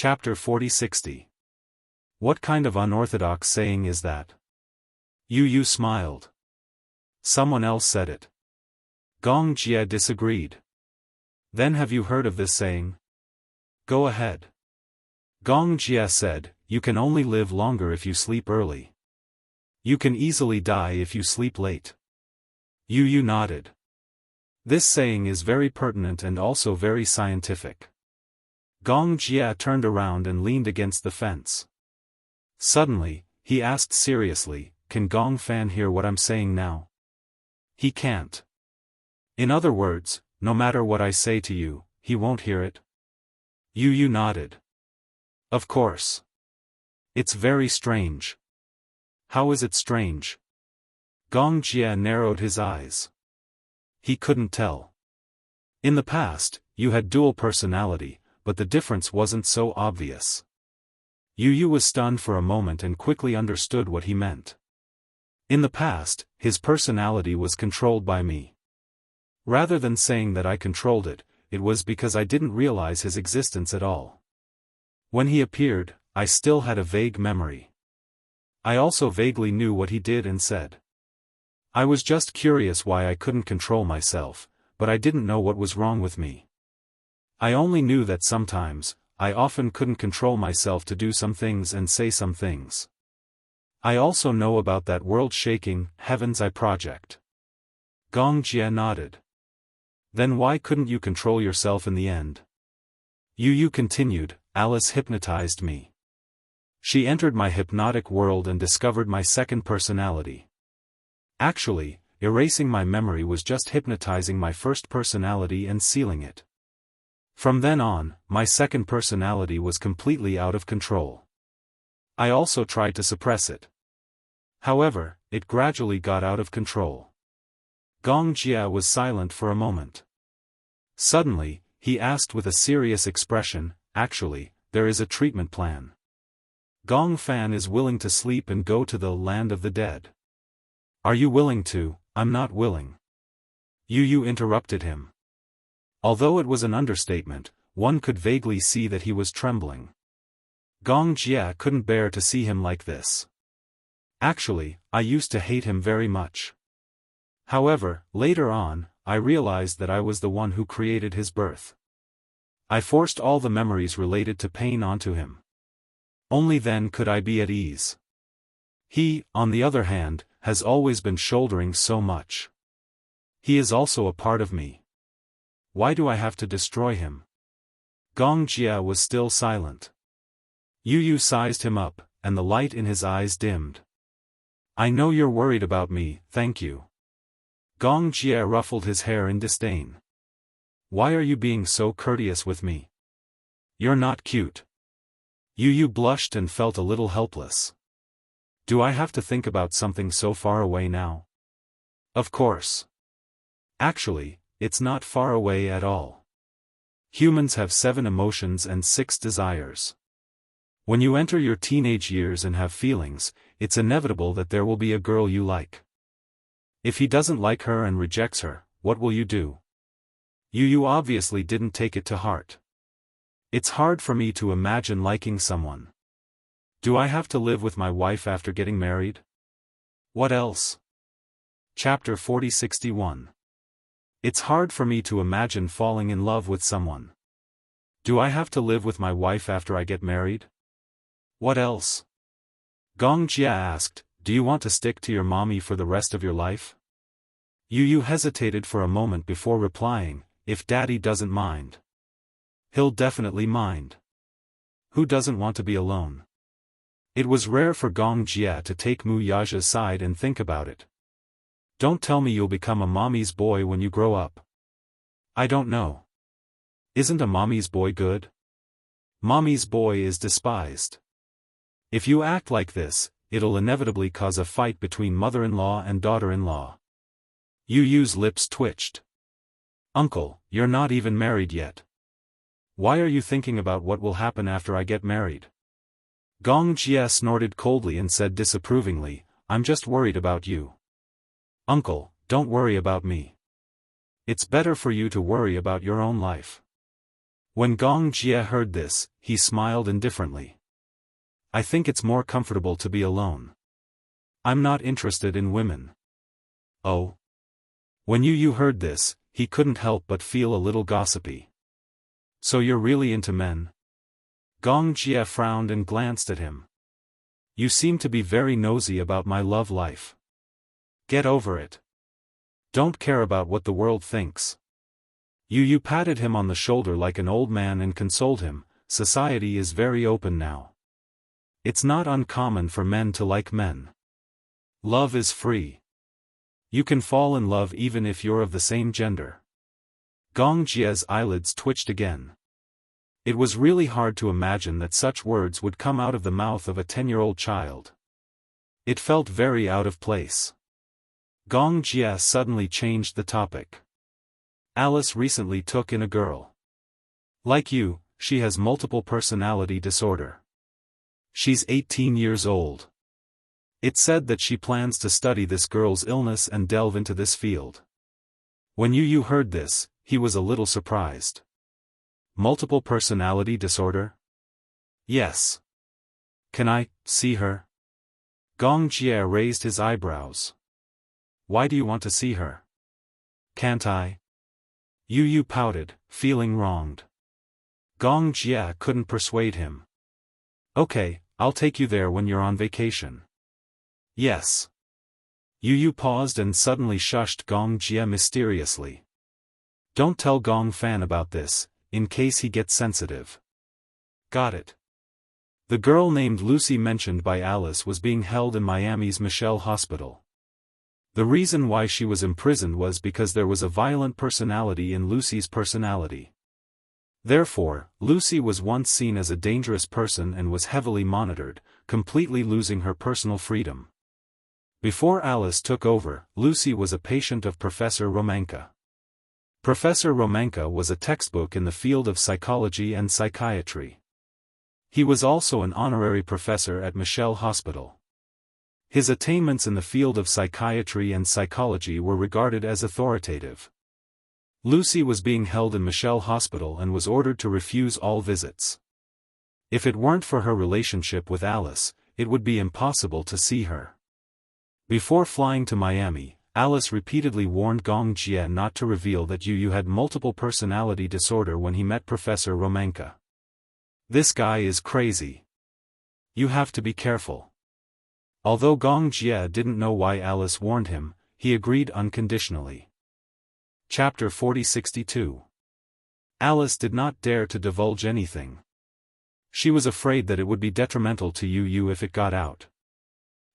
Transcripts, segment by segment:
Chapter 40-60. What kind of unorthodox saying is that? Yu smiled. Someone else said it. Gong Jia disagreed. Then have you heard of this saying? Go ahead. Gong Jia said, you can only live longer if you sleep early. You can easily die if you sleep late. Yu nodded. This saying is very pertinent and also very scientific. Gong Jia turned around and leaned against the fence. Suddenly, he asked seriously, can Gong Fan hear what I'm saying now? He can't. In other words, no matter what I say to you, he won't hear it? Yu nodded. Of course. It's very strange. How is it strange? Gong Jia narrowed his eyes. He couldn't tell. In the past, you had dual personality, but the difference wasn't so obvious. Yu was stunned for a moment and quickly understood what he meant. In the past, his personality was controlled by me. Rather than saying that I controlled it, it was because I didn't realize his existence at all. When he appeared, I still had a vague memory. I also vaguely knew what he did and said. I was just curious why I couldn't control myself, but I didn't know what was wrong with me. I only knew that sometimes, I often couldn't control myself to do some things and say some things. I also know about that world-shaking, Heaven's Eye project. Gong Jia nodded. Then why couldn't you control yourself in the end? Yu continued, Alice hypnotized me. She entered my hypnotic world and discovered my second personality. Actually, erasing my memory was just hypnotizing my first personality and sealing it. From then on, my second personality was completely out of control. I also tried to suppress it. However, it gradually got out of control. Gong Jia was silent for a moment. Suddenly, he asked with a serious expression, actually, there is a treatment plan. Gong Fan is willing to sleep and go to the land of the dead. Are you willing to? I'm not willing. Yu interrupted him. Although it was an understatement, one could vaguely see that he was trembling. Gong Jia couldn't bear to see him like this. Actually, I used to hate him very much. However, later on, I realized that I was the one who created his birth. I forced all the memories related to pain onto him. Only then could I be at ease. He, on the other hand, has always been shouldering so much. He is also a part of me. Why do I have to destroy him? Gong Jia was still silent. Yu sized him up, and the light in his eyes dimmed. I know you're worried about me, thank you. Gong Jia ruffled his hair in disdain. Why are you being so courteous with me? You're not cute. Yu blushed and felt a little helpless. Do I have to think about something so far away now? Of course. Actually, it's not far away at all. Humans have 7 emotions and 6 desires. When you enter your teenage years and have feelings, it's inevitable that there will be a girl you like. If he doesn't like her and rejects her, what will you do? Yu obviously didn't take it to heart. It's hard for me to imagine liking someone. Do I have to live with my wife after getting married? What else? Chapter 40-61. It's hard for me to imagine falling in love with someone. Do I have to live with my wife after I get married? What else? Gong Jia asked, do you want to stick to your mommy for the rest of your life? Yu hesitated for a moment before replying, if daddy doesn't mind. He'll definitely mind. Who doesn't want to be alone? It was rare for Gong Jia to take Mu Yaja's side and think about it. Don't tell me you'll become a mommy's boy when you grow up. I don't know. Isn't a mommy's boy good? Mommy's boy is despised. If you act like this, it'll inevitably cause a fight between mother-in-law and daughter-in-law. Yu's lips twitched. Uncle, you're not even married yet. Why are you thinking about what will happen after I get married? Gong Jia snorted coldly and said disapprovingly, I'm just worried about you. Uncle, don't worry about me. It's better for you to worry about your own life. When Gong Jie heard this, he smiled indifferently. I think it's more comfortable to be alone. I'm not interested in women. Oh. When Yu heard this, he couldn't help but feel a little gossipy. So you're really into men? Gong Jie frowned and glanced at him. You seem to be very nosy about my love life. Get over it. Don't care about what the world thinks. Yu patted him on the shoulder like an old man and consoled him. Society is very open now. It's not uncommon for men to like men. Love is free. You can fall in love even if you're of the same gender. Gong Jie's eyelids twitched again. It was really hard to imagine that such words would come out of the mouth of a 10-year-old child. It felt very out of place. Gong Jie suddenly changed the topic. Alice recently took in a girl. Like you, she has multiple personality disorder. She's 18 years old. It's said that she plans to study this girl's illness and delve into this field. When Yu heard this, he was a little surprised. Multiple personality disorder? Yes. Can I see her? Gong Jie raised his eyebrows. Why do you want to see her? Can't I? Yu pouted, feeling wronged. Gong Jie couldn't persuade him. Okay, I'll take you there when you're on vacation. Yes. Yu paused and suddenly shushed Gong Jie mysteriously. Don't tell Gong Fan about this, in case he gets sensitive. Got it. The girl named Lucy mentioned by Alice was being held in Miami's Michelle Hospital. The reason why she was imprisoned was because there was a violent personality in Lucy's personality. Therefore, Lucy was once seen as a dangerous person and was heavily monitored, completely losing her personal freedom. Before Alice took over, Lucy was a patient of Professor Romanka. Professor Romanka was a textbook in the field of psychology and psychiatry. He was also an honorary professor at Michelle Hospital. His attainments in the field of psychiatry and psychology were regarded as authoritative. Lucy was being held in Michelle Hospital and was ordered to refuse all visits. If it weren't for her relationship with Alice, it would be impossible to see her. Before flying to Miami, Alice repeatedly warned Gong Jie not to reveal that Yu had multiple personality disorder when he met Professor Romanka. This guy is crazy. You have to be careful. Although Gong Jie didn't know why Alice warned him, he agreed unconditionally. Chapter 4062. Alice did not dare to divulge anything. She was afraid that it would be detrimental to Yu if it got out.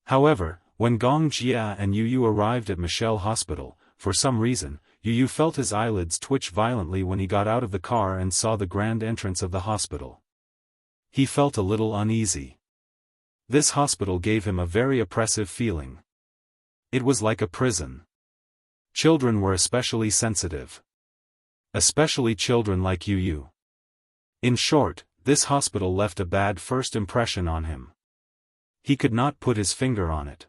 However, when Gong Jie and Yu arrived at Michelle Hospital, for some reason, Yu felt his eyelids twitch violently when he got out of the car and saw the grand entrance of the hospital. He felt a little uneasy. This hospital gave him a very oppressive feeling. It was like a prison. Children were especially sensitive. Especially children like Yu. In short, this hospital left a bad first impression on him. He could not put his finger on it.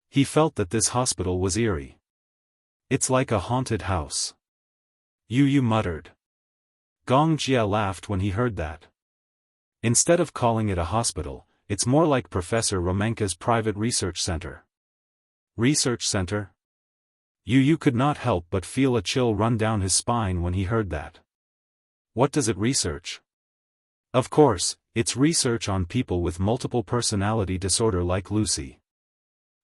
He felt that this hospital was eerie. It's like a haunted house. Yu muttered. Gong Jie laughed when he heard that. Instead of calling it a hospital, it's more like Professor Romanka's private research center. Research center? Yu could not help but feel a chill run down his spine when he heard that. What does it research? Of course, it's research on people with multiple personality disorder like Lucy.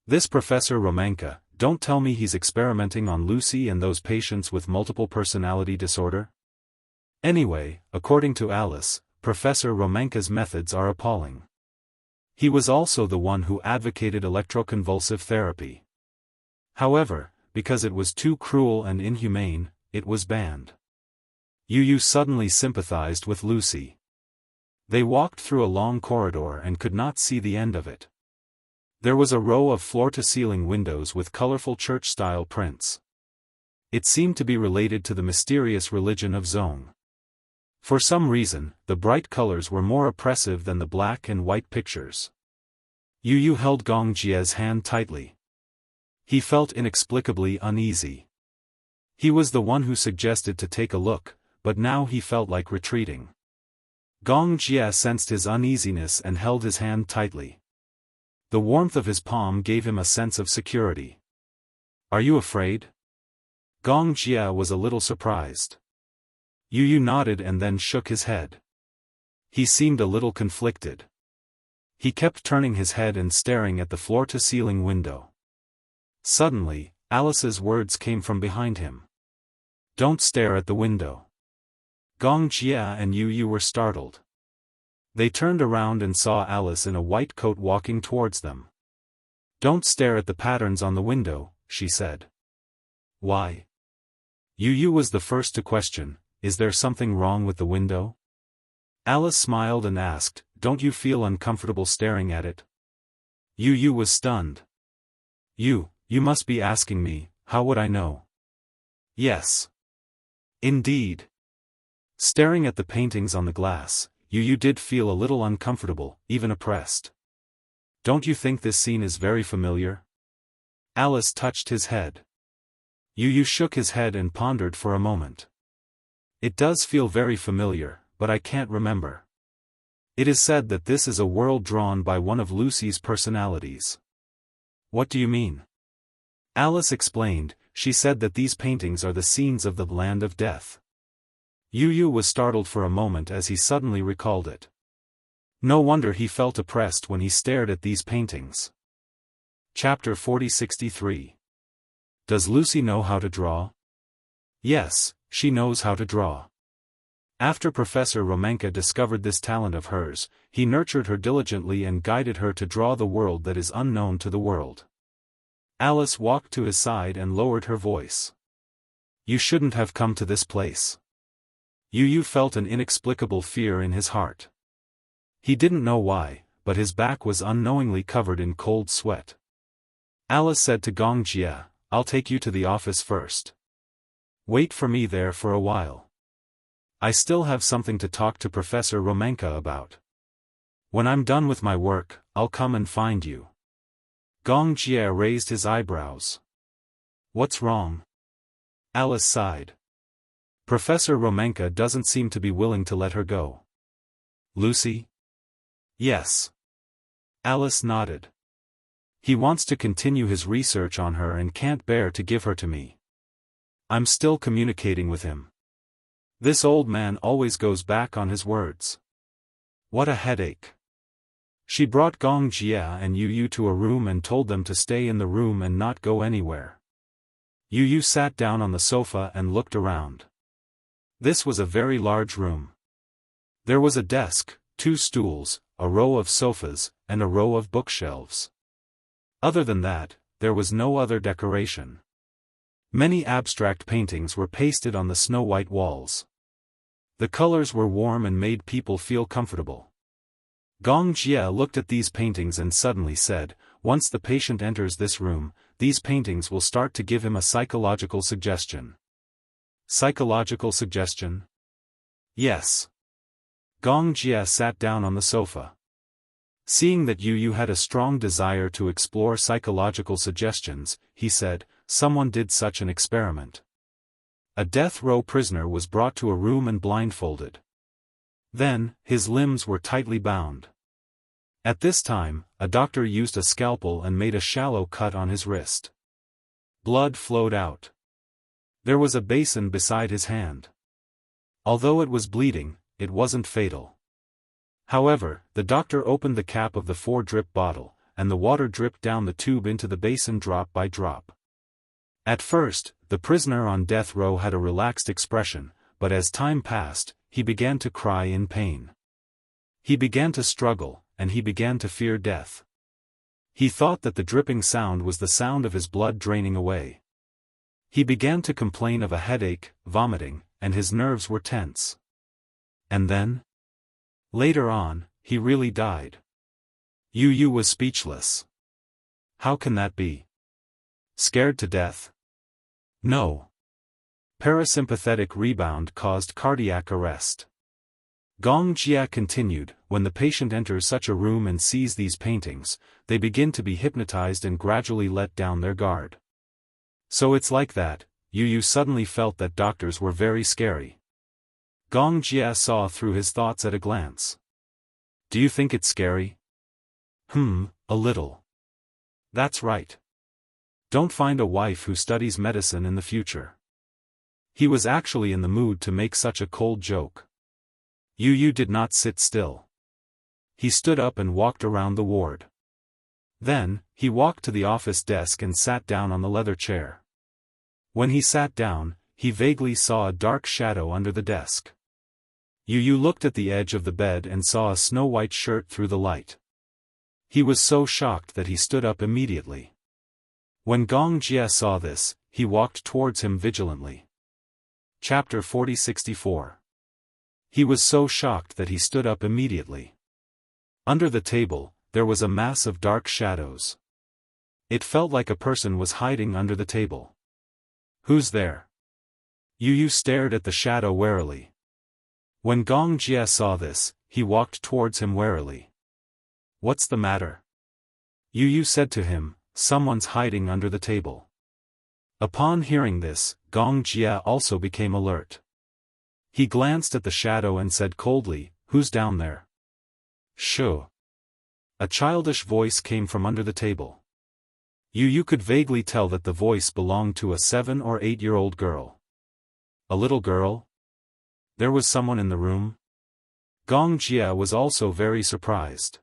This Professor Romanka, don't tell me he's experimenting on Lucy and those patients with multiple personality disorder? Anyway, according to Alice, Professor Romanka's methods are appalling. He was also the one who advocated electroconvulsive therapy. However, because it was too cruel and inhumane, it was banned. Yu suddenly sympathized with Lucy. They walked through a long corridor and could not see the end of it. There was a row of floor-to-ceiling windows with colorful church-style prints. It seemed to be related to the mysterious religion of Zong. For some reason, the bright colors were more oppressive than the black and white pictures. Yu held Gong Jie's hand tightly. He felt inexplicably uneasy. He was the one who suggested to take a look, but now he felt like retreating. Gong Jia sensed his uneasiness and held his hand tightly. The warmth of his palm gave him a sense of security. "Are you afraid?" Gong Jia was a little surprised. Yu Yu nodded and then shook his head. He seemed a little conflicted. He kept turning his head and staring at the floor-to-ceiling window. Suddenly, Alice's words came from behind him. "Don't stare at the window." Gong Jia and Yu Yu were startled. They turned around and saw Alice in a white coat walking towards them. "Don't stare at the patterns on the window," she said. "Why?" Yu Yu was the first to question, "Is there something wrong with the window?" Alice smiled and asked, "Don't you feel uncomfortable staring at it?" Yu Yu was stunned. You must be asking me, how would I know?" "Yes. Indeed." Staring at the paintings on the glass, Yu Yu did feel a little uncomfortable, even oppressed. "Don't you think this scene is very familiar?" Alice touched his head. Yu Yu shook his head and pondered for a moment. "It does feel very familiar, but I can't remember. It is said that this is a world drawn by one of Lucy's personalities." "What do you mean?" Alice explained. She said that these paintings are the scenes of the Land of Death. Yu Yu was startled for a moment as he suddenly recalled it. No wonder he felt oppressed when he stared at these paintings. Chapter 4063. Does Lucy know how to draw? Yes, she knows how to draw. After Professor Romanka discovered this talent of hers, he nurtured her diligently and guided her to draw the world that is unknown to the world. Alice walked to his side and lowered her voice. "You shouldn't have come to this place." Yu Yu felt an inexplicable fear in his heart. He didn't know why, but his back was unknowingly covered in cold sweat. Alice said to Gong Jia, "I'll take you to the office first. Wait for me there for a while. I still have something to talk to Professor Romanka about. When I'm done with my work, I'll come and find you." Gong Jia raised his eyebrows. "What's wrong?" Alice sighed. "Professor Romanka doesn't seem to be willing to let her go." "Lucy?" "Yes." Alice nodded. "He wants to continue his research on her and can't bear to give her to me. I'm still communicating with him. This old man always goes back on his words. What a headache." She brought Gong Jia and Yu Yu to a room and told them to stay in the room and not go anywhere. Yu Yu sat down on the sofa and looked around. This was a very large room. There was a desk, 2 stools, a row of sofas, and a row of bookshelves. Other than that, there was no other decoration. Many abstract paintings were pasted on the snow-white walls. The colors were warm and made people feel comfortable. Gong Jia looked at these paintings and suddenly said, "Once the patient enters this room, these paintings will start to give him a psychological suggestion." "Psychological suggestion?" "Yes." Gong Jia sat down on the sofa. Seeing that Yu Yu had a strong desire to explore psychological suggestions, he said, "Someone did such an experiment. A death row prisoner was brought to a room and blindfolded. Then, his limbs were tightly bound. At this time, a doctor used a scalpel and made a shallow cut on his wrist. Blood flowed out. There was a basin beside his hand. Although it was bleeding, it wasn't fatal. However, the doctor opened the cap of the 4-drip bottle, and the water dripped down the tube into the basin drop by drop. At first, the prisoner on death row had a relaxed expression, but as time passed, he began to cry in pain. He began to struggle, and he began to fear death. He thought that the dripping sound was the sound of his blood draining away. He began to complain of a headache, vomiting, and his nerves were tense. And then? Later on, he really died. Yu Yu was speechless. How can that be? Scared to death? No. Parasympathetic rebound caused cardiac arrest. Gong Jia continued, when the patient enters such a room and sees these paintings, they begin to be hypnotized and gradually let down their guard. So it's like that. Yu Yu suddenly felt that doctors were very scary. Gong Jia saw through his thoughts at a glance. Do you think it's scary? A little. That's right. Don't find a wife who studies medicine in the future. He was actually in the mood to make such a cold joke. Yu did not sit still. He stood up and walked around the ward. Then, he walked to the office desk and sat down on the leather chair. When he sat down, he vaguely saw a dark shadow under the desk. Yu looked at the edge of the bed and saw a snow-white shirt through the light. He was so shocked that he stood up immediately. When Gong Jia saw this, he walked towards him vigilantly. Chapter 4064. He was so shocked that he stood up immediately. Under the table, there was a mass of dark shadows. It felt like a person was hiding under the table. Who's there? Yu stared at the shadow warily. When Gong Jia saw this, he walked towards him warily. What's the matter? Yu said to him, someone's hiding under the table. Upon hearing this, Gong Jia also became alert. He glanced at the shadow and said coldly, who's down there? Shoo. A childish voice came from under the table. Yu could vaguely tell that the voice belonged to a 7 or 8-year-old girl. A little girl? There was someone in the room? Gong Jia was also very surprised.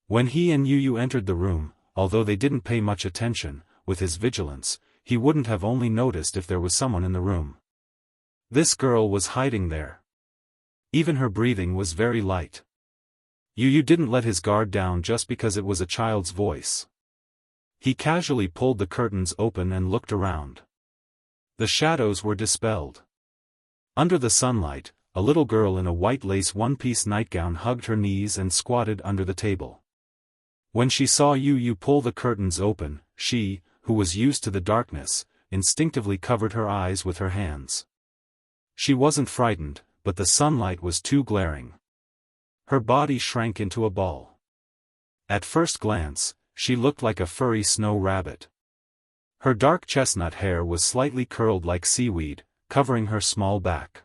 When he and Yu entered the room, although they didn't pay much attention, with his vigilance, he wouldn't have only noticed if there was someone in the room. This girl was hiding there. Even her breathing was very light. Yu didn't let his guard down just because it was a child's voice. He casually pulled the curtains open and looked around. The shadows were dispelled. Under the sunlight, a little girl in a white lace one-piece nightgown hugged her knees and squatted under the table. When she saw Yu pull the curtains open, she, who was used to the darkness, instinctively covered her eyes with her hands. She wasn't frightened, but the sunlight was too glaring. Her body shrank into a ball. At first glance, she looked like a furry snow rabbit. Her dark chestnut hair was slightly curled like seaweed, covering her small back.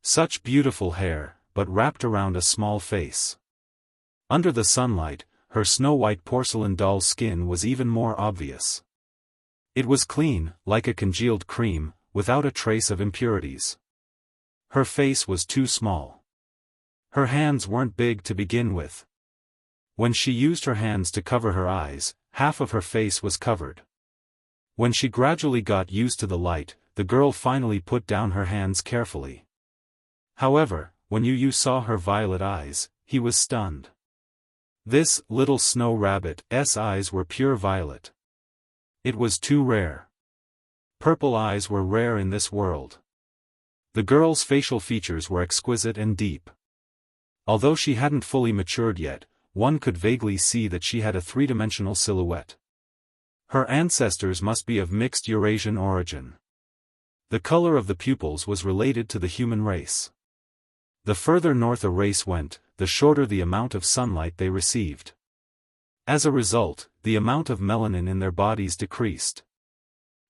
Such beautiful hair, but wrapped around a small face. Under the sunlight, her snow-white porcelain doll skin was even more obvious. It was clean, like a congealed cream, without a trace of impurities. Her face was too small. Her hands weren't big to begin with. When she used her hands to cover her eyes, half of her face was covered. When she gradually got used to the light, the girl finally put down her hands carefully. However, when Yu saw her violet eyes, he was stunned. This little snow rabbit's eyes were pure violet. It was too rare. Purple eyes were rare in this world. The girl's facial features were exquisite and deep. Although she hadn't fully matured yet, one could vaguely see that she had a three-dimensional silhouette. Her ancestors must be of mixed Eurasian origin. The color of the pupils was related to the human race. The further north a race went, the shorter the amount of sunlight they received. As a result, the amount of melanin in their bodies decreased.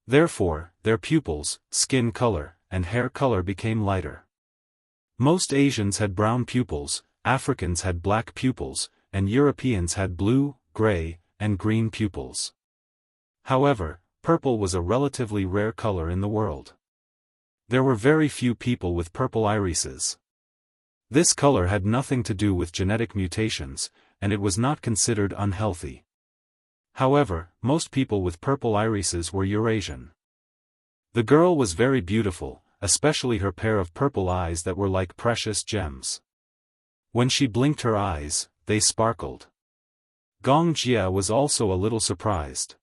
Therefore, their pupils, skin color, and hair color became lighter. Most Asians had brown pupils, Africans had black pupils, and Europeans had blue, gray, and green pupils. However, purple was a relatively rare color in the world. There were very few people with purple irises. This color had nothing to do with genetic mutations, and it was not considered unhealthy. However, most people with purple irises were Eurasian. The girl was very beautiful, especially her pair of purple eyes that were like precious gems. When she blinked her eyes, they sparkled. Gong Jia was also a little surprised.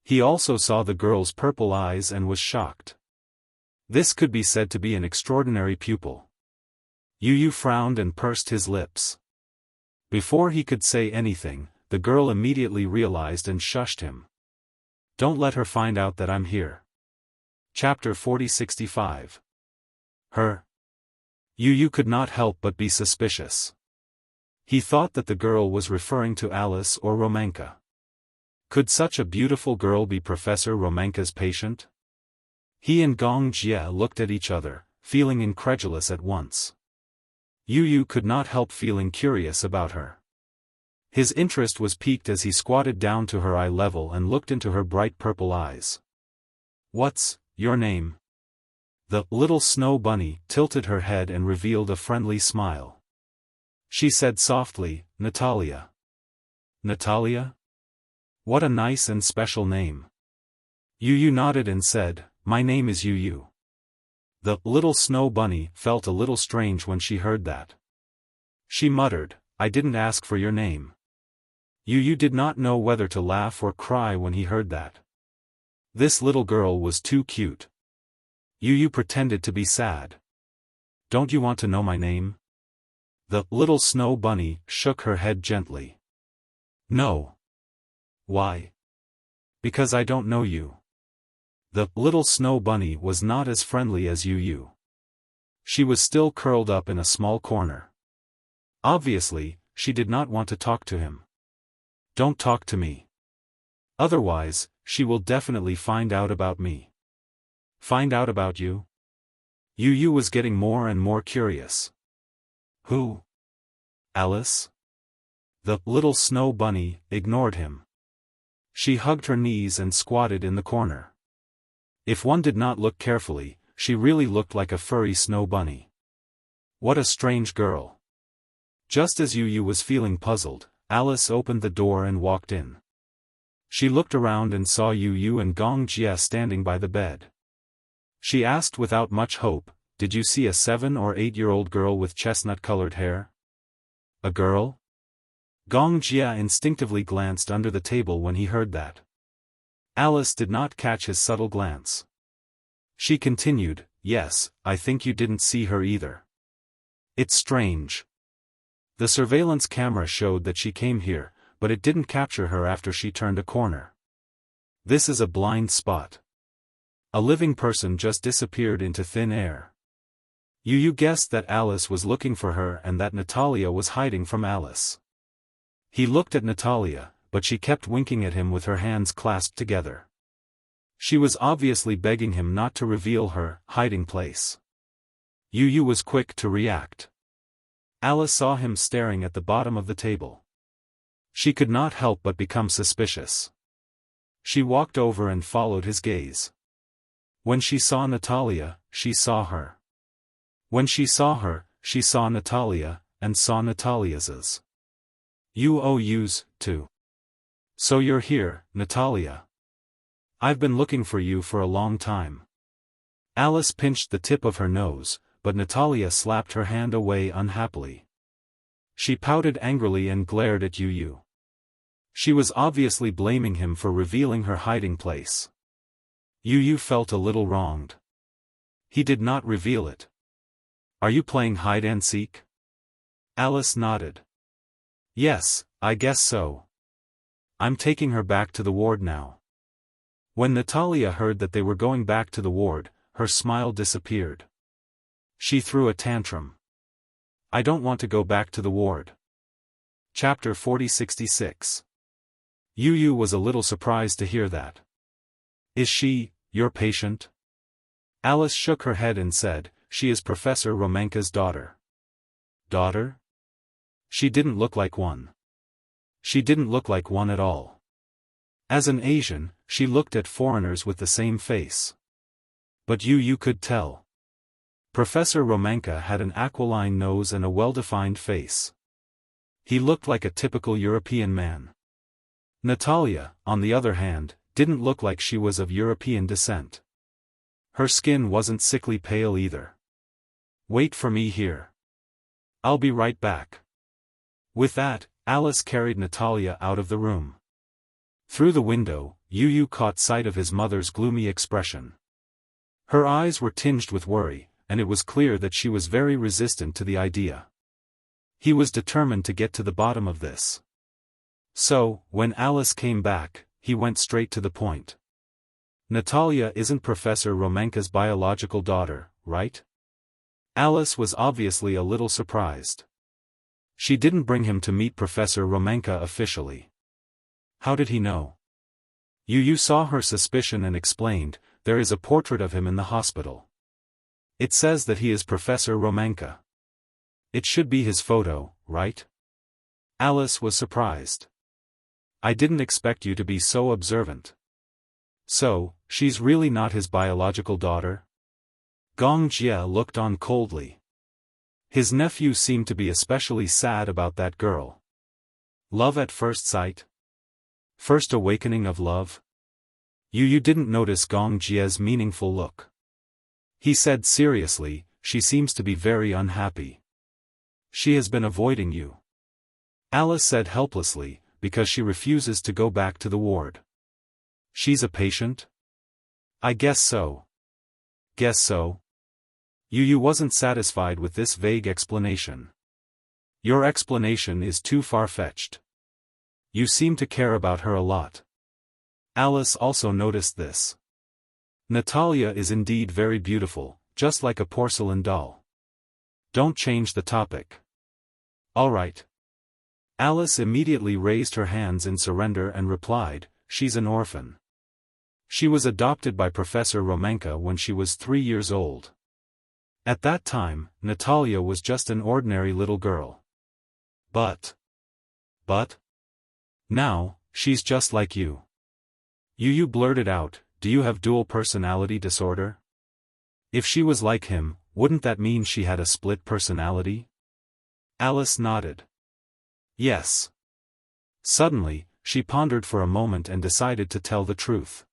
He also saw the girl's purple eyes and was shocked. This could be said to be an extraordinary pupil. Yu frowned and pursed his lips. Before he could say anything, the girl immediately realized and shushed him. Don't let her find out that I'm here. Chapter 4065. Her. Yu could not help but be suspicious. He thought that the girl was referring to Alice or Romanka. Could such a beautiful girl be Professor Romanka's patient? He and Gong Jia looked at each other, feeling incredulous at once. Yu could not help feeling curious about her. His interest was piqued as he squatted down to her eye level and looked into her bright purple eyes. "What's your name?" The little snow bunny tilted her head and revealed a friendly smile. She said softly, "Natalia." "Natalia? What a nice and special name." Yu nodded and said, "My name is Yu." The little snow bunny felt a little strange when she heard that. She muttered, "I didn't ask for your name." Yu did not know whether to laugh or cry when he heard that. This little girl was too cute. Yu pretended to be sad. "Don't you want to know my name?" The little snow bunny shook her head gently. "No." "Why?" "Because I don't know you." The little snow bunny was not as friendly as Yu. She was still curled up in a small corner. Obviously, she did not want to talk to him. "Don't talk to me. Otherwise, she will definitely find out about me." "Find out about you?" Yu was getting more and more curious. "Who? Alice?" The little snow bunny ignored him. She hugged her knees and squatted in the corner. If one did not look carefully, she really looked like a furry snow bunny. What a strange girl. Just as Yu was feeling puzzled, Alice opened the door and walked in. She looked around and saw Yu and Gong Jia standing by the bed. She asked without much hope, "Did you see a 7 or 8-year-old girl with chestnut-colored hair?" "A girl?" Gong Jia instinctively glanced under the table when he heard that. Alice did not catch his subtle glance. She continued, "Yes, I think you didn't see her either. It's strange. The surveillance camera showed that she came here, but it didn't capture her after she turned a corner. This is a blind spot. A living person just disappeared into thin air." Yu guessed that Alice was looking for her and that Natalia was hiding from Alice. He looked at Natalia, but she kept winking at him with her hands clasped together. She was obviously begging him not to reveal her hiding place. Yu was quick to react. Alice saw him staring at the bottom of the table. She could not help but become suspicious. She walked over and followed his gaze. When she saw Natalia, she saw her. When she saw her, she saw Natalia, and saw Natalia's. U's, too. "So you're here, Natalia. I've been looking for you for a long time." Alice pinched the tip of her nose, but Natalia slapped her hand away unhappily. She pouted angrily and glared at Yu. She was obviously blaming him for revealing her hiding place. Yu felt a little wronged. He did not reveal it. "Are you playing hide-and-seek?" Alice nodded. "Yes, I guess so. I'm taking her back to the ward now." When Natalia heard that they were going back to the ward, her smile disappeared. She threw a tantrum. "I don't want to go back to the ward." Chapter 4066. Yu was a little surprised to hear that. "Is she your patient?" Alice shook her head and said, "She is Professor Romanka's daughter." "Daughter?" She didn't look like one. She didn't look like one at all. As an Asian, she looked at foreigners with the same face. But Yu could tell. Professor Romanka had an aquiline nose and a well-defined face. He looked like a typical European man. Natalia, on the other hand, didn't look like she was of European descent. Her skin wasn't sickly pale either. "Wait for me here. I'll be right back." With that, Alice carried Natalia out of the room. Through the window, Yu caught sight of his mother's gloomy expression. Her eyes were tinged with worry, and it was clear that she was very resistant to the idea. He was determined to get to the bottom of this. So, when Alice came back, he went straight to the point. "Natalia isn't Professor Romanka's biological daughter, right?" Alice was obviously a little surprised. She didn't bring him to meet Professor Romanka officially. How did he know? Yu saw her suspicion and explained, "There is a portrait of him in the hospital." It says that he is Professor Romanka. It should be his photo, right? Alice was surprised. I didn't expect you to be so observant. So, she's really not his biological daughter? Gong Jie looked on coldly. His nephew seemed to be especially sad about that girl. Love at first sight? First awakening of love? You didn't notice Gong Jie's meaningful look. He said seriously, she seems to be very unhappy. She has been avoiding you. Alice said helplessly, because she refuses to go back to the ward. She's a patient? I guess so. Guess so? Yu wasn't satisfied with this vague explanation. Your explanation is too far-fetched. You seem to care about her a lot. Alice also noticed this. Natalia is indeed very beautiful, just like a porcelain doll. Don't change the topic. All right. Alice immediately raised her hands in surrender and replied, she's an orphan. She was adopted by Professor Romanka when she was 3 years old. At that time, Natalia was just an ordinary little girl. But now, she's just like you. Yu blurted out, do you have dual personality disorder? If she was like him, wouldn't that mean she had a split personality? Alice nodded. Yes. Suddenly, she pondered for a moment and decided to tell the truth.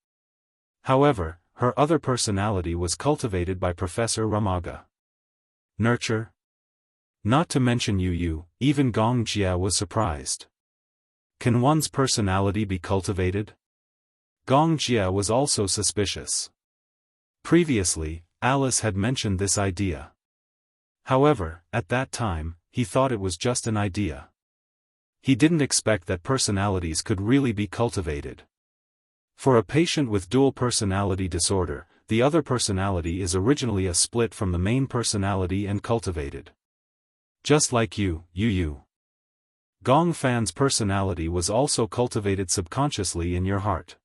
However, her other personality was cultivated by Professor Ramaga. Nurture? Not to mention Yu, even Gong Jie was surprised. Can one's personality be cultivated? Gong Jie was also suspicious. Previously, Alice had mentioned this idea. However, at that time, he thought it was just an idea. He didn't expect that personalities could really be cultivated. For a patient with dual personality disorder, the other personality is originally a split from the main personality and cultivated. Just like you. Gong Fan's personality was also cultivated subconsciously in your heart.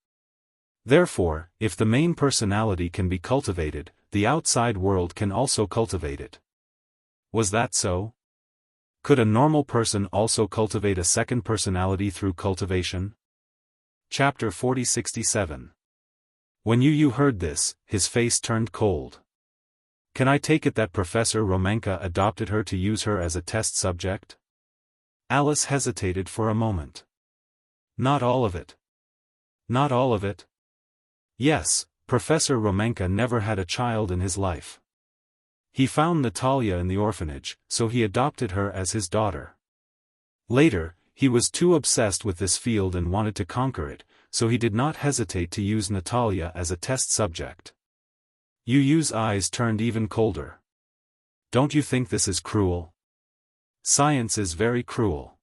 Therefore, if the main personality can be cultivated, the outside world can also cultivate it. Was that so? Could a normal person also cultivate a second personality through cultivation? Chapter 4067. When Yu heard this, his face turned cold. Can I take it that Professor Romanka adopted her to use her as a test subject? Alice hesitated for a moment. Not all of it. Not all of it? Yes, Professor Romanka never had a child in his life. He found Natalia in the orphanage, so he adopted her as his daughter. Later, he was too obsessed with this field and wanted to conquer it, so he did not hesitate to use Natalia as a test subject. Yu's eyes turned even colder. Don't you think this is cruel? Science is very cruel.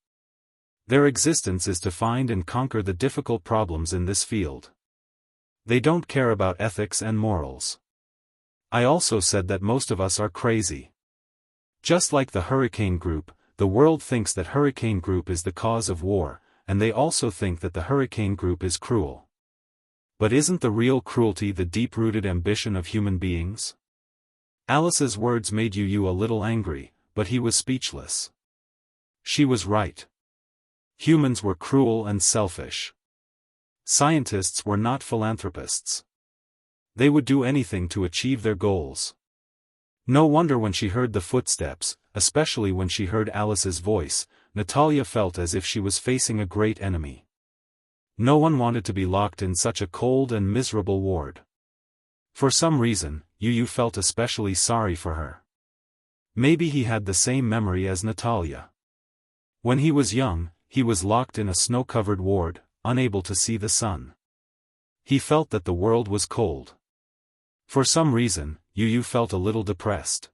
Their existence is to find and conquer the difficult problems in this field. They don't care about ethics and morals. I also said that most of us are crazy. Just like the Hurricane Group, the world thinks that Hurricane Group is the cause of war, and they also think that the Hurricane Group is cruel. But isn't the real cruelty the deep-rooted ambition of human beings? Alice's words made Yu a little angry, but he was speechless. She was right. Humans were cruel and selfish. Scientists were not philanthropists. They would do anything to achieve their goals. No wonder when she heard the footsteps, especially when she heard Alice's voice, Natalia felt as if she was facing a great enemy. No one wanted to be locked in such a cold and miserable ward. For some reason, Yu felt especially sorry for her. Maybe he had the same memory as Natalia. When he was young, he was locked in a snow-covered ward, unable to see the sun. He felt that the world was cold. For some reason, Yu felt a little depressed.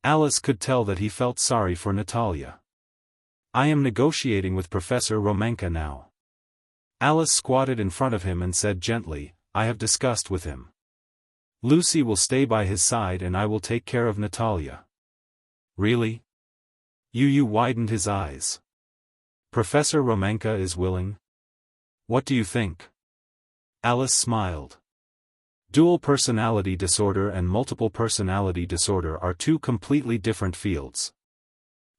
Alice could tell that he felt sorry for Natalia. I am negotiating with Professor Romanka now. Alice squatted in front of him and said gently, I have discussed with him. Lucy will stay by his side and I will take care of Natalia. Really? Yu widened his eyes. Professor Romanka is willing? What do you think? Alice smiled. Dual personality disorder and multiple personality disorder are two completely different fields.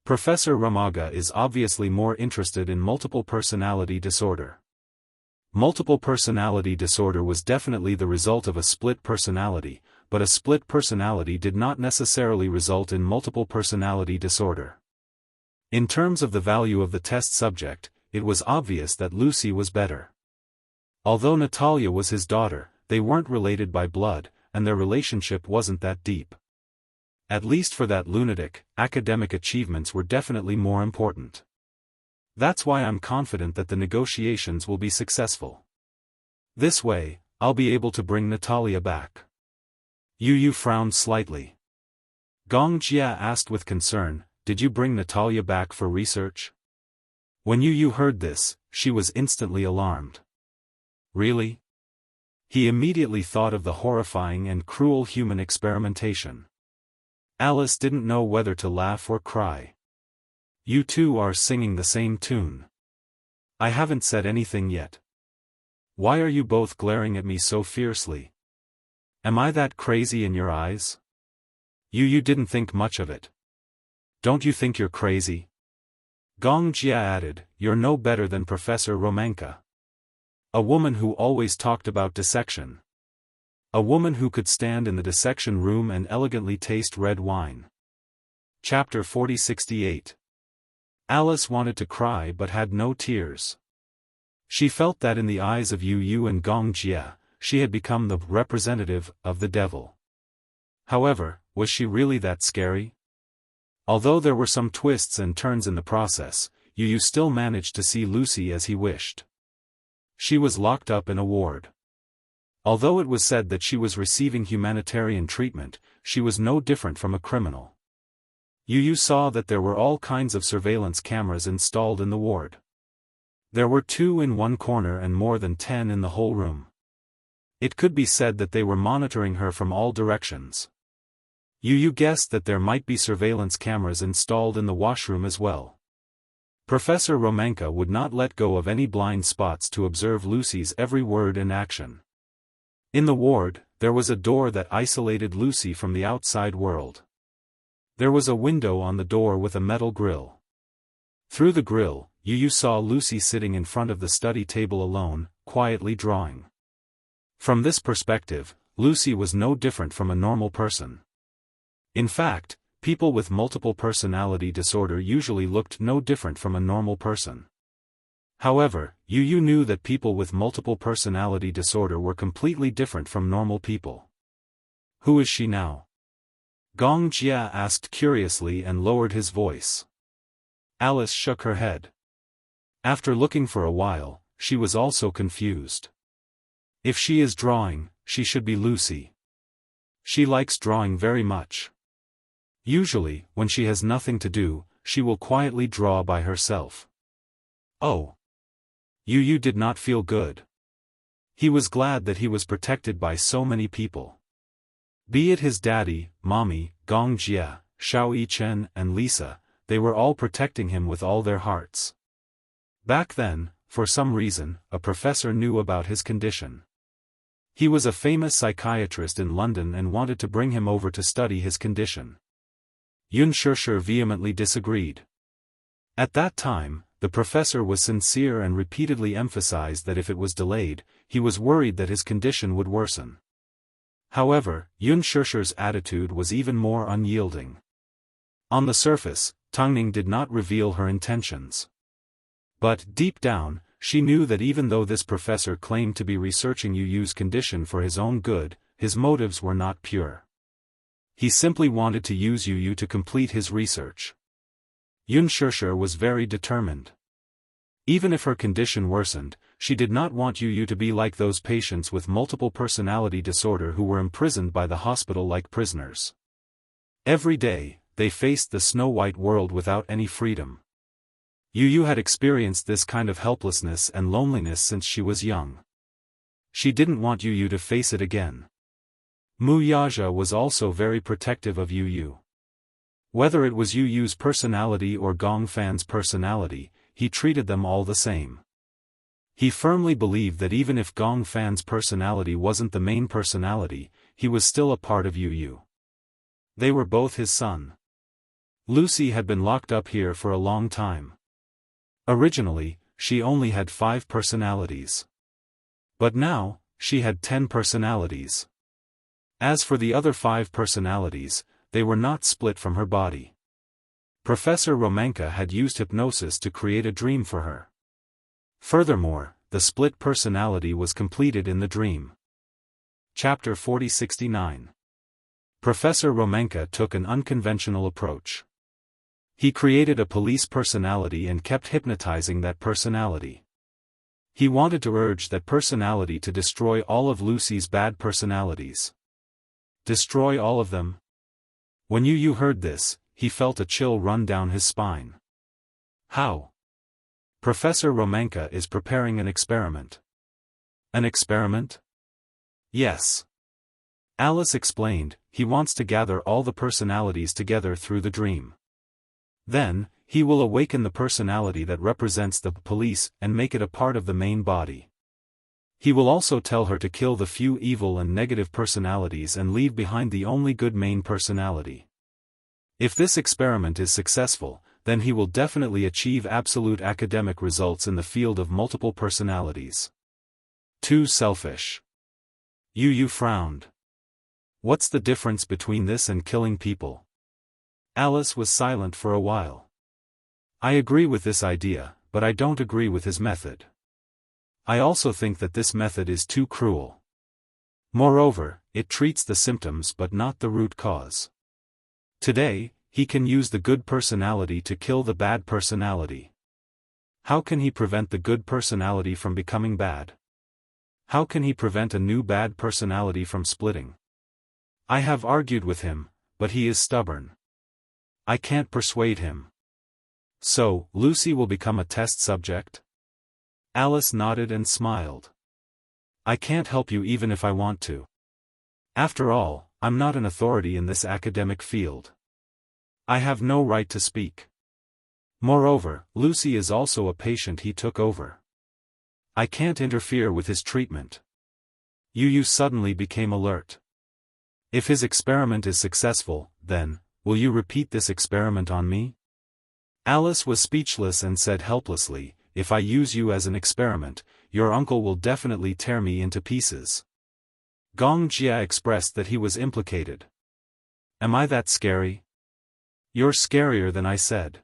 Professor Ramaga is obviously more interested in multiple personality disorder. Multiple personality disorder was definitely the result of a split personality, but a split personality did not necessarily result in multiple personality disorder. In terms of the value of the test subject, it was obvious that Lucy was better. Although Natalia was his daughter, they weren't related by blood, and their relationship wasn't that deep. At least for that lunatic, academic achievements were definitely more important. That's why I'm confident that the negotiations will be successful. This way, I'll be able to bring Natalia back. Yu frowned slightly. Gong Jia asked with concern, "Did you bring Natalia back for research?" When Yu heard this, she was instantly alarmed. Really? He immediately thought of the horrifying and cruel human experimentation. Alice didn't know whether to laugh or cry. "You two are singing the same tune. I haven't said anything yet. Why are you both glaring at me so fiercely? Am I that crazy in your eyes?" Yu didn't think much of it. "Don't you think you're crazy?" Gong Jia added, "You're no better than Professor Romanka. A woman who always talked about dissection. A woman who could stand in the dissection room and elegantly taste red wine." Chapter 4068. Alice wanted to cry but had no tears. She felt that in the eyes of Yu and Gong Jia, she had become the representative of the devil. However, was she really that scary? Although there were some twists and turns in the process, Yu still managed to see Lucy as he wished. She was locked up in a ward. Although it was said that she was receiving humanitarian treatment, she was no different from a criminal. Yu saw that there were all kinds of surveillance cameras installed in the ward. There were 2 in one corner and more than 10 in the whole room. It could be said that they were monitoring her from all directions. Yu guessed that there might be surveillance cameras installed in the washroom as well. Professor Romanka would not let go of any blind spots to observe Lucy's every word and action. In the ward, there was a door that isolated Lucy from the outside world. There was a window on the door with a metal grill. Through the grill, Yu saw Lucy sitting in front of the study table alone, quietly drawing. From this perspective, Lucy was no different from a normal person. In fact, people with multiple personality disorder usually looked no different from a normal person. However, Yu knew that people with multiple personality disorder were completely different from normal people. "Who is she now?" Gong Jia asked curiously and lowered his voice. Alice shook her head. After looking for a while, she was also confused. If she is drawing, she should be Lucy. She likes drawing very much. Usually, when she has nothing to do, she will quietly draw by herself. Oh. Yu did not feel good. He was glad that he was protected by so many people. Be it his daddy, mommy, Gong Jia, Xiao Yichen and Lisa, they were all protecting him with all their hearts. Back then, for some reason, a professor knew about his condition. He was a famous psychiatrist in London and wanted to bring him over to study his condition. Unspoken vehemently disagreed. At that time, the professor was sincere and repeatedly emphasized that if it was delayed, he was worried that his condition would worsen. However, Unspoken's attitude was even more unyielding. On the surface, Tangning did not reveal her intentions. But, deep down, she knew that even though this professor claimed to be researching Yu's condition for his own good, his motives were not pure. He simply wanted to use Yu to complete his research. Unspoken was very determined. Even if her condition worsened, she did not want Yu to be like those patients with multiple personality disorder who were imprisoned by the hospital like prisoners. Every day, they faced the snow-white world without any freedom. Yu had experienced this kind of helplessness and loneliness since she was young. She didn't want Yu to face it again. Mu Yaja was also very protective of Yu. Whether it was Yu's personality or Gong Fan's personality, he treated them all the same. He firmly believed that even if Gong Fan's personality wasn't the main personality, he was still a part of Yu. They were both his son. Lucy had been locked up here for a long time. Originally, she only had 5 personalities. But now, she had 10 personalities. As for the other 5 personalities, they were not split from her body. Professor Romanka had used hypnosis to create a dream for her. Furthermore, the split personality was completed in the dream. Chapter 4069. Professor Romanka took an unconventional approach. He created a police personality and kept hypnotizing that personality. He wanted to urge that personality to destroy all of Lucy's bad personalities. Destroy all of them? When Yu heard this, he felt a chill run down his spine. How? Professor Romanka is preparing an experiment. An experiment? Yes. Alice explained, he wants to gather all the personalities together through the dream. Then, he will awaken the personality that represents the police and make it a part of the main body. He will also tell her to kill the few evil and negative personalities and leave behind the only good main personality. If this experiment is successful, then he will definitely achieve absolute academic results in the field of multiple personalities. Too selfish. Yu frowned. What's the difference between this and killing people? Alice was silent for a while. I agree with this idea, but I don't agree with his method. I also think that this method is too cruel. Moreover, it treats the symptoms but not the root cause. Today, he can use the good personality to kill the bad personality. How can he prevent the good personality from becoming bad? How can he prevent a new bad personality from splitting? I have argued with him, but he is stubborn. I can't persuade him. So, Lucy will become a test subject? Alice nodded and smiled. I can't help you even if I want to. After all, I'm not an authority in this academic field. I have no right to speak. Moreover, Lucy is also a patient he took over. I can't interfere with his treatment. Yu suddenly became alert. If his experiment is successful, then, will you repeat this experiment on me? Alice was speechless and said helplessly, if I use you as an experiment, your uncle will definitely tear me into pieces. Gong Jia expressed that he was implicated. Am I that scary? You're scarier than I said.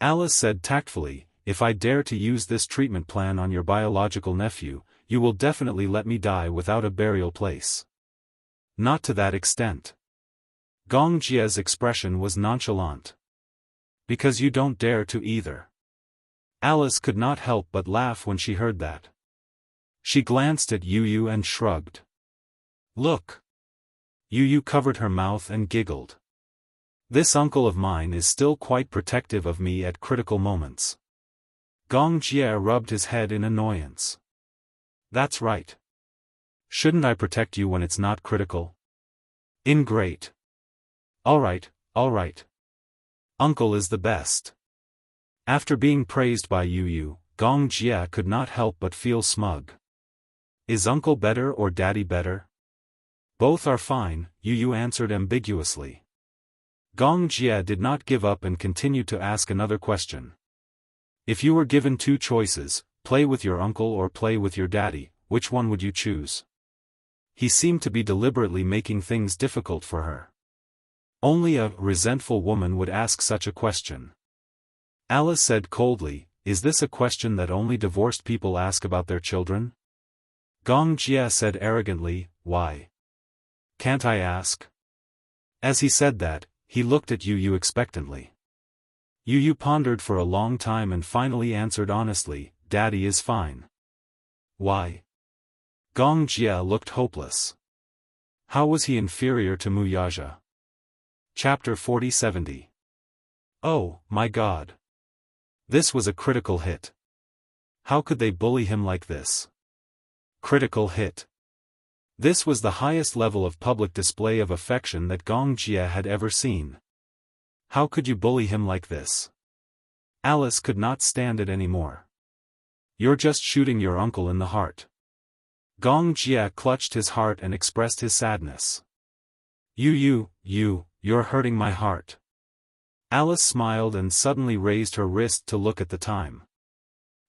Alice said tactfully, if I dare to use this treatment plan on your biological nephew, you will definitely let me die without a burial place. Not to that extent. Gong Jia's expression was nonchalant. Because you don't dare to either. Alice could not help but laugh when she heard that. She glanced at Yu and shrugged. Look. Yu covered her mouth and giggled. This uncle of mine is still quite protective of me at critical moments. Gong Jia rubbed his head in annoyance. That's right. Shouldn't I protect you when it's not critical? Ingrate. Alright. Uncle is the best. After being praised by Yu, Gong Jia could not help but feel smug. Is uncle better or daddy better? Both are fine, Yu answered ambiguously. Gong Jia did not give up and continued to ask another question. If you were given 2 choices, play with your uncle or play with your daddy, which one would you choose? He seemed to be deliberately making things difficult for her. Only a resentful woman would ask such a question. Alice said coldly, is this a question that only divorced people ask about their children? Gong Jia said arrogantly, why? Can't I ask? As he said that, he looked at Yu expectantly. Yu pondered for a long time and finally answered honestly, Daddy is fine. Why? Gong Jia looked hopeless. How was he inferior to Muyaja? Chapter 4070. Oh, my God. This was a critical hit. How could they bully him like this? Critical hit. This was the highest level of public display of affection that Gong Jia had ever seen. How could you bully him like this? Alice could not stand it anymore. You're just shooting your uncle in the heart. Gong Jia clutched his heart and expressed his sadness. You're hurting my heart. Alice smiled and suddenly raised her wrist to look at the time.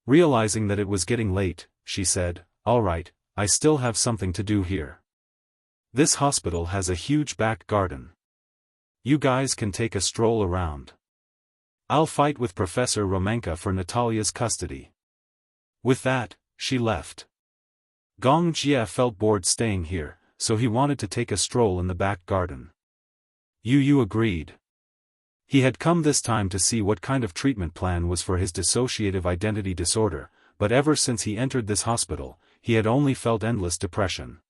Realizing that it was getting late, she said, "All right, I still have something to do here. This hospital has a huge back garden. You guys can take a stroll around. I'll fight with Professor Romanka for Natalia's custody." With that, she left. Gong Jia felt bored staying here, so he wanted to take a stroll in the back garden. Yu agreed. He had come this time to see what kind of treatment plan was for his dissociative identity disorder, but ever since he entered this hospital, he had only felt endless depression.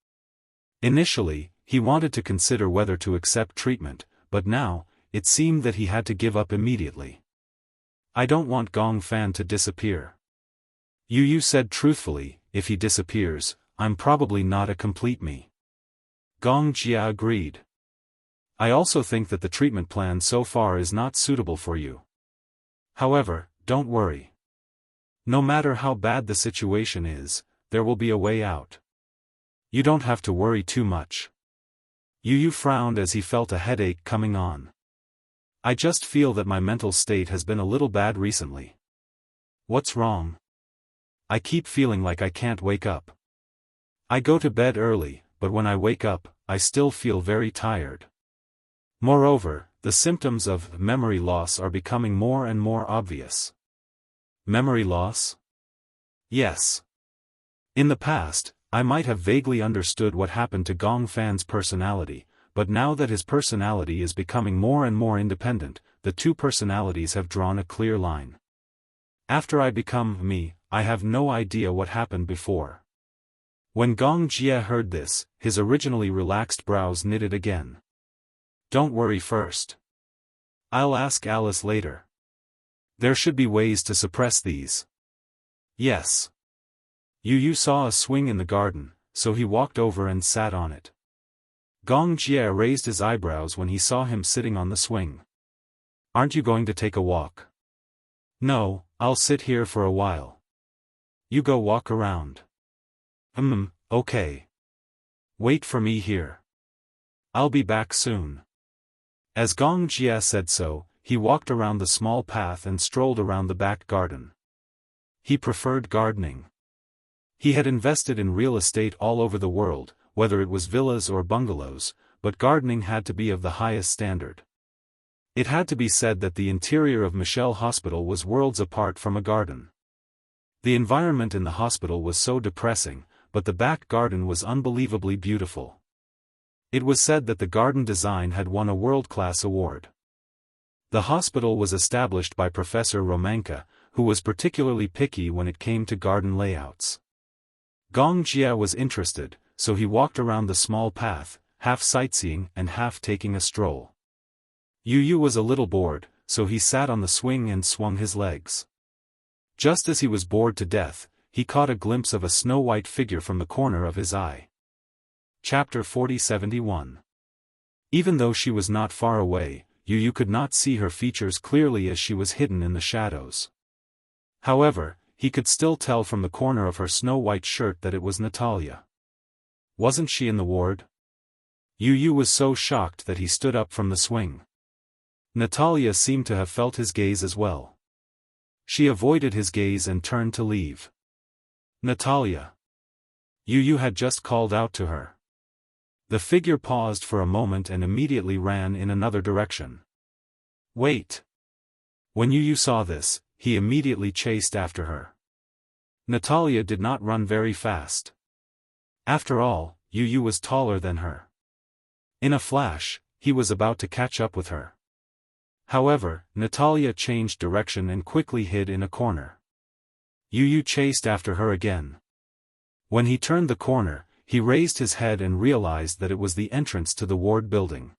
Initially, he wanted to consider whether to accept treatment, but now, it seemed that he had to give up immediately. "I don't want Gong Fan to disappear." Yu said truthfully, "If he disappears, I'm probably not a complete me." Gong Jia agreed. "I also think that the treatment plan so far is not suitable for you. However, don't worry. No matter how bad the situation is, there will be a way out. You don't have to worry too much." Yu frowned as he felt a headache coming on. "I just feel that my mental state has been a little bad recently." "What's wrong?" "I keep feeling like I can't wake up. I go to bed early, but when I wake up, I still feel very tired. Moreover, the symptoms of memory loss are becoming more and more obvious." "Memory loss?" "Yes. In the past, I might have vaguely understood what happened to Gong Fan's personality, but now that his personality is becoming more and more independent, the two personalities have drawn a clear line. After I become me, I have no idea what happened before." When Gong Jia heard this, his originally relaxed brows knitted again. "Don't worry first. I'll ask Alice later. There should be ways to suppress these." "Yes." Yu saw a swing in the garden, so he walked over and sat on it. Gong Jia raised his eyebrows when he saw him sitting on the swing. "Aren't you going to take a walk?" "No, I'll sit here for a while. You go walk around." Okay. Wait for me here. I'll be back soon." As Gong Jia said so, he walked around the small path and strolled around the back garden. He preferred gardening. He had invested in real estate all over the world, whether it was villas or bungalows, but gardening had to be of the highest standard. It had to be said that the interior of Michelle Hospital was worlds apart from a garden. The environment in the hospital was so depressing, but the back garden was unbelievably beautiful. It was said that the garden design had won a world-class award. The hospital was established by Professor Romanka, who was particularly picky when it came to garden layouts. Gong Jia was interested, so he walked around the small path, half sightseeing and half taking a stroll. Yu was a little bored, so he sat on the swing and swung his legs. Just as he was bored to death, he caught a glimpse of a snow-white figure from the corner of his eye. Chapter 4071. Even though she was not far away, Yu could not see her features clearly as she was hidden in the shadows. However, he could still tell from the corner of her snow-white shirt that it was Natalia. Wasn't she in the ward? Yu was so shocked that he stood up from the swing. Natalia seemed to have felt his gaze as well. She avoided his gaze and turned to leave. "Natalia." Yu had just called out to her. The figure paused for a moment and immediately ran in another direction. "Wait." When Yu saw this, he immediately chased after her. Natalia did not run very fast. After all, Yu was taller than her. In a flash, he was about to catch up with her. However, Natalia changed direction and quickly hid in a corner. Yu chased after her again. When he turned the corner, he raised his head and realized that it was the entrance to the ward building.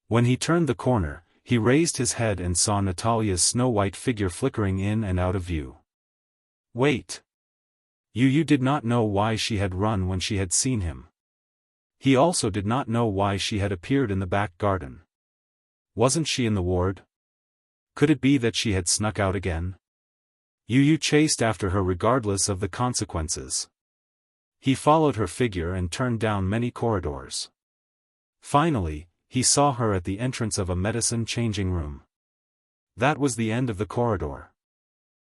When he turned the corner, he raised his head and saw Natalia's snow-white figure flickering in and out of view. Wait. Yu did not know why she had run when she had seen him. He also did not know why she had appeared in the back garden. Wasn't she in the ward? Could it be that she had snuck out again? Yu chased after her regardless of the consequences. He followed her figure and turned down many corridors. Finally, he saw her at the entrance of a medicine changing room. That was the end of the corridor.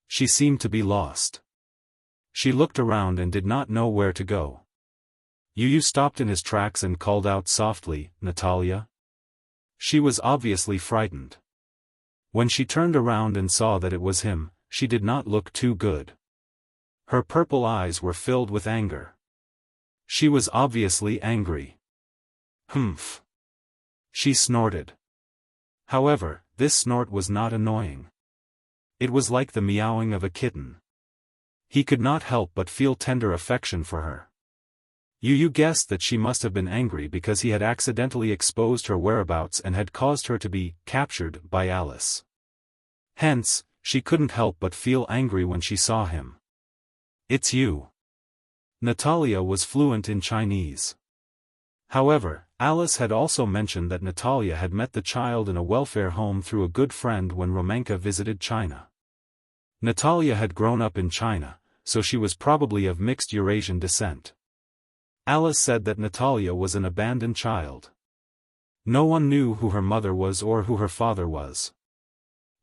She seemed to be lost. She looked around and did not know where to go. Yu stopped in his tracks and called out softly, "Natalia?" She was obviously frightened. When she turned around and saw that it was him, she did not look too good. Her purple eyes were filled with anger. She was obviously angry. "Humph!" she snorted. However, this snort was not annoying. It was like the meowing of a kitten. He could not help but feel tender affection for her. Yu guessed that she must have been angry because he had accidentally exposed her whereabouts and had caused her to be captured by Alice. Hence, she couldn't help but feel angry when she saw him. "It's you." Natalia was fluent in Chinese. However, Alice had also mentioned that Natalia had met the child in a welfare home through a good friend when Romanka visited China. Natalia had grown up in China, so she was probably of mixed Eurasian descent. Alice said that Natalia was an abandoned child. No one knew who her mother was or who her father was.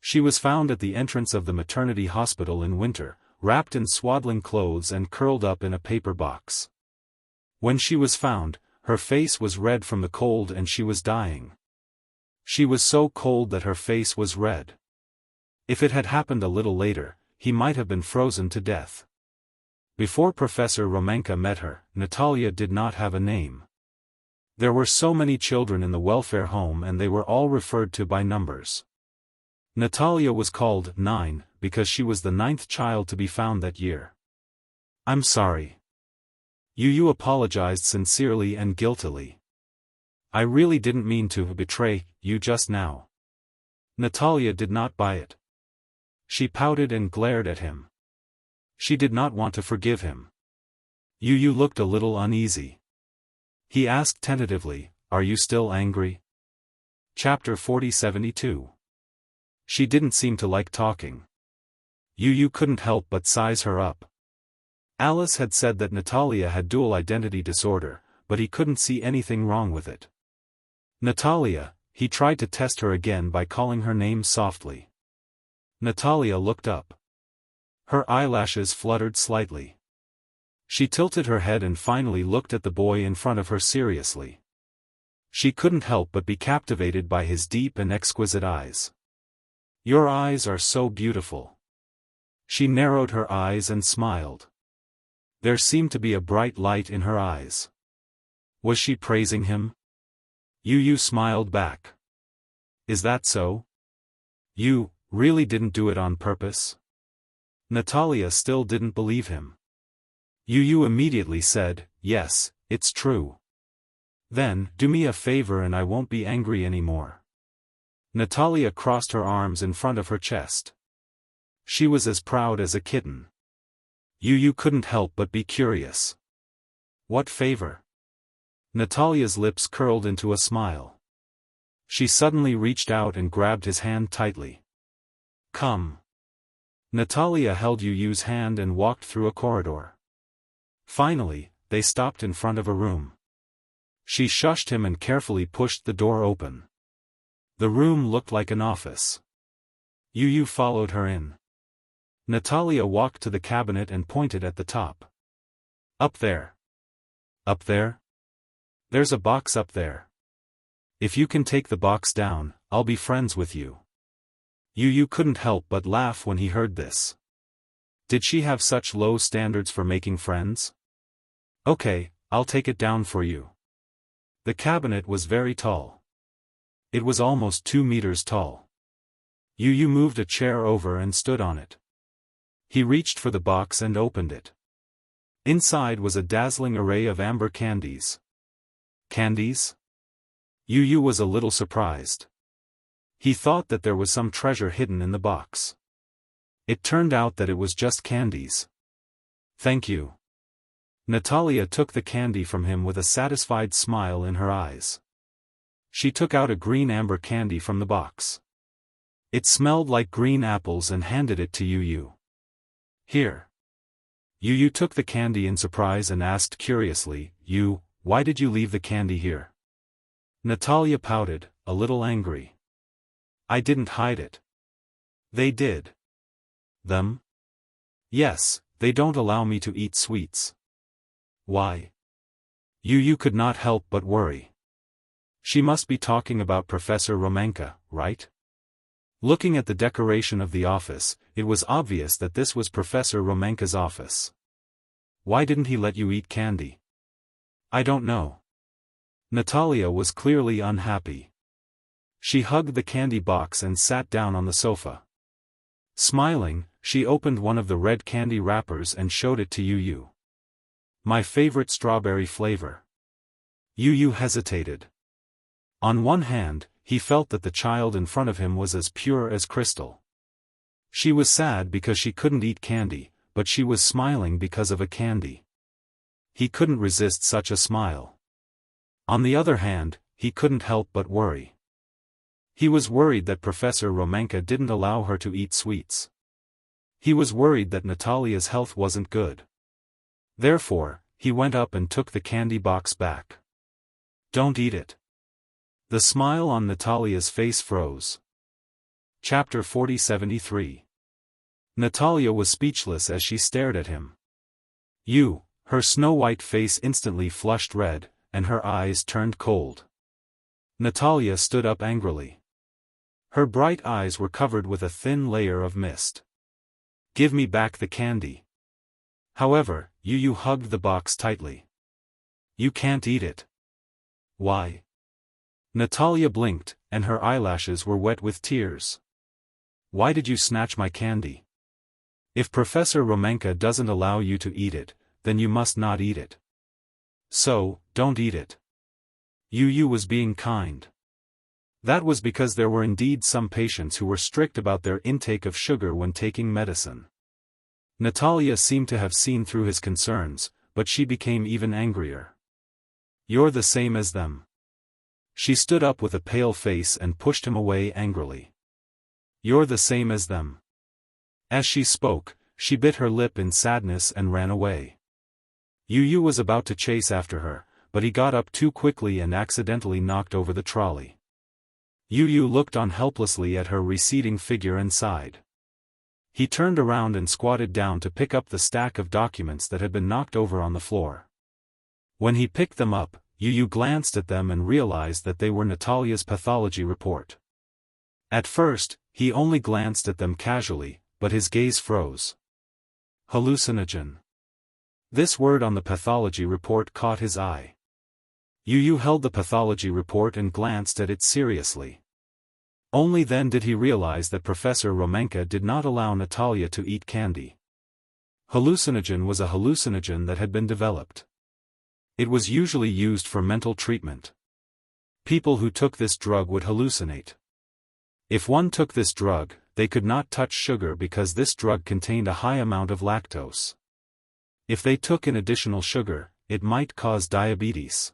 She was found at the entrance of the maternity hospital in winter, wrapped in swaddling clothes and curled up in a paper box. When she was found, her face was red from the cold and she was dying. She was so cold that her face was red. If it had happened a little later, he might have been frozen to death. Before Professor Romanka met her, Natalia did not have a name. There were so many children in the welfare home and they were all referred to by numbers. Natalia was called 9, because she was the 9th child to be found that year. "I'm sorry." Yu apologized sincerely and guiltily. "I really didn't mean to betray you just now." Natalia did not buy it. She pouted and glared at him. She did not want to forgive him. Yu looked a little uneasy. He asked tentatively, "Are you still angry?" Chapter 4072. She didn't seem to like talking. Yu couldn't help but size her up. Alice had said that Natalia had dual identity disorder, but he couldn't see anything wrong with it. "Natalia," he tried to test her again by calling her name softly. Natalia looked up. Her eyelashes fluttered slightly. She tilted her head and finally looked at the boy in front of her seriously. She couldn't help but be captivated by his deep and exquisite eyes. "Your eyes are so beautiful." She narrowed her eyes and smiled. There seemed to be a bright light in her eyes. Was she praising him? Yu smiled back. "Is that so? You really didn't do it on purpose?" Natalia still didn't believe him. Yu immediately said, "Yes, it's true." "Then, do me a favor and I won't be angry anymore." Natalia crossed her arms in front of her chest. She was as proud as a kitten. Yu couldn't help but be curious. "What favor?" Natalia's lips curled into a smile. She suddenly reached out and grabbed his hand tightly. "Come." Natalia held Yu's hand and walked through a corridor. Finally, they stopped in front of a room. She shushed him and carefully pushed the door open. The room looked like an office. Yu followed her in. Natalia walked to the cabinet and pointed at the top. "Up there." "Up there?" "There's a box up there. If you can take the box down, I'll be friends with you." Yu couldn't help but laugh when he heard this. Did she have such low standards for making friends? "Okay, I'll take it down for you." The cabinet was very tall. It was almost 2 meters tall. Yu moved a chair over and stood on it. He reached for the box and opened it. Inside was a dazzling array of amber candies. Candies? Yu was a little surprised. He thought that there was some treasure hidden in the box. It turned out that it was just candies. "Thank you." Natalia took the candy from him with a satisfied smile in her eyes. She took out a green amber candy from the box. It smelled like green apples and handed it to Yu. Here. Yu took the candy in surprise and asked curiously, why did you leave the candy here? Natalia pouted, a little angry. I didn't hide it. They did. Them? Yes, they don't allow me to eat sweets. Why? Yu could not help but worry. She must be talking about Professor Romanka, right? Looking at the decoration of the office, it was obvious that this was Professor Romanka's office. Why didn't he let you eat candy? I don't know. Natalia was clearly unhappy. She hugged the candy box and sat down on the sofa. Smiling, she opened one of the red candy wrappers and showed it to Yu. My favorite strawberry flavor. Yu hesitated. On one hand, he felt that the child in front of him was as pure as crystal. She was sad because she couldn't eat candy, but she was smiling because of a candy. He couldn't resist such a smile. On the other hand, he couldn't help but worry. He was worried that Professor Romanka didn't allow her to eat sweets. He was worried that Natalia's health wasn't good. Therefore, he went up and took the candy box back. Don't eat it. The smile on Natalia's face froze. Chapter 4073. Natalia was speechless as she stared at him. Her snow-white face instantly flushed red, and her eyes turned cold. Natalia stood up angrily. Her bright eyes were covered with a thin layer of mist. Give me back the candy. However, Yu hugged the box tightly. You can't eat it. Why? Natalia blinked, and her eyelashes were wet with tears. Why did you snatch my candy? If Professor Romanka doesn't allow you to eat it, then you must not eat it. So, don't eat it. Yu was being kind. That was because there were indeed some patients who were strict about their intake of sugar when taking medicine. Natalia seemed to have seen through his concerns, but she became even angrier. You're the same as them. She stood up with a pale face and pushed him away angrily. You're the same as them. As she spoke, she bit her lip in sadness and ran away. Yu was about to chase after her, but he got up too quickly and accidentally knocked over the trolley. Yu looked on helplessly at her receding figure and sighed. He turned around and squatted down to pick up the stack of documents that had been knocked over on the floor. When he picked them up, Yu glanced at them and realized that they were Natalia's pathology report. At first, he only glanced at them casually, but his gaze froze. Hallucinogen. This word on the pathology report caught his eye. Yu held the pathology report and glanced at it seriously. Only then did he realize that Professor Romanka did not allow Natalia to eat candy. Hallucinogen was a hallucinogen that had been developed. It was usually used for mental treatment. People who took this drug would hallucinate. If one took this drug, they could not touch sugar because this drug contained a high amount of lactose. If they took in additional sugar, it might cause diabetes.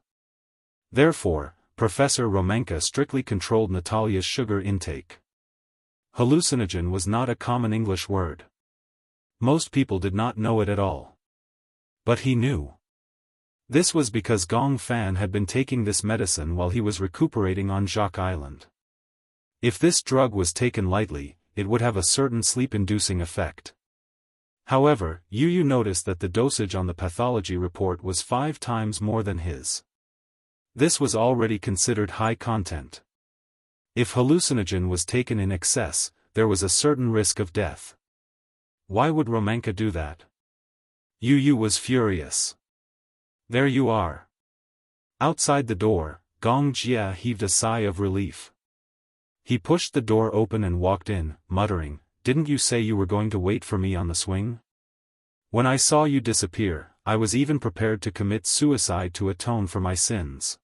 Therefore, Professor Romanka strictly controlled Natalia's sugar intake. Hallucinogen was not a common English word. Most people did not know it at all. But he knew. This was because Gong Fan had been taking this medicine while he was recuperating on Jacques Island. If this drug was taken lightly, it would have a certain sleep-inducing effect. However, Yu noticed that the dosage on the pathology report was 5 times more than his. This was already considered high content. If hallucinogen was taken in excess, there was a certain risk of death. Why would Romanka do that? Yu was furious. There you are. Outside the door, Gong Jia heaved a sigh of relief. He pushed the door open and walked in, muttering, "Didn't you say you were going to wait for me on the swing? When I saw you disappear, I was even prepared to commit suicide to atone for my sins."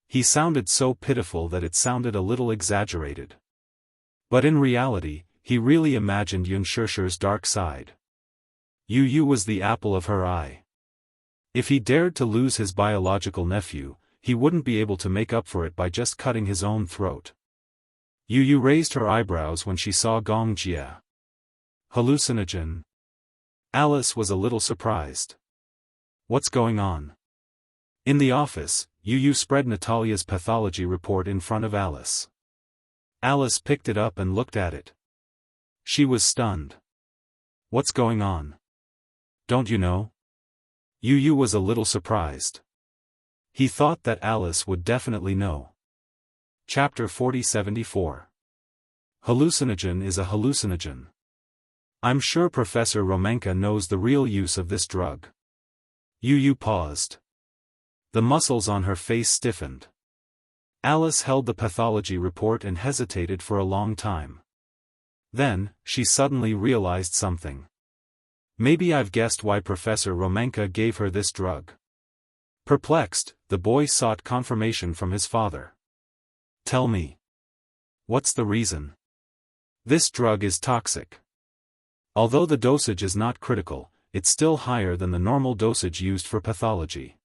He sounded so pitiful that it sounded a little exaggerated. But in reality, he really imagined Yunshirshi's dark side. Yu was the apple of her eye. If he dared to lose his biological nephew, he wouldn't be able to make up for it by just cutting his own throat. Yu raised her eyebrows when she saw Gong Jia. Hallucinogen. Alice was a little surprised. What's going on? In the office, Yu spread Natalia's pathology report in front of Alice. Alice picked it up and looked at it. She was stunned. What's going on? Don't you know? Yu was a little surprised. He thought that Alice would definitely know. Chapter 4074. Hallucinogen is a hallucinogen. I'm sure Professor Romanka knows the real use of this drug. Yu paused. The muscles on her face stiffened. Alice held the pathology report and hesitated for a long time. Then, she suddenly realized something. Maybe I've guessed why Professor Romanka gave her this drug. Perplexed, the boy sought confirmation from his father. Tell me. What's the reason? This drug is toxic. Although the dosage is not critical, it's still higher than the normal dosage used for pathology.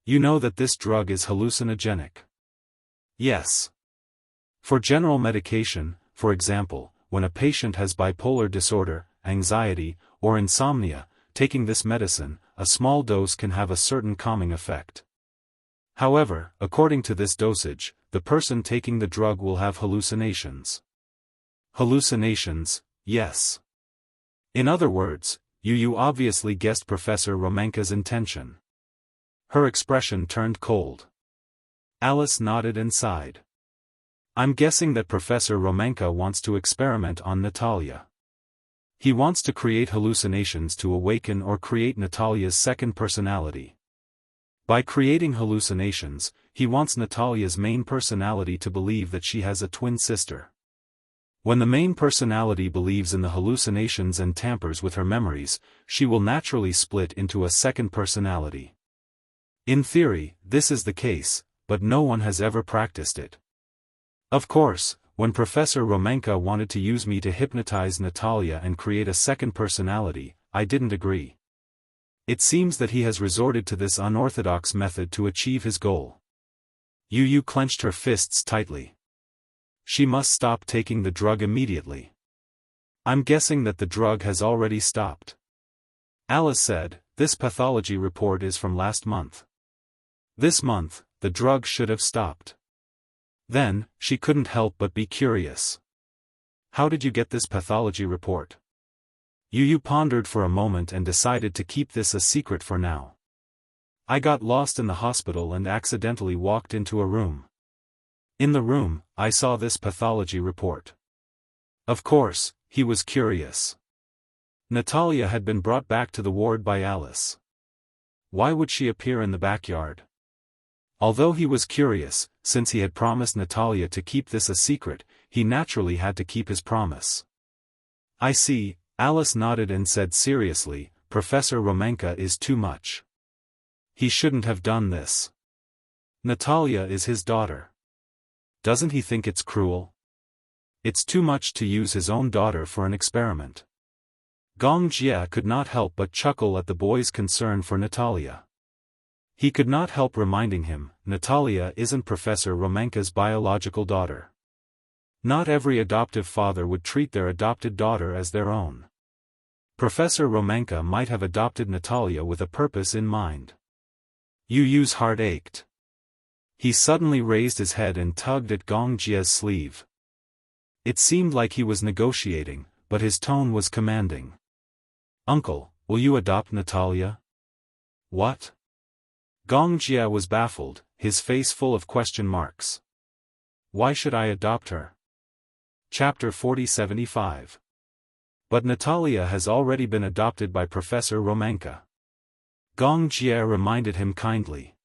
You know that this drug is hallucinogenic. Yes. For general medication, for example, when a patient has bipolar disorder, anxiety, or insomnia, taking this medicine, a small dose can have a certain calming effect. However, according to this dosage, the person taking the drug will have hallucinations. Hallucinations, yes. In other words, Yu obviously guessed Professor Romanka's intention. Her expression turned cold. Alice nodded and sighed. I'm guessing that Professor Romanka wants to experiment on Natalia. He wants to create hallucinations to awaken or create Natalia's second personality. By creating hallucinations, he wants Natalia's main personality to believe that she has a twin sister. When the main personality believes in the hallucinations and tampers with her memories, she will naturally split into a second personality. In theory, this is the case, but no one has ever practiced it. Of course, when Professor Romanka wanted to use me to hypnotize Natalia and create a second personality, I didn't agree. It seems that he has resorted to this unorthodox method to achieve his goal. Yu clenched her fists tightly. She must stop taking the drug immediately. I'm guessing that the drug has already stopped. Alice said, this pathology report is from last month. This month, the drug should have stopped. Then, she couldn't help but be curious. How did you get this pathology report? Yu pondered for a moment and decided to keep this a secret for now. I got lost in the hospital and accidentally walked into a room. In the room, I saw this pathology report. Of course, he was curious. Natalia had been brought back to the ward by Alice. Why would she appear in the backyard? Although he was curious, since he had promised Natalia to keep this a secret, he naturally had to keep his promise. I see, Alice nodded and said seriously, Professor Romanka is too much. He shouldn't have done this. Natalia is his daughter. Doesn't he think it's cruel? It's too much to use his own daughter for an experiment. Gong Jie could not help but chuckle at the boy's concern for Natalia. He could not help reminding him, Natalia isn't Professor Romanka's biological daughter. Not every adoptive father would treat their adopted daughter as their own. Professor Romanka might have adopted Natalia with a purpose in mind. Yu's heart ached. He suddenly raised his head and tugged at Gong Jie's sleeve. It seemed like he was negotiating, but his tone was commanding. Uncle, will you adopt Natalia? What? Gong Jie was baffled, his face full of question marks. Why should I adopt her? Chapter 4075. But Natalia has already been adopted by Professor Romanka. Gong Jie reminded him kindly.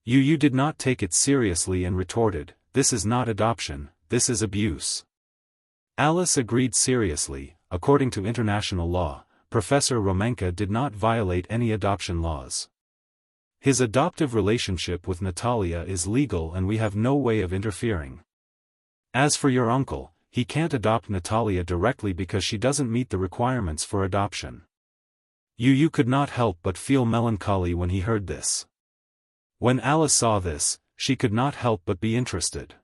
Yu did not take it seriously and retorted, this is not adoption, this is abuse. Alice agreed seriously, according to international law, Professor Romanka did not violate any adoption laws. His adoptive relationship with Natalia is legal and we have no way of interfering. As for your uncle, he can't adopt Natalia directly because she doesn't meet the requirements for adoption. Yu could not help but feel melancholy when he heard this. When Alice saw this, she could not help but be interested.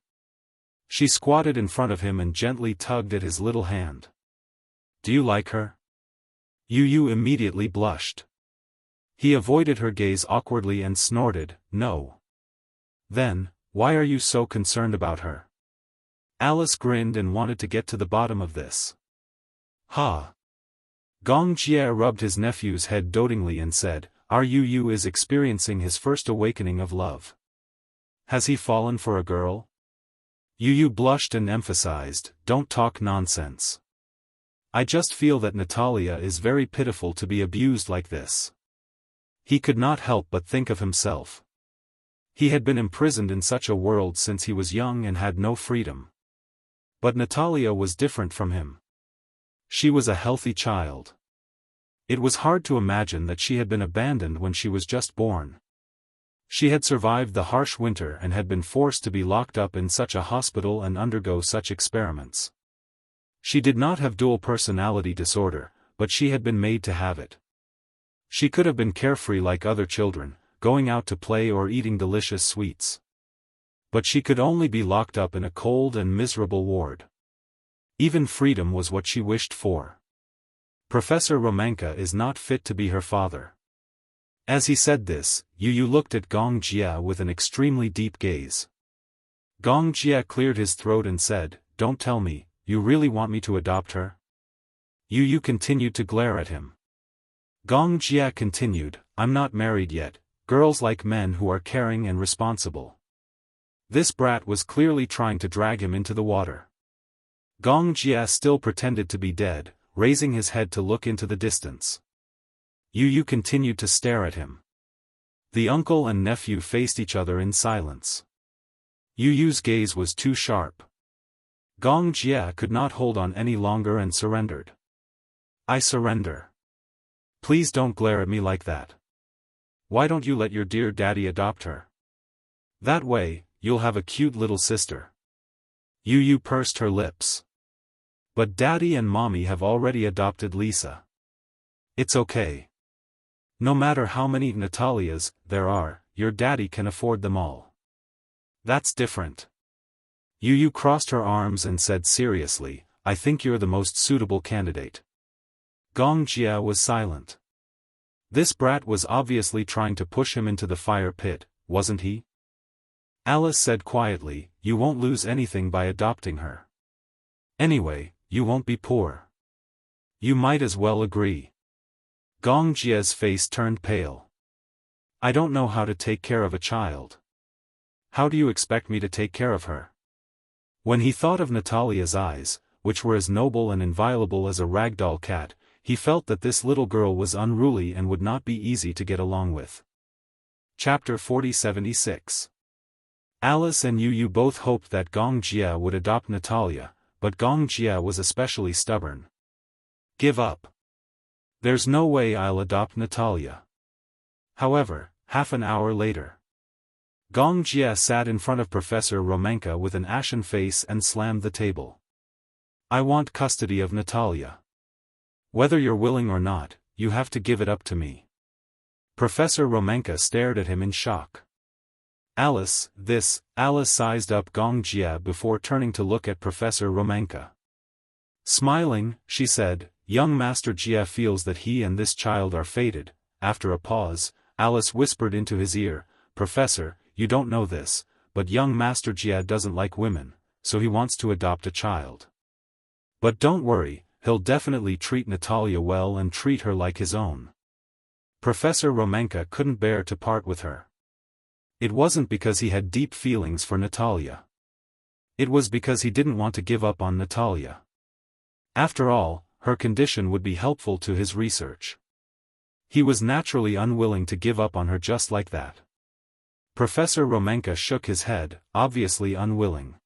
She squatted in front of him and gently tugged at his little hand. Do you like her? Yu immediately blushed. He avoided her gaze awkwardly and snorted, "No." "Then, why are you so concerned about her?" Alice grinned and wanted to get to the bottom of this. "Ha!" Gong Jie rubbed his nephew's head dotingly and said, "Our Yu is experiencing his first awakening of love. Has he fallen for a girl?" Yu blushed and emphasized, "Don't talk nonsense. I just feel that Natalia is very pitiful to be abused like this." He could not help but think of himself. He had been imprisoned in such a world since he was young and had no freedom. But Natalia was different from him. She was a healthy child. It was hard to imagine that she had been abandoned when she was just born. She had survived the harsh winter and had been forced to be locked up in such a hospital and undergo such experiments. She did not have dual personality disorder, but she had been made to have it. She could have been carefree like other children, going out to play or eating delicious sweets. But she could only be locked up in a cold and miserable ward. Even freedom was what she wished for. Professor Romanka is not fit to be her father. As he said this, Yu looked at Gong Jie with an extremely deep gaze. Gong Jie cleared his throat and said, "Don't tell me, you really want me to adopt her?" Yu continued to glare at him. Gong Jie continued, "I'm not married yet. Girls like men who are caring and responsible." This brat was clearly trying to drag him into the water. Gong Jie still pretended to be dead, raising his head to look into the distance. Yu continued to stare at him. The uncle and nephew faced each other in silence. Yu's gaze was too sharp. Gong Jie could not hold on any longer and surrendered. "I surrender. Please don't glare at me like that. Why don't you let your dear daddy adopt her? That way, you'll have a cute little sister." Yu pursed her lips. "But daddy and mommy have already adopted Lisa. It's okay. No matter how many Natalias there are, your daddy can afford them all. That's different." Yu crossed her arms and said seriously, "I think you're the most suitable candidate." Gong Jie was silent. This brat was obviously trying to push him into the fire pit, wasn't he? Alice said quietly, "You won't lose anything by adopting her. Anyway, you won't be poor. You might as well agree." Gong Jie's face turned pale. "I don't know how to take care of a child. How do you expect me to take care of her?" When he thought of Natalia's eyes, which were as noble and inviolable as a ragdoll cat, he felt that this little girl was unruly and would not be easy to get along with. Chapter 4076. Alice and Yu both hoped that Gong Jie would adopt Natalia, but Gong Jie was especially stubborn. "Give up. There's no way I'll adopt Natalia." However, half an hour later, Gong Jie sat in front of Professor Romanka with an ashen face and slammed the table. "I want custody of Natalia. Whether you're willing or not, you have to give it up to me." Professor Romanka stared at him in shock. Alice sized up Gong Jie before turning to look at Professor Romanka. Smiling, she said, "Young Master Jie feels that he and this child are fated." After a pause, Alice whispered into his ear, "Professor, you don't know this, but young Master Jie doesn't like women, so he wants to adopt a child. But don't worry, he'll definitely treat Natalia well and treat her like his own." Professor Romanka couldn't bear to part with her. It wasn't because he had deep feelings for Natalia. It was because he didn't want to give up on Natalia. After all, her condition would be helpful to his research. He was naturally unwilling to give up on her just like that. Professor Romanka shook his head, obviously unwilling.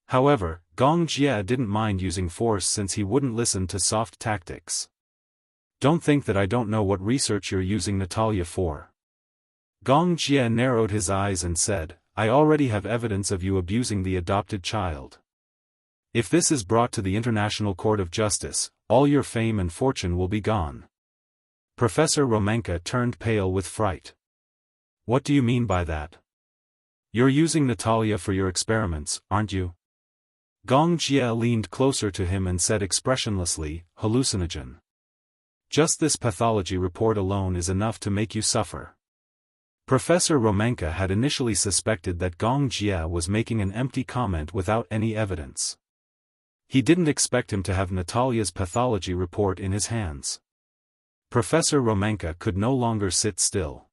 However, Gong Jie didn't mind using force since he wouldn't listen to soft tactics. "Don't think that I don't know what research you're using Natalia for." Gong Jie narrowed his eyes and said, "I already have evidence of you abusing the adopted child. If this is brought to the International Court of Justice, all your fame and fortune will be gone." Professor Romanka turned pale with fright. "What do you mean by that? You're using Natalia for your experiments, aren't you?" Gong Jie leaned closer to him and said expressionlessly, "Hallucinogen." Just this pathology report alone is enough to make you suffer. Professor Romanka had initially suspected that Gong Jia was making an empty comment without any evidence. He didn't expect him to have Natalia's pathology report in his hands. Professor Romanka could no longer sit still.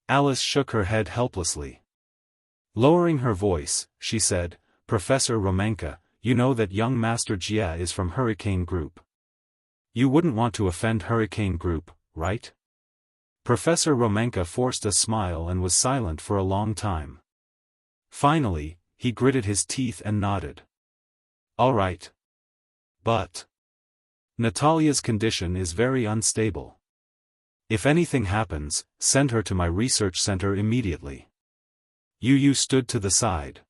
Alice shook her head helplessly. Lowering her voice, she said, "Professor Romanka, you know that young Master Jia is from Hurricane Group. You wouldn't want to offend Hurricane Group, right?" Professor Romanka forced a smile and was silent for a long time. Finally, he gritted his teeth and nodded. "All right. But Natalia's condition is very unstable. If anything happens, send her to my research center immediately." Yu stood to the side.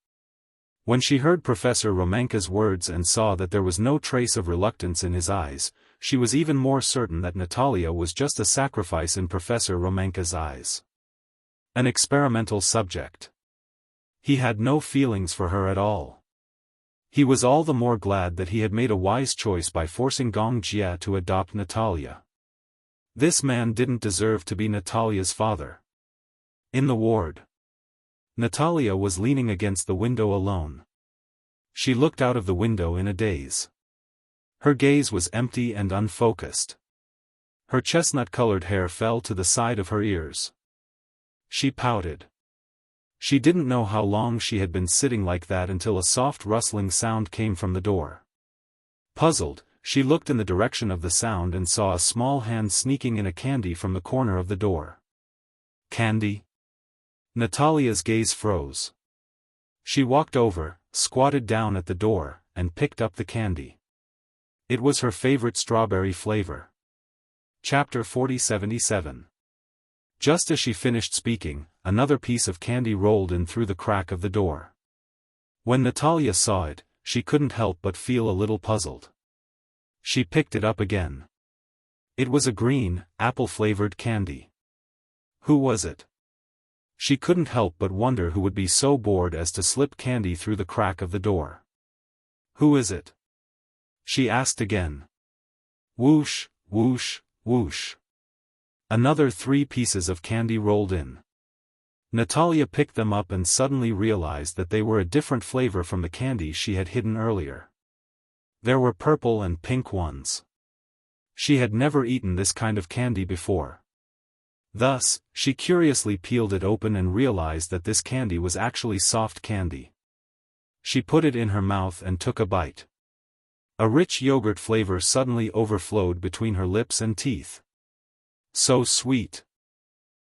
When she heard Professor Romanka's words and saw that there was no trace of reluctance in his eyes, she was even more certain that Natalia was just a sacrifice in Professor Romanka's eyes. An experimental subject. He had no feelings for her at all. He was all the more glad that he had made a wise choice by forcing Gong Jia to adopt Natalia. This man didn't deserve to be Natalia's father. In the ward, Natalia was leaning against the window alone. She looked out of the window in a daze. Her gaze was empty and unfocused. Her chestnut-colored hair fell to the side of her ears. She pouted. She didn't know how long she had been sitting like that until a soft rustling sound came from the door. Puzzled, she looked in the direction of the sound and saw a small hand sneaking in a candy from the corner of the door. Candy? Natalia's gaze froze. She walked over, squatted down at the door, and picked up the candy. It was her favorite strawberry flavor. Chapter 4077. Just as she finished speaking, another piece of candy rolled in through the crack of the door. When Natalia saw it, she couldn't help but feel a little puzzled. She picked it up again. It was a green, apple-flavored candy. Who was it? She couldn't help but wonder who would be so bored as to slip candy through the crack of the door. "Who is it?" she asked again. Whoosh, whoosh, whoosh. Another 3 pieces of candy rolled in. Natalia picked them up and suddenly realized that they were a different flavor from the candy she had hidden earlier. There were purple and pink ones. She had never eaten this kind of candy before. Thus, she curiously peeled it open and realized that this candy was actually soft candy. She put it in her mouth and took a bite. A rich yogurt flavor suddenly overflowed between her lips and teeth. So sweet.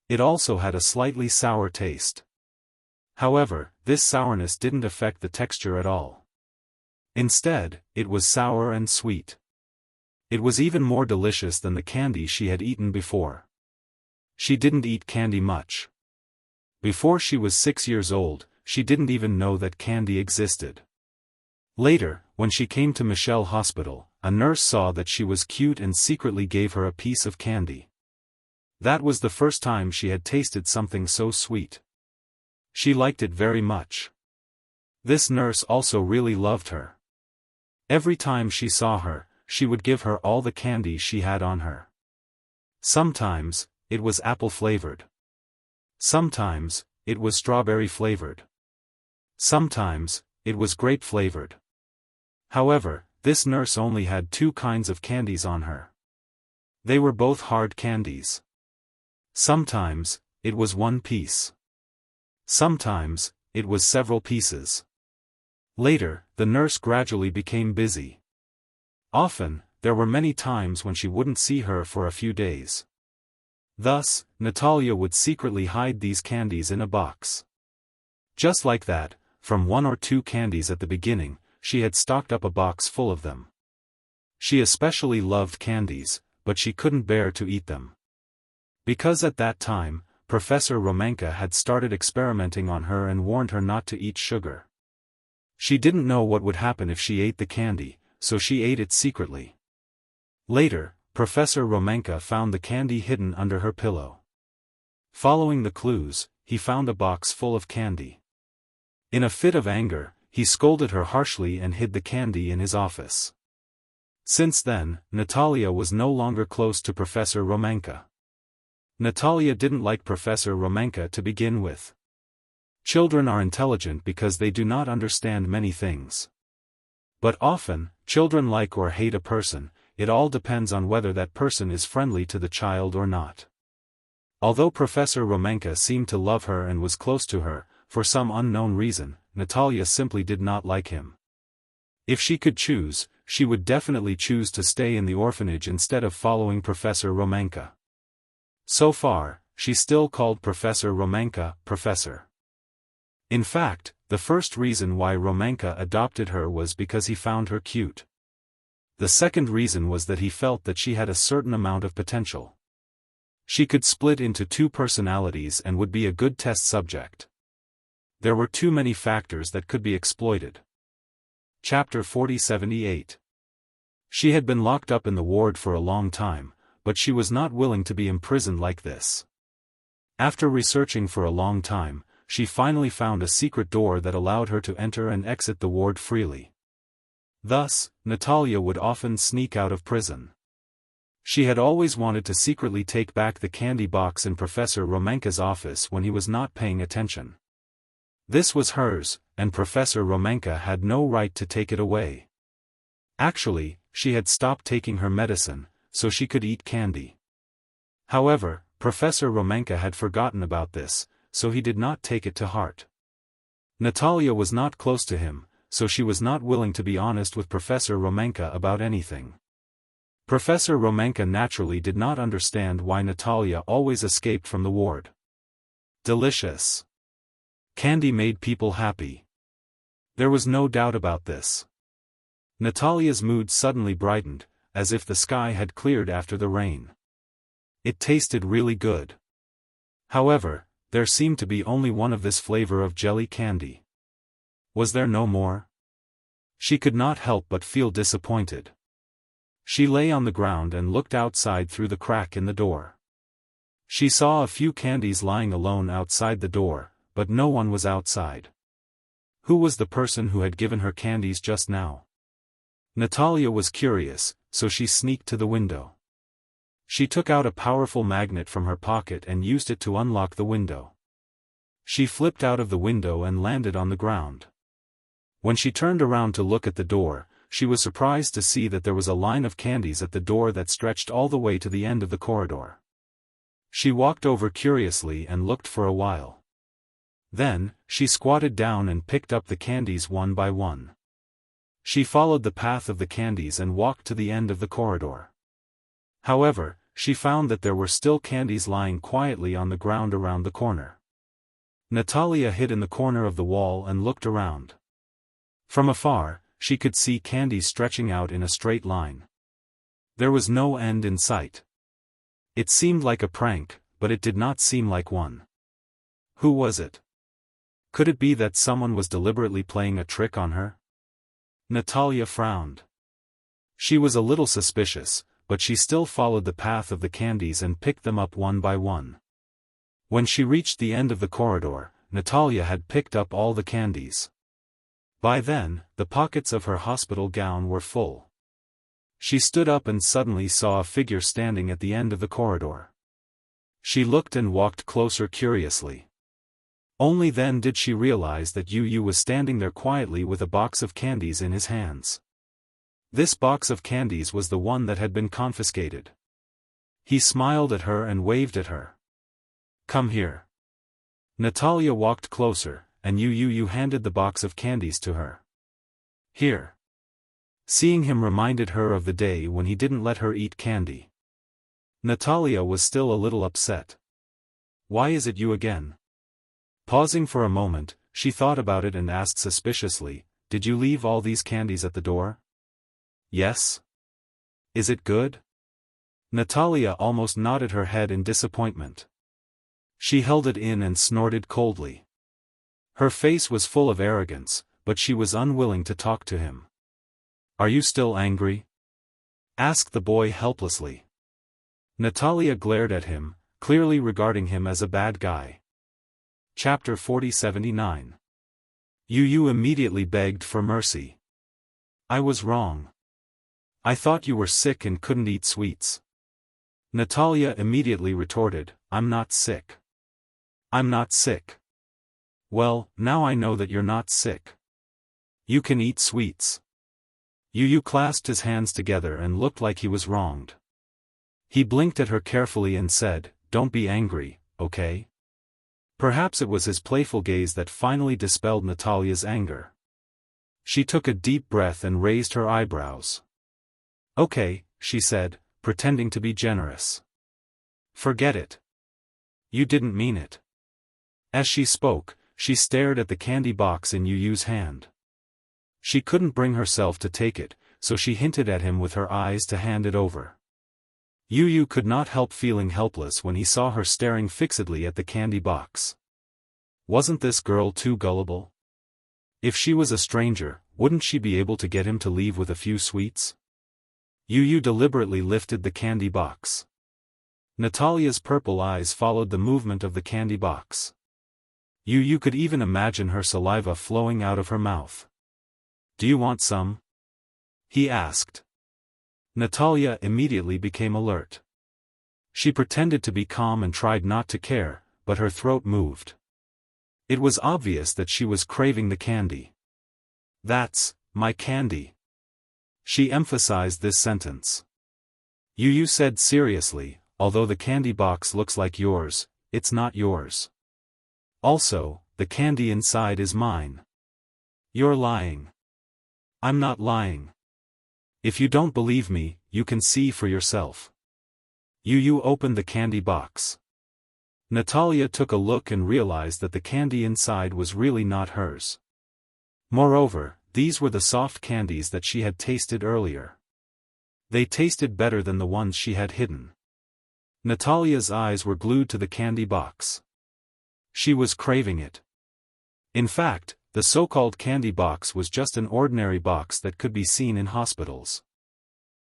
It also had a slightly sour taste. However, this sourness didn't affect the texture at all. Instead, it was sour and sweet. It was even more delicious than the candy she had eaten before. She didn't eat candy much. Before she was 6 years old, she didn't even know that candy existed. Later, when she came to Michelle Hospital, a nurse saw that she was cute and secretly gave her a piece of candy. That was the first time she had tasted something so sweet. She liked it very much. This nurse also really loved her. Every time she saw her, she would give her all the candy she had on her. Sometimes, it was apple-flavored. Sometimes, it was strawberry-flavored. Sometimes, it was grape-flavored. However, this nurse only had 2 kinds of candies on her. They were both hard candies. Sometimes, it was 1 piece. Sometimes, it was several pieces. Later, the nurse gradually became busy. Often, there were many times when she wouldn't see her for a few days. Thus, Natalia would secretly hide these candies in a box. Just like that, from 1 or 2 candies at the beginning, she had stocked up a box full of them. She especially loved candies, but she couldn't bear to eat them. Because at that time, Professor Romanka had started experimenting on her and warned her not to eat sugar. She didn't know what would happen if she ate the candy, so she ate it secretly. Later, Professor Romanka found the candy hidden under her pillow. Following the clues, he found a box full of candy. In a fit of anger, he scolded her harshly and hid the candy in his office. Since then, Natalia was no longer close to Professor Romanka. Natalia didn't like Professor Romanka to begin with. Children are intelligent because they do not understand many things. But often, children like or hate a person, it all depends on whether that person is friendly to the child or not. Although Professor Romanka seemed to love her and was close to her, for some unknown reason, Natalia simply did not like him. If she could choose, she would definitely choose to stay in the orphanage instead of following Professor Romanka. So far, she still called Professor Romanka, Professor. In fact, the first reason why Romanka adopted her was because he found her cute. The second reason was that he felt that she had a certain amount of potential. She could split into two personalities and would be a good test subject. There were too many factors that could be exploited. Chapter 4078. She had been locked up in the ward for a long time, but she was not willing to be imprisoned like this. After researching for a long time, she finally found a secret door that allowed her to enter and exit the ward freely. Thus, Natalia would often sneak out of prison. She had always wanted to secretly take back the candy box in Professor Romanka's office when he was not paying attention. This was hers, and Professor Romanka had no right to take it away. Actually, she had stopped taking her medicine, so she could eat candy. However, Professor Romanka had forgotten about this, so he did not take it to heart. Natalia was not close to him, so she was not willing to be honest with Professor Romanka about anything. Professor Romanka naturally did not understand why Natalia always escaped from the ward. Delicious. Candy made people happy. There was no doubt about this. Natalia's mood suddenly brightened, as if the sky had cleared after the rain. It tasted really good. However, there seemed to be only one of this flavor of jelly candy. Was there no more? She could not help but feel disappointed. She lay on the ground and looked outside through the crack in the door. She saw a few candies lying alone outside the door, but no one was outside. Who was the person who had given her candies just now? Natalia was curious, so she sneaked to the window. She took out a powerful magnet from her pocket and used it to unlock the window. She flipped out of the window and landed on the ground. When she turned around to look at the door, she was surprised to see that there was a line of candies at the door that stretched all the way to the end of the corridor. She walked over curiously and looked for a while. Then, she squatted down and picked up the candies one by one. She followed the path of the candies and walked to the end of the corridor. However, she found that there were still candies lying quietly on the ground around the corner. Natalia hid in the corner of the wall and looked around. From afar, she could see candies stretching out in a straight line. There was no end in sight. It seemed like a prank, but it did not seem like one. Who was it? Could it be that someone was deliberately playing a trick on her? Natalia frowned. She was a little suspicious, but she still followed the path of the candies and picked them up one by one. When she reached the end of the corridor, Natalia had picked up all the candies. By then, the pockets of her hospital gown were full. She stood up and suddenly saw a figure standing at the end of the corridor. She looked and walked closer curiously. Only then did she realize that Yu was standing there quietly with a box of candies in his hands. This box of candies was the one that had been confiscated. He smiled at her and waved at her. "Come here." Natalia walked closer, and Yu handed the box of candies to her. "Here." Seeing him reminded her of the day when he didn't let her eat candy. Natalia was still a little upset. "Why is it you again?" Pausing for a moment, she thought about it and asked suspiciously, "Did you leave all these candies at the door?" "Yes." "Is it good?" Natalia almost nodded her head in disappointment. She held it in and snorted coldly. Her face was full of arrogance, but she was unwilling to talk to him. "Are you still angry?" asked the boy helplessly. Natalia glared at him, clearly regarding him as a bad guy. Chapter 4079. Yu immediately begged for mercy. "I was wrong. I thought you were sick and couldn't eat sweets. Natalia immediately retorted, I'm not sick. I'm not sick. Well, now I know that you're not sick. You can eat sweets. Yu clasped his hands together and looked like he was wronged. He blinked at her carefully and said, Don't be angry, okay? Perhaps it was his playful gaze that finally dispelled Natalia's anger. She took a deep breath and raised her eyebrows. Okay, she said, pretending to be generous. Forget it. You didn't mean it. As she spoke, she stared at the candy box in Yu's hand. She couldn't bring herself to take it, so she hinted at him with her eyes to hand it over. Yu could not help feeling helpless when he saw her staring fixedly at the candy box. Wasn't this girl too gullible? If she was a stranger, wouldn't she be able to get him to leave with a few sweets? Yu deliberately lifted the candy box. Natalia's purple eyes followed the movement of the candy box. Yu could even imagine her saliva flowing out of her mouth. Do you want some? He asked. Natalia immediately became alert. She pretended to be calm and tried not to care, but her throat moved. It was obvious that she was craving the candy. That's my candy. She emphasized this sentence. Yu said seriously, although the candy box looks like yours, it's not yours. Also, the candy inside is mine. You're lying. I'm not lying. If you don't believe me, you can see for yourself. Yu opened the candy box. Natalia took a look and realized that the candy inside was really not hers. Moreover, these were the soft candies that she had tasted earlier. They tasted better than the ones she had hidden. Natalia's eyes were glued to the candy box. She was craving it. In fact, the so-called candy box was just an ordinary box that could be seen in hospitals.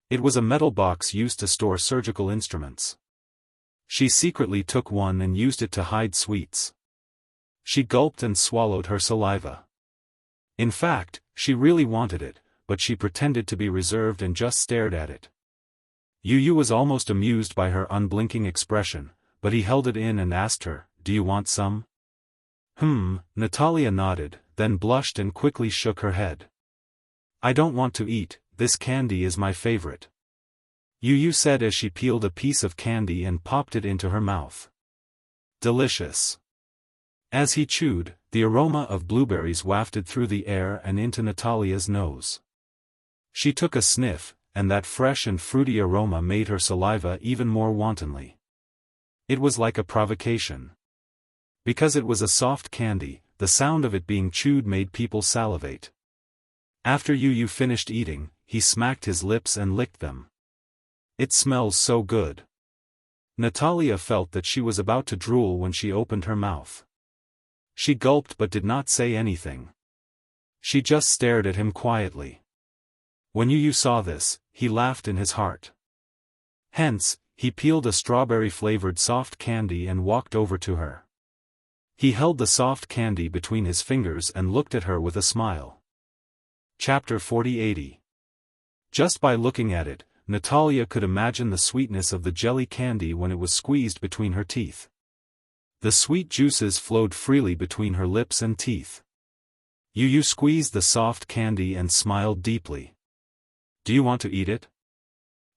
It was a metal box used to store surgical instruments. She secretly took one and used it to hide sweets. She gulped and swallowed her saliva. In fact, she really wanted it, but she pretended to be reserved and just stared at it. Yu was almost amused by her unblinking expression, but he held it in and asked her, Do you want some? Natalia nodded, then blushed and quickly shook her head. I don't want to eat, this candy is my favorite. Yu said as she peeled a piece of candy and popped it into her mouth. Delicious. As he chewed, the aroma of blueberries wafted through the air and into Natalia's nose. She took a sniff, and that fresh and fruity aroma made her saliva even more wantonly. It was like a provocation. Because it was a soft candy, the sound of it being chewed made people salivate. After Yu finished eating, he smacked his lips and licked them. It smells so good. Natalia felt that she was about to drool when she opened her mouth. She gulped but did not say anything. She just stared at him quietly. When Yu saw this, he laughed in his heart. Hence, he peeled a strawberry-flavored soft candy and walked over to her. He held the soft candy between his fingers and looked at her with a smile. Chapter 40-80. Just by looking at it, Natalia could imagine the sweetness of the jelly candy when it was squeezed between her teeth. The sweet juices flowed freely between her lips and teeth. Yu squeezed the soft candy and smiled deeply. Do you want to eat it?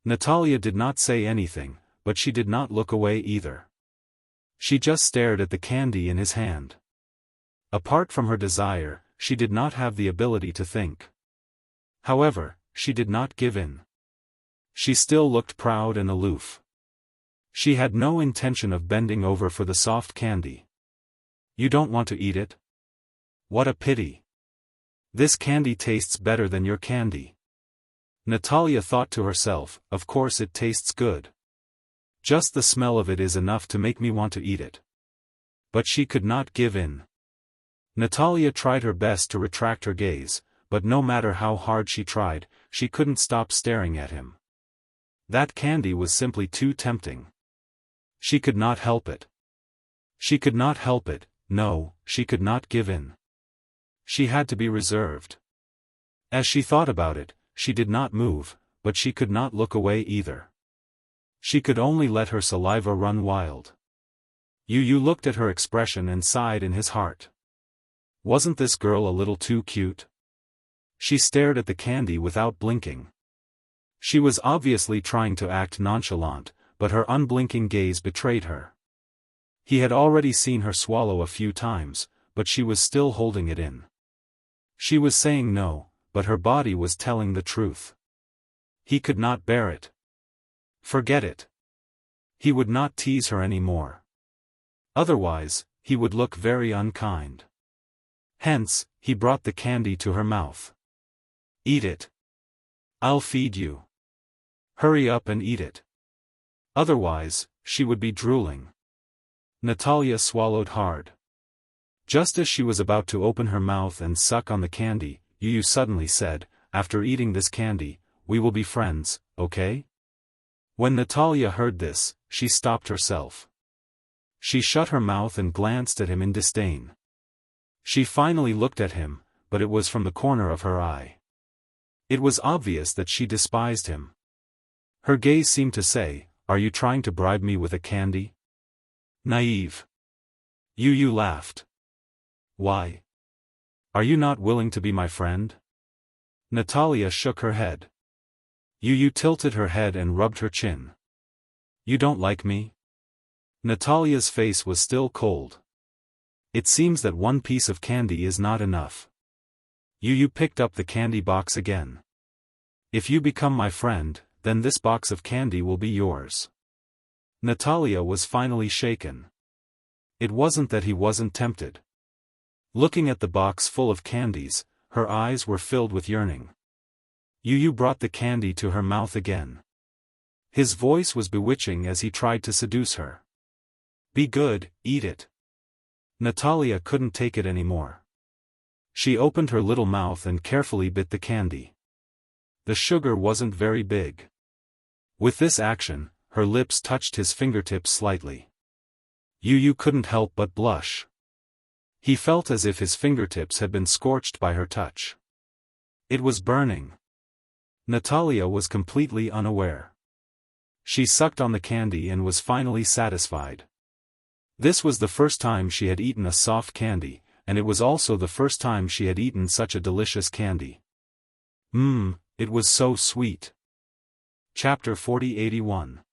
Natalia did not say anything, but she did not look away either. She just stared at the candy in his hand. Apart from her desire, she did not have the ability to think. However, she did not give in. She still looked proud and aloof. She had no intention of bending over for the soft candy. You don't want to eat it? What a pity. This candy tastes better than your candy. Natalia thought to herself, of course it tastes good. Just the smell of it is enough to make me want to eat it. But she could not give in. Natalia tried her best to retract her gaze, but no matter how hard she tried, she couldn't stop staring at him. That candy was simply too tempting. She could not help it. She could not help it, no, she could not give in. She had to be reserved. As she thought about it, she did not move, but she could not look away either. She could only let her saliva run wild. Yu looked at her expression and sighed in his heart. Wasn't this girl a little too cute? She stared at the candy without blinking. She was obviously trying to act nonchalant, but her unblinking gaze betrayed her. He had already seen her swallow a few times, but she was still holding it in. She was saying no, but her body was telling the truth. He could not bear it. Forget it. He would not tease her any more. Otherwise, he would look very unkind. Hence, he brought the candy to her mouth. Eat it. I'll feed you. Hurry up and eat it. Otherwise, she would be drooling. Natalia swallowed hard. Just as she was about to open her mouth and suck on the candy, Yu suddenly said, "After eating this candy, we will be friends, okay?" When Natalia heard this, she stopped herself. She shut her mouth and glanced at him in disdain. She finally looked at him, but it was from the corner of her eye. It was obvious that she despised him. Her gaze seemed to say, "Are you trying to bribe me with a candy?" Naive. Yu laughed. Why? Are you not willing to be my friend? Natalia shook her head. Yu tilted her head and rubbed her chin. You don't like me? Natalia's face was still cold. It seems that one piece of candy is not enough. Yu picked up the candy box again. If you become my friend, then this box of candy will be yours. Natalia was finally shaken. It wasn't that he wasn't tempted. Looking at the box full of candies, her eyes were filled with yearning. Yu brought the candy to her mouth again. His voice was bewitching as he tried to seduce her. Be good, eat it. Natalia couldn't take it anymore. She opened her little mouth and carefully bit the candy. The sugar wasn't very big. With this action, her lips touched his fingertips slightly. Yu couldn't help but blush. He felt as if his fingertips had been scorched by her touch. It was burning. Natalia was completely unaware. She sucked on the candy and was finally satisfied. This was the first time she had eaten a soft candy, and it was also the first time she had eaten such a delicious candy. It was so sweet. Chapter 4081.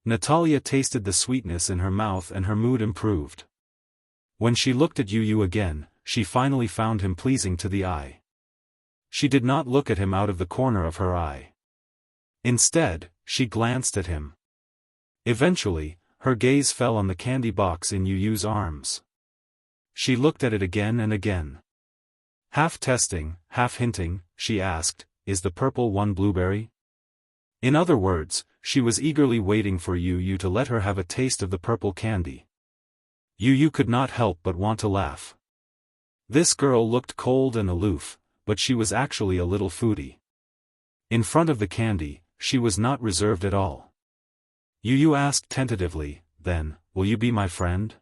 Natalia tasted the sweetness in her mouth and her mood improved. When she looked at Yu again, she finally found him pleasing to the eye. She did not look at him out of the corner of her eye. Instead, she glanced at him. Eventually, her gaze fell on the candy box in Yu's arms. She looked at it again and again. Half testing, half hinting, she asked, "Is the purple one blueberry?" In other words, she was eagerly waiting for Yu to let her have a taste of the purple candy. Yu could not help but want to laugh. This girl looked cold and aloof, but she was actually a little foodie. In front of the candy, she was not reserved at all. Yu asked tentatively, "Then, will you be my friend?"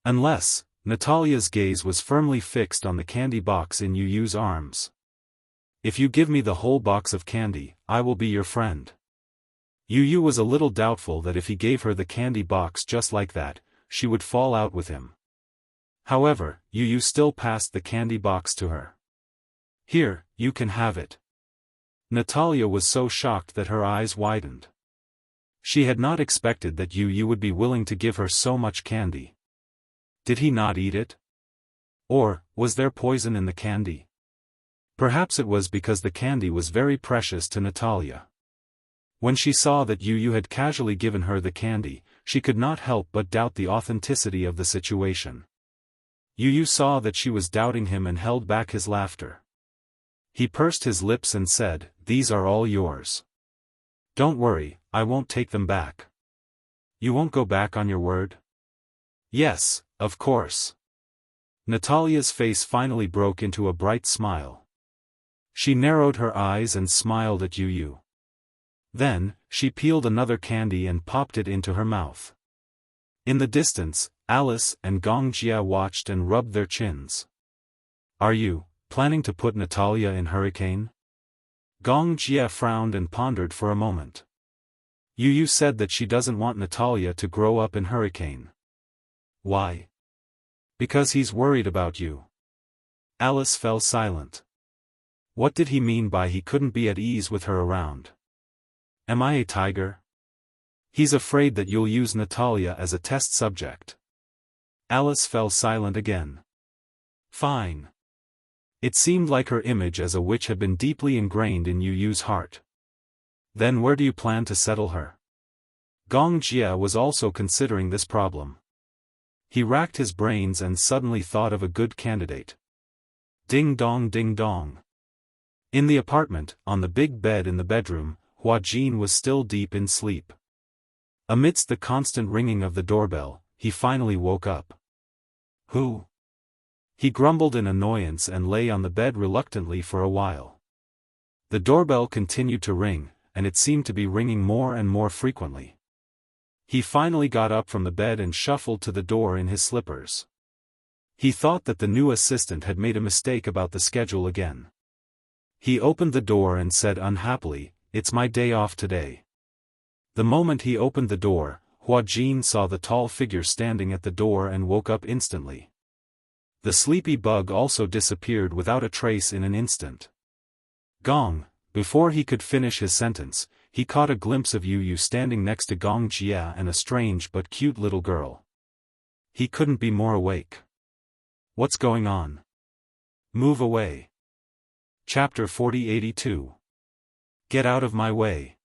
Unless, Natalia's gaze was firmly fixed on the candy box in Yu's arms. "If you give me the whole box of candy, I will be your friend." Yu was a little doubtful that if he gave her the candy box just like that, she would fall out with him. However, Yu still passed the candy box to her. "Here, you can have it." Natalia was so shocked that her eyes widened. She had not expected that Yu would be willing to give her so much candy. Did he not eat it? Or, was there poison in the candy? Perhaps it was because the candy was very precious to Natalia. When she saw that Yu had casually given her the candy, she could not help but doubt the authenticity of the situation. Yu saw that she was doubting him and held back his laughter. He pursed his lips and said, "These are all yours. Don't worry, I won't take them back." "You won't go back on your word?" "Yes, of course." Natalia's face finally broke into a bright smile. She narrowed her eyes and smiled at Yu. Then, she peeled another candy and popped it into her mouth. In the distance, Alice and Gongjia watched and rubbed their chins. "Are you planning to put Natalia in hurricane?" Gong Jia frowned and pondered for a moment. Yu said that she doesn't want Natalia to grow up in Hurricane. Why? Because he's worried about you. Alice fell silent. What did he mean by he couldn't be at ease with her around? Am I a tiger? He's afraid that you'll use Natalia as a test subject. Alice fell silent again. Fine. It seemed like her image as a witch had been deeply ingrained in Yu's heart. Then where do you plan to settle her? Gong Jia was also considering this problem. He racked his brains and suddenly thought of a good candidate. Ding dong ding dong. In the apartment, on the big bed in the bedroom, Hua Jin was still deep in sleep. Amidst the constant ringing of the doorbell, he finally woke up. Who? He grumbled in annoyance and lay on the bed reluctantly for a while. The doorbell continued to ring, and it seemed to be ringing more and more frequently. He finally got up from the bed and shuffled to the door in his slippers. He thought that the new assistant had made a mistake about the schedule again. He opened the door and said unhappily, "It's my day off today." The moment he opened the door, Hua Jin saw the tall figure standing at the door and woke up instantly. The sleepy bug also disappeared without a trace in an instant. Gong, before he could finish his sentence, he caught a glimpse of Yu standing next to Gong Jia and a strange but cute little girl. He couldn't be more awake. What's going on? Move away. Chapter 4082. Get out of my way.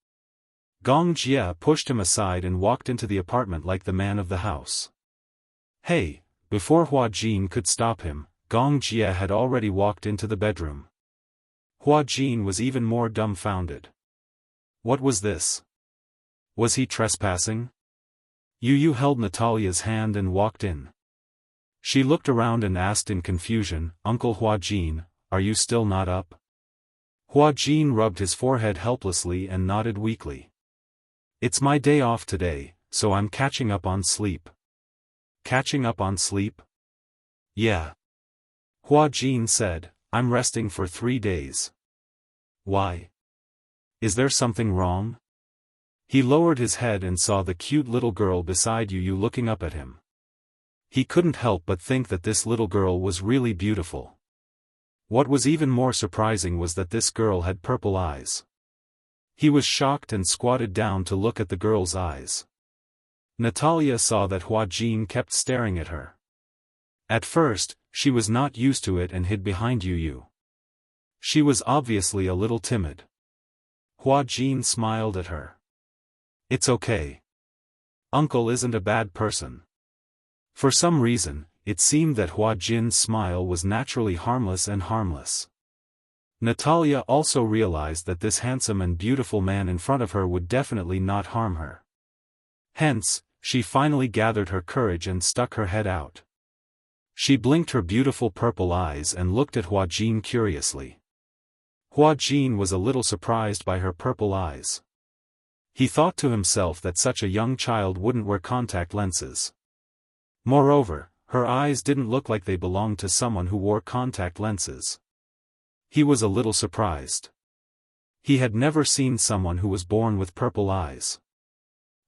Gong Jia pushed him aside and walked into the apartment like the man of the house. Hey! Before Hua Jin could stop him, Gong Jia had already walked into the bedroom. Hua Jin was even more dumbfounded. What was this? Was he trespassing? Yu held Natalia's hand and walked in. She looked around and asked in confusion, "Uncle Hua Jin, are you still not up?" Hua Jin rubbed his forehead helplessly and nodded weakly. It's my day off today, so I'm catching up on sleep. Catching up on sleep? Yeah. Hua Jin said, I'm resting for 3 days. Why? Is there something wrong? He lowered his head and saw the cute little girl beside Yu looking up at him. He couldn't help but think that this little girl was really beautiful. What was even more surprising was that this girl had purple eyes. He was shocked and squatted down to look at the girl's eyes. Natalia saw that Hua Jin kept staring at her. At first, she was not used to it and hid behind Yu. She was obviously a little timid. Hua Jin smiled at her. It's okay. Uncle isn't a bad person. For some reason, it seemed that Hua Jin's smile was naturally harmless and harmless. Natalia also realized that this handsome and beautiful man in front of her would definitely not harm her. Hence, she finally gathered her courage and stuck her head out. She blinked her beautiful purple eyes and looked at Hua Jin curiously. Hua Jin was a little surprised by her purple eyes. He thought to himself that such a young child wouldn't wear contact lenses. Moreover, her eyes didn't look like they belonged to someone who wore contact lenses. He was a little surprised. He had never seen someone who was born with purple eyes.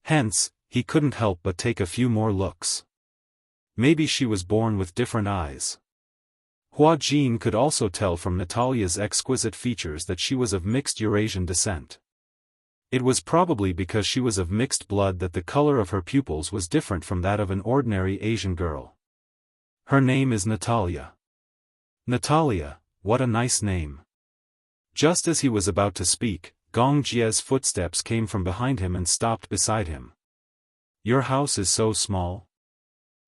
Hence, he couldn't help but take a few more looks. Maybe she was born with different eyes. Hua Jin could also tell from Natalia's exquisite features that she was of mixed Eurasian descent. It was probably because she was of mixed blood that the color of her pupils was different from that of an ordinary Asian girl. Her name is Natalia. Natalia, what a nice name. Just as he was about to speak, Gong Jia's footsteps came from behind him and stopped beside him. Your house is so small?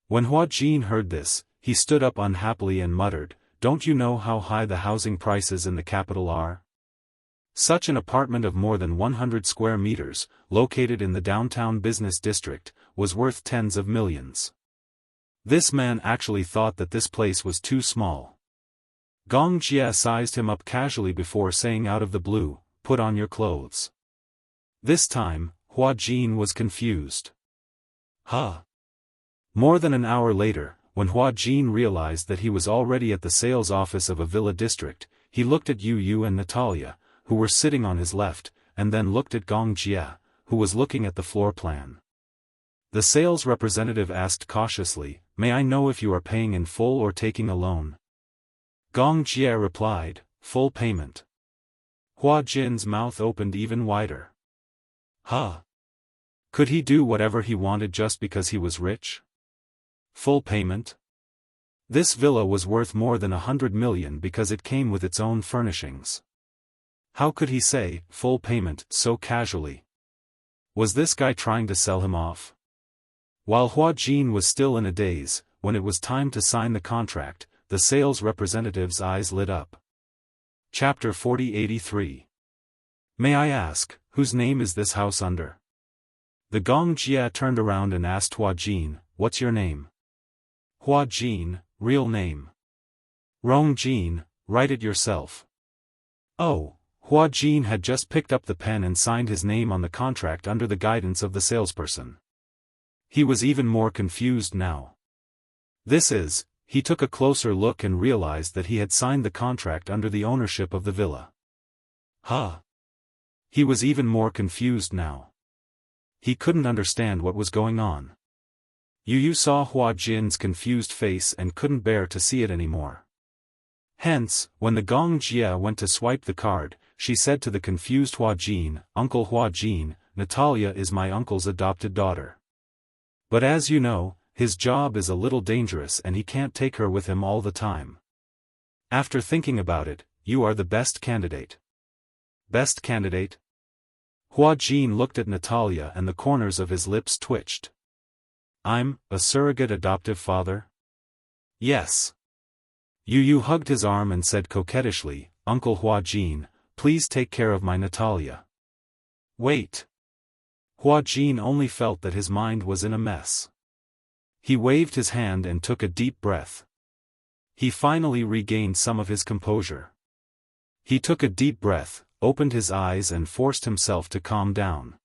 When Hua Jin heard this, he stood up unhappily and muttered, Don't you know how high the housing prices in the capital are? Such an apartment of more than 100 square meters, located in the downtown business district, was worth tens of millions. This man actually thought that this place was too small. Gong Jia sized him up casually before saying out of the blue, Put on your clothes. This time, Hua Jin was confused. Huh? More than an hour later, when Hua Jin realized that he was already at the sales office of a villa district, he looked at Yu and Natalia, who were sitting on his left, and then looked at Gong Jia, who was looking at the floor plan. The sales representative asked cautiously, "May I know if you are paying in full or taking a loan?" Gong Jia replied, "Full payment." Hua Jin's mouth opened even wider. Huh? Could he do whatever he wanted just because he was rich? Full payment? This villa was worth more than 100 million because it came with its own furnishings. How could he say, "full payment," so casually? Was this guy trying to sell him off? While Hua Jin was still in a daze, when it was time to sign the contract, the sales representative's eyes lit up. Chapter 4083. May I ask, whose name is this house under? The Gong Jia turned around and asked Hua Jin, "What's your name?" Hua Jin, real name. Rong Jin, write it yourself. Oh, Hua Jin had just picked up the pen and signed his name on the contract under the guidance of the salesperson. He was even more confused now. He took a closer look and realized that he had signed the contract under the ownership of the villa. Huh? He was even more confused now. He couldn't understand what was going on. Yu saw Hua Jin's confused face and couldn't bear to see it anymore. Hence, when the Gong Jia went to swipe the card, she said to the confused Hua Jin, "Uncle Hua Jin, Natalia is my uncle's adopted daughter. But as you know, his job is a little dangerous and he can't take her with him all the time. After thinking about it, you are the best candidate." Best candidate? Hua Jin looked at Natalia and the corners of his lips twitched. "I'm a surrogate adoptive father?" "Yes." Yu hugged his arm and said coquettishly, "Uncle Hua Jin, please take care of my Natalia." Wait. Hua Jin only felt that his mind was in a mess. He waved his hand and took a deep breath. He finally regained some of his composure. He took a deep breath, opened his eyes and forced himself to calm down.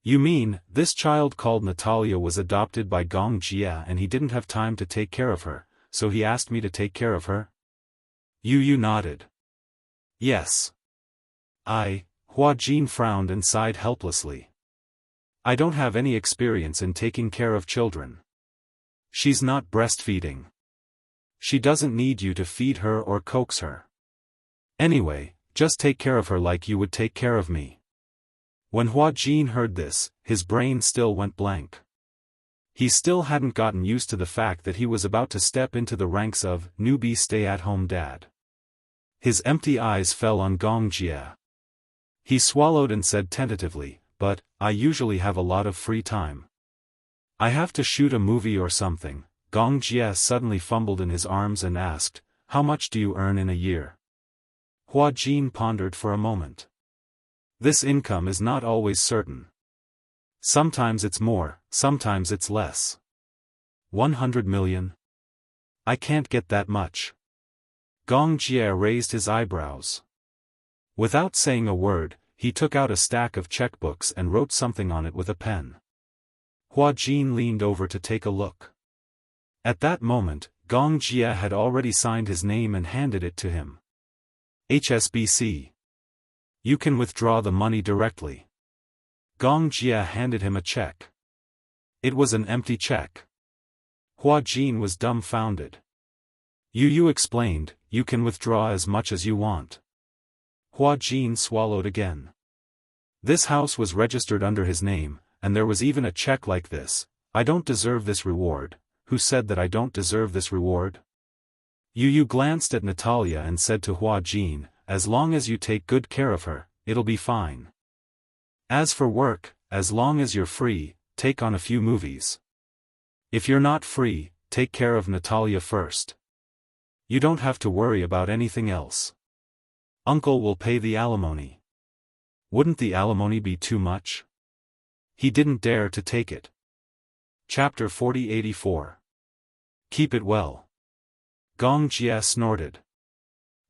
"You mean, this child called Natalia was adopted by Gong Jia and he didn't have time to take care of her, so he asked me to take care of her?" Yu nodded. "Yes." Hua Jin frowned and sighed helplessly. "I don't have any experience in taking care of children. She's not breastfeeding. She doesn't need you to feed her or coax her. Anyway, just take care of her like you would take care of me." When Hua Jin heard this, his brain still went blank. He still hadn't gotten used to the fact that he was about to step into the ranks of newbie stay-at-home dad. His empty eyes fell on Gong Jia. He swallowed and said tentatively, "But, I usually have a lot of free time. I have to shoot a movie or something." Gong Jia suddenly fumbled in his arms and asked, "How much do you earn in a year?" Hua Jin pondered for a moment. This income is not always certain. Sometimes it's more, sometimes it's less. 100 million? I can't get that much. Gong Jia raised his eyebrows. Without saying a word, he took out a stack of checkbooks and wrote something on it with a pen. Hua Jin leaned over to take a look. At that moment, Gong Jia had already signed his name and handed it to him. HSBC. You can withdraw the money directly. Gong Jia handed him a check. It was an empty check. Hua Jin was dumbfounded. Yu explained, "You can withdraw as much as you want." Hua Jin swallowed again. This house was registered under his name, and there was even a check like this. "I don't deserve this reward." Who said that I don't deserve this reward? Yu glanced at Natalia and said to Hua Jin, "As long as you take good care of her, it'll be fine. As for work, as long as you're free, take on a few movies. If you're not free, take care of Natalia first. You don't have to worry about anything else. Uncle will pay the alimony." Wouldn't the alimony be too much? He didn't dare to take it. Chapter 4084. Keep it well. Gong Jia snorted.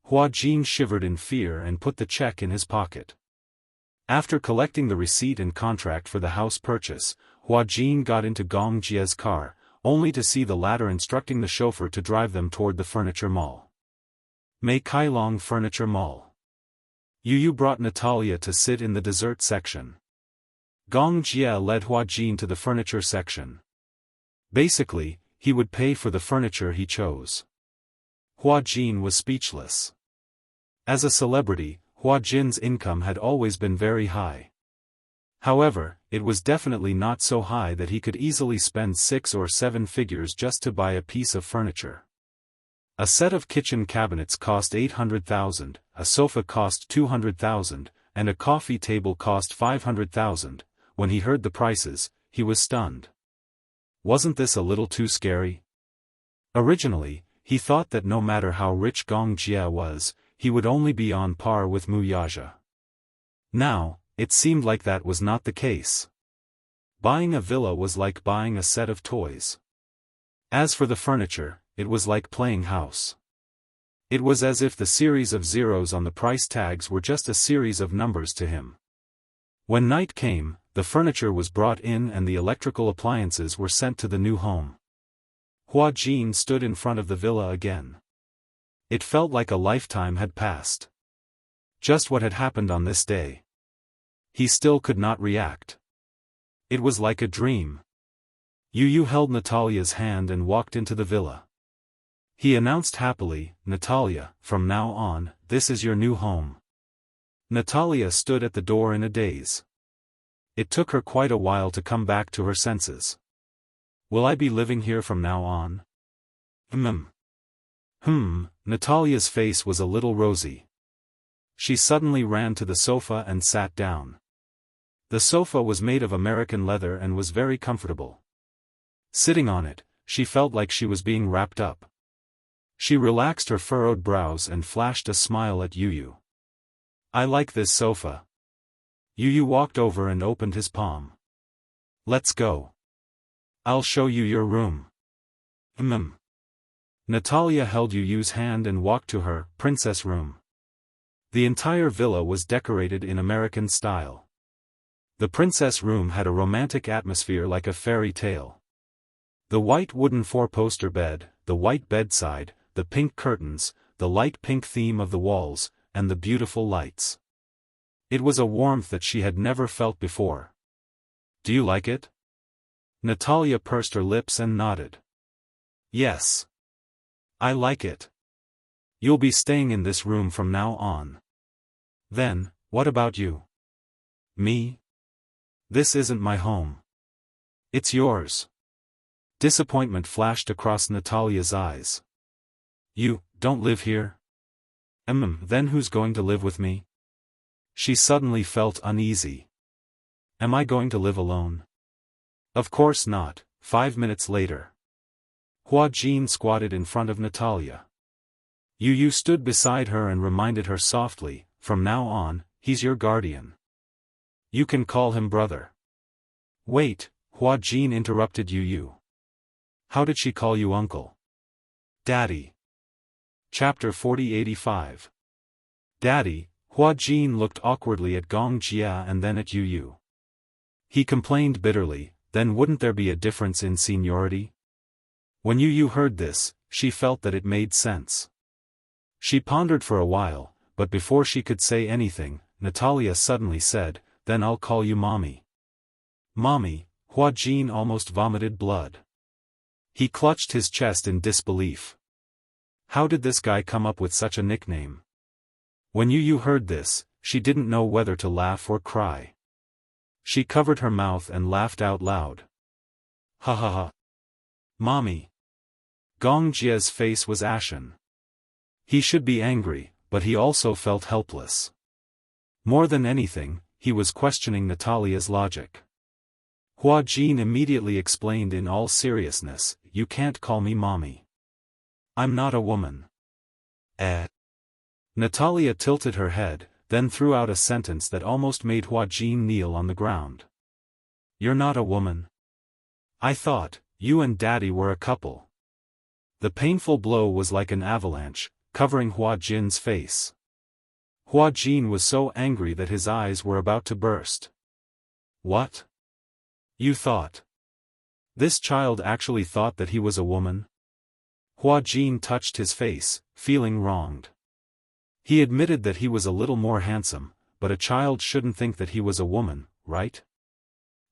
Hua Jin shivered in fear and put the check in his pocket. After collecting the receipt and contract for the house purchase, Hua Jin got into Gong Jia's car, only to see the latter instructing the chauffeur to drive them toward the furniture mall. Mei Kailong Furniture Mall. Yu brought Natalia to sit in the dessert section. Gong Jia led Hua Jin to the furniture section. Basically, he would pay for the furniture he chose. Hua Jin was speechless. As a celebrity, Hua Jin's income had always been very high. However, it was definitely not so high that he could easily spend 6 or 7 figures just to buy a piece of furniture. A set of kitchen cabinets cost 800,000, a sofa cost 200,000, and a coffee table cost 500,000. When he heard the prices, he was stunned. Wasn't this a little too scary? Originally, he thought that no matter how rich Gong Jia was, he would only be on par with Mu Yaja. Now, it seemed like that was not the case. Buying a villa was like buying a set of toys. As for the furniture, it was like playing house. It was as if the series of zeros on the price tags were just a series of numbers to him. When night came, the furniture was brought in and the electrical appliances were sent to the new home. Hua Jin stood in front of the villa again. It felt like a lifetime had passed. Just what had happened on this day? He still could not react. It was like a dream. Yu held Natalia's hand and walked into the villa. He announced happily, "Natalia, from now on, this is your new home." Natalia stood at the door in a daze. It took her quite a while to come back to her senses. "Will I be living here from now on?" Natalia's face was a little rosy. She suddenly ran to the sofa and sat down. The sofa was made of American leather and was very comfortable. Sitting on it, she felt like she was being wrapped up. She relaxed her furrowed brows and flashed a smile at Yu. "I like this sofa." Yu walked over and opened his palm. "Let's go. I'll show you your room." Natalia held Yu's hand and walked to her princess room. The entire villa was decorated in American style. The princess room had a romantic atmosphere like a fairy tale. The white wooden four-poster bed, the white bedside, the pink curtains, the light pink theme of the walls, and the beautiful lights. It was a warmth that she had never felt before. "Do you like it?" Natalia pursed her lips and nodded. "Yes. I like it. You'll be staying in this room from now on." "Then, what about you?" "Me? This isn't my home. It's yours." Disappointment flashed across Natalia's eyes. "You don't live here?" Then who's going to live with me?" She suddenly felt uneasy. "Am I going to live alone?" "Of course not." 5 minutes later. Hua Jin squatted in front of Natalia. Yu stood beside her and reminded her softly, "From now on, he's your guardian. You can call him brother." "Wait," Hua Jin interrupted Yu. "How did she call you uncle?" "Daddy." Chapter 4085. "Daddy." Hua Jin looked awkwardly at Gong Jia and then at Yu. He complained bitterly, "Then wouldn't there be a difference in seniority?" When Yu heard this, she felt that it made sense. She pondered for a while, but before she could say anything, Natalia suddenly said, "Then I'll call you Mommy." "Mommy?" Hua Jin almost vomited blood. He clutched his chest in disbelief. How did this guy come up with such a nickname? When Yu heard this, she didn't know whether to laugh or cry. She covered her mouth and laughed out loud. "Ha ha ha. Mommy." Gong Jia's face was ashen. He should be angry, but he also felt helpless. More than anything, he was questioning Natalia's logic. Hua Jin immediately explained in all seriousness, "You can't call me Mommy. I'm not a woman." Natalia tilted her head, then threw out a sentence that almost made Hua Jin kneel on the ground. "You're not a woman? I thought, you and Daddy were a couple." The painful blow was like an avalanche, covering Hua Jin's face. Hua Jin was so angry that his eyes were about to burst. "What? You thought? This child actually thought that he was a woman?" Hua Jin touched his face, feeling wronged. He admitted that he was a little more handsome, but a child shouldn't think that he was a woman, right?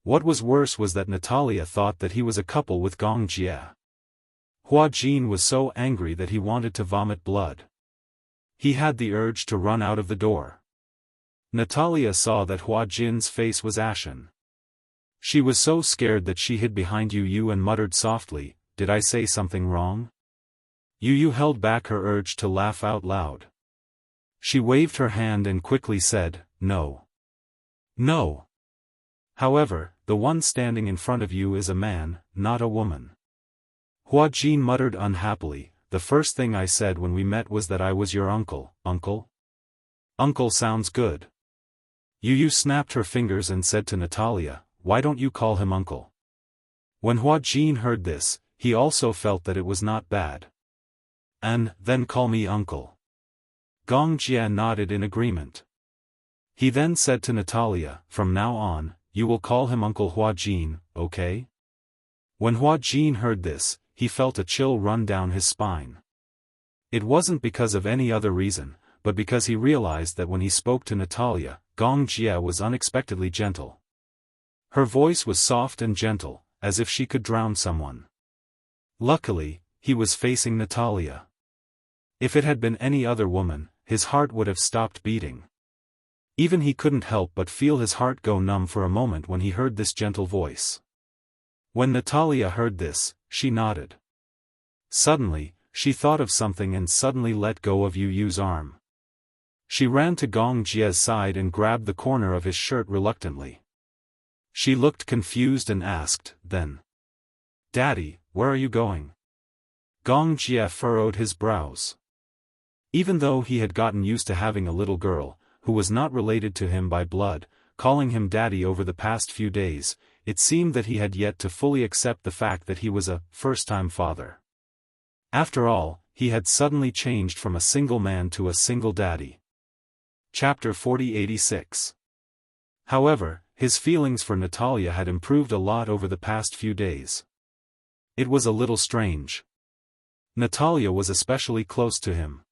What was worse was that Natalia thought that he was a couple with Gong Jie. Hua Jin was so angry that he wanted to vomit blood. He had the urge to run out of the door. Natalia saw that Hua Jin's face was ashen. She was so scared that she hid behind Yu and muttered softly, "Did I say something wrong?" Yu held back her urge to laugh out loud. She waved her hand and quickly said, "No. No." However, the one standing in front of you is a man, not a woman. Hua Jin muttered unhappily, "The first thing I said when we met was that I was your uncle." "Uncle? Uncle sounds good." Yu snapped her fingers and said to Natalia, "Why don't you call him uncle?" When Hua Jin heard this, he also felt that it was not bad. "And then call me uncle." Gong Jie nodded in agreement. He then said to Natalia, "From now on, you will call him Uncle Hua Jin, okay?" When Hua Jin heard this, he felt a chill run down his spine. It wasn't because of any other reason, but because he realized that when he spoke to Natalia, Gong Jie was unexpectedly gentle. Her voice was soft and gentle, as if she could drown someone. Luckily, he was facing Natalia. If it had been any other woman, his heart would have stopped beating. Even he couldn't help but feel his heart go numb for a moment when he heard this gentle voice. When Natalia heard this, she nodded. Suddenly, she thought of something and suddenly let go of Yu's arm. She ran to Gong Jie's side and grabbed the corner of his shirt reluctantly. She looked confused and asked, then, "Daddy, where are you going?" Gong Jie furrowed his brows. Even though he had gotten used to having a little girl, who was not related to him by blood, calling him daddy over the past few days, it seemed that he had yet to fully accept the fact that he was a first-time father. After all, he had suddenly changed from a single man to a single daddy. Chapter 4086. However, his feelings for Natalia had improved a lot over the past few days. It was a little strange. Natalia was especially close to him.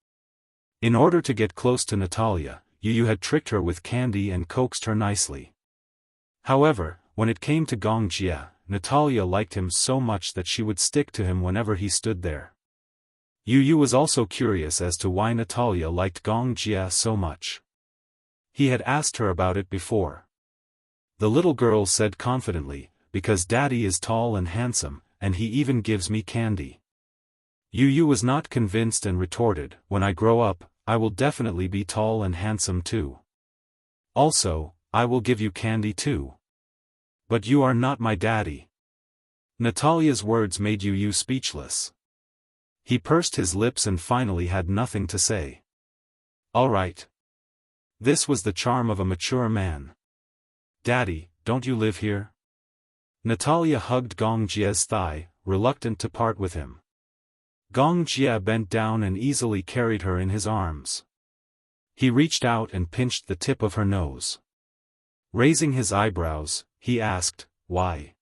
In order to get close to Natalia, Yu had tricked her with candy and coaxed her nicely. However, when it came to Gong Jie, Natalia liked him so much that she would stick to him whenever he stood there. Yu was also curious as to why Natalia liked Gong Jie so much. He had asked her about it before. The little girl said confidently, "Because daddy is tall and handsome, and he even gives me candy." Yu was not convinced and retorted, "When I grow up, I will definitely be tall and handsome too. Also, I will give you candy too. But you are not my daddy." Natalia's words made Yu speechless. He pursed his lips and finally had nothing to say. All right. This was the charm of a mature man. "Daddy, don't you live here?" Natalia hugged Gong Jie's thigh, reluctant to part with him. Gong Jie bent down and easily carried her in his arms. He reached out and pinched the tip of her nose. Raising his eyebrows, he asked, "Why?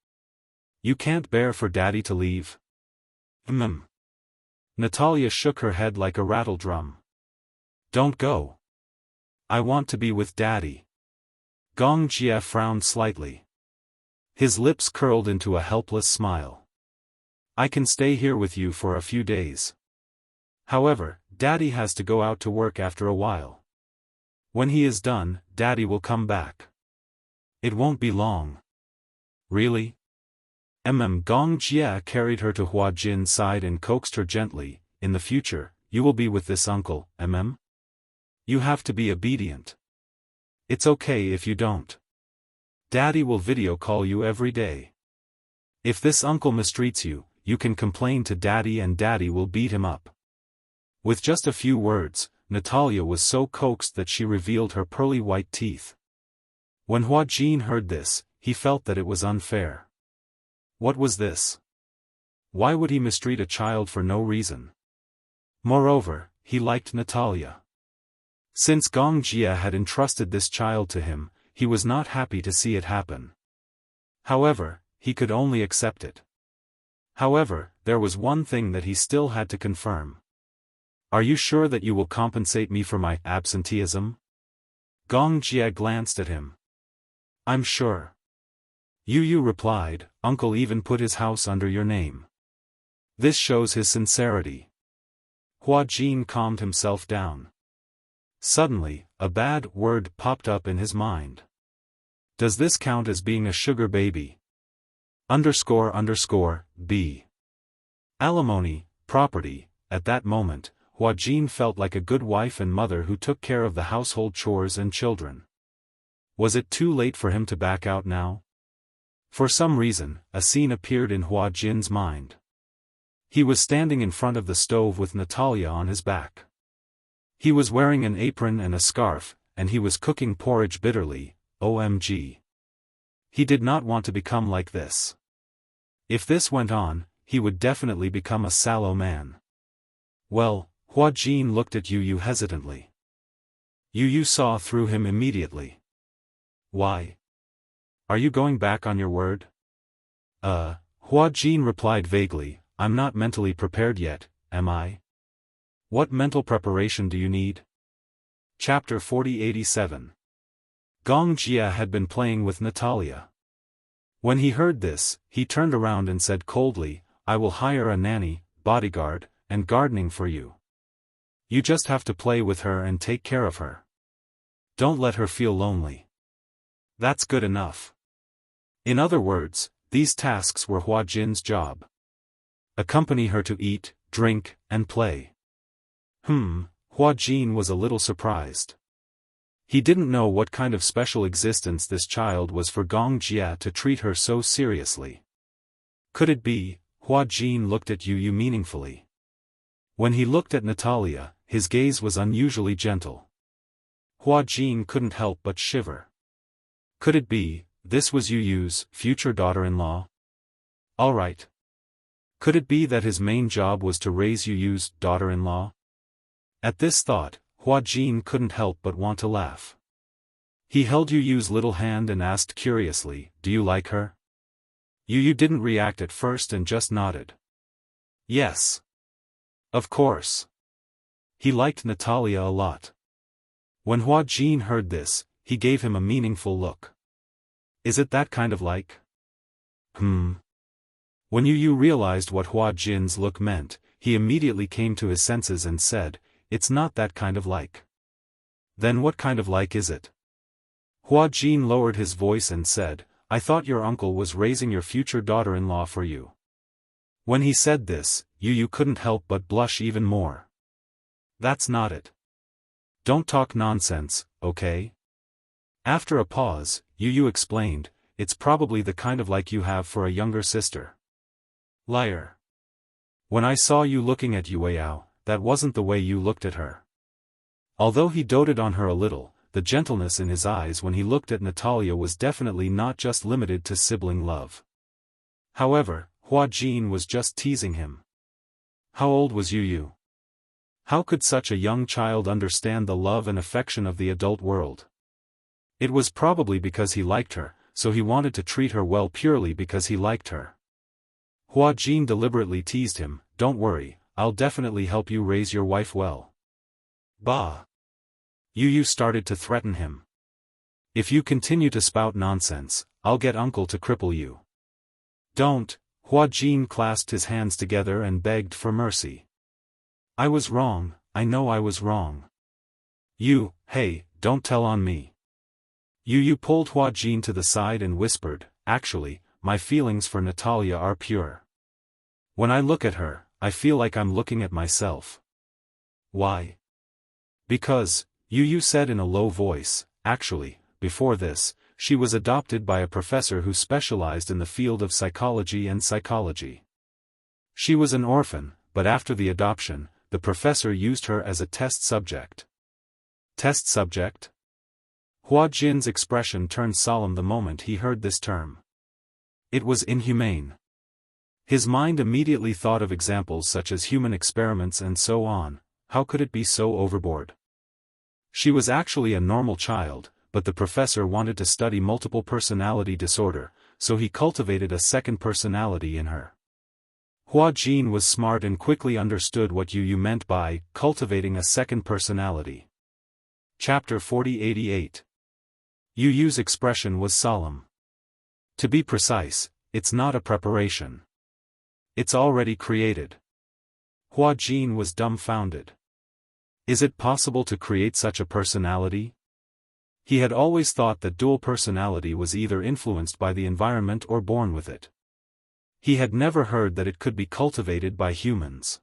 You can't bear for daddy to leave?" Natalia shook her head like a rattle drum. "Don't go. I want to be with daddy." Gong Jie frowned slightly. His lips curled into a helpless smile. "I can stay here with you for a few days. However, daddy has to go out to work after a while. When he is done, daddy will come back. It won't be long." "Really?" Gong Jie carried her to Hua Jin's side and coaxed her gently, "In the future, you will be with this uncle, You have to be obedient. It's okay if you don't. Daddy will video call you every day. If this uncle mistreats you, you can complain to daddy and daddy will beat him up." With just a few words, Natalia was so coaxed that she revealed her pearly white teeth. When Hua Jin heard this, he felt that it was unfair. What was this? Why would he mistreat a child for no reason? Moreover, he liked Natalia. Since Gong Jie had entrusted this child to him, he was not happy to see it happen. However, he could only accept it. However, there was one thing that he still had to confirm. Are you sure that you will compensate me for my absenteeism? Gong Jia glanced at him. I'm sure. Yu replied, Uncle even put his house under your name. This shows his sincerity. Hua Jin calmed himself down. Suddenly, a bad word popped up in his mind. Does this count as being a sugar baby? __B. Alimony, property. At that moment, Hua Jin felt like a good wife and mother who took care of the household chores and children. Was it too late for him to back out now? For some reason, a scene appeared in Hua Jin's mind. He was standing in front of the stove with Natalia on his back. He was wearing an apron and a scarf, and he was cooking porridge bitterly. OMG. He did not want to become like this. If this went on, he would definitely become a sallow man. Well, Hua Jin looked at Yu hesitantly. Yu saw through him immediately. Why? Are you going back on your word? Hua Jin replied vaguely, I'm not mentally prepared yet, am I? What mental preparation do you need? Chapter 4087. Gong Jia had been playing with Natalia. When he heard this, he turned around and said coldly, I will hire a nanny, bodyguard, and gardening for you. You just have to play with her and take care of her. Don't let her feel lonely. That's good enough. In other words, these tasks were Hua Jin's job. Accompany her to eat, drink, and play. Hua Jin was a little surprised. He didn't know what kind of special existence this child was for Gong Jia to treat her so seriously. Could it be? Hua Jin looked at Yu meaningfully. When he looked at Natalia, his gaze was unusually gentle. Hua Jin couldn't help but shiver. Could it be, this was Yu's future daughter-in-law? Alright. Could it be that his main job was to raise Yu's daughter-in-law? At this thought, Hua Jin couldn't help but want to laugh. He held Yu's little hand and asked curiously, do you like her? Yu didn't react at first and just nodded. Yes. Of course. He liked Natalia a lot. When Hua Jin heard this, he gave him a meaningful look. Is it that kind of like? When Yu realized what Hua Jin's look meant, he immediately came to his senses and said, it's not that kind of like. Then what kind of like is it? Hua Jin lowered his voice and said, I thought your uncle was raising your future daughter-in-law for you. When he said this, Yu couldn't help but blush even more. That's not it. Don't talk nonsense, okay? After a pause, Yu explained, it's probably the kind of like you have for a younger sister. Liar. When I saw you looking at Yueyao, that wasn't the way you looked at her. Although he doted on her a little, the gentleness in his eyes when he looked at Natalia was definitely not just limited to sibling love. However, Hua Jin was just teasing him. How old was Yu? How could such a young child understand the love and affection of the adult world? It was probably because he liked her, so he wanted to treat her well purely because he liked her. Hua Jin deliberately teased him, don't worry, I'll definitely help you raise your wife well. Bah! Yu started to threaten him. If you continue to spout nonsense, I'll get uncle to cripple you. Don't! Hua Jin clasped his hands together and begged for mercy. I was wrong, I know I was wrong. Hey, don't tell on me. Yu pulled Hua Jin to the side and whispered, actually, my feelings for Natalia are pure. When I look at her, I feel like I'm looking at myself. Why? Because, Yu said in a low voice, actually, before this, she was adopted by a professor who specialized in the field of psychology and psychology. She was an orphan, but after the adoption, the professor used her as a test subject. Test subject? Hua Jin's expression turned solemn the moment he heard this term. It was inhumane. His mind immediately thought of examples such as human experiments and so on. How could it be so overboard? She was actually a normal child, but the professor wanted to study multiple personality disorder, so he cultivated a second personality in her. Hua Jin was smart and quickly understood what Yu meant by cultivating a second personality. Chapter 4088. Yu's expression was solemn. To be precise, it's not a preparation. It's already created. Hua Jin was dumbfounded. Is it possible to create such a personality? He had always thought that dual personality was either influenced by the environment or born with it. He had never heard that it could be cultivated by humans.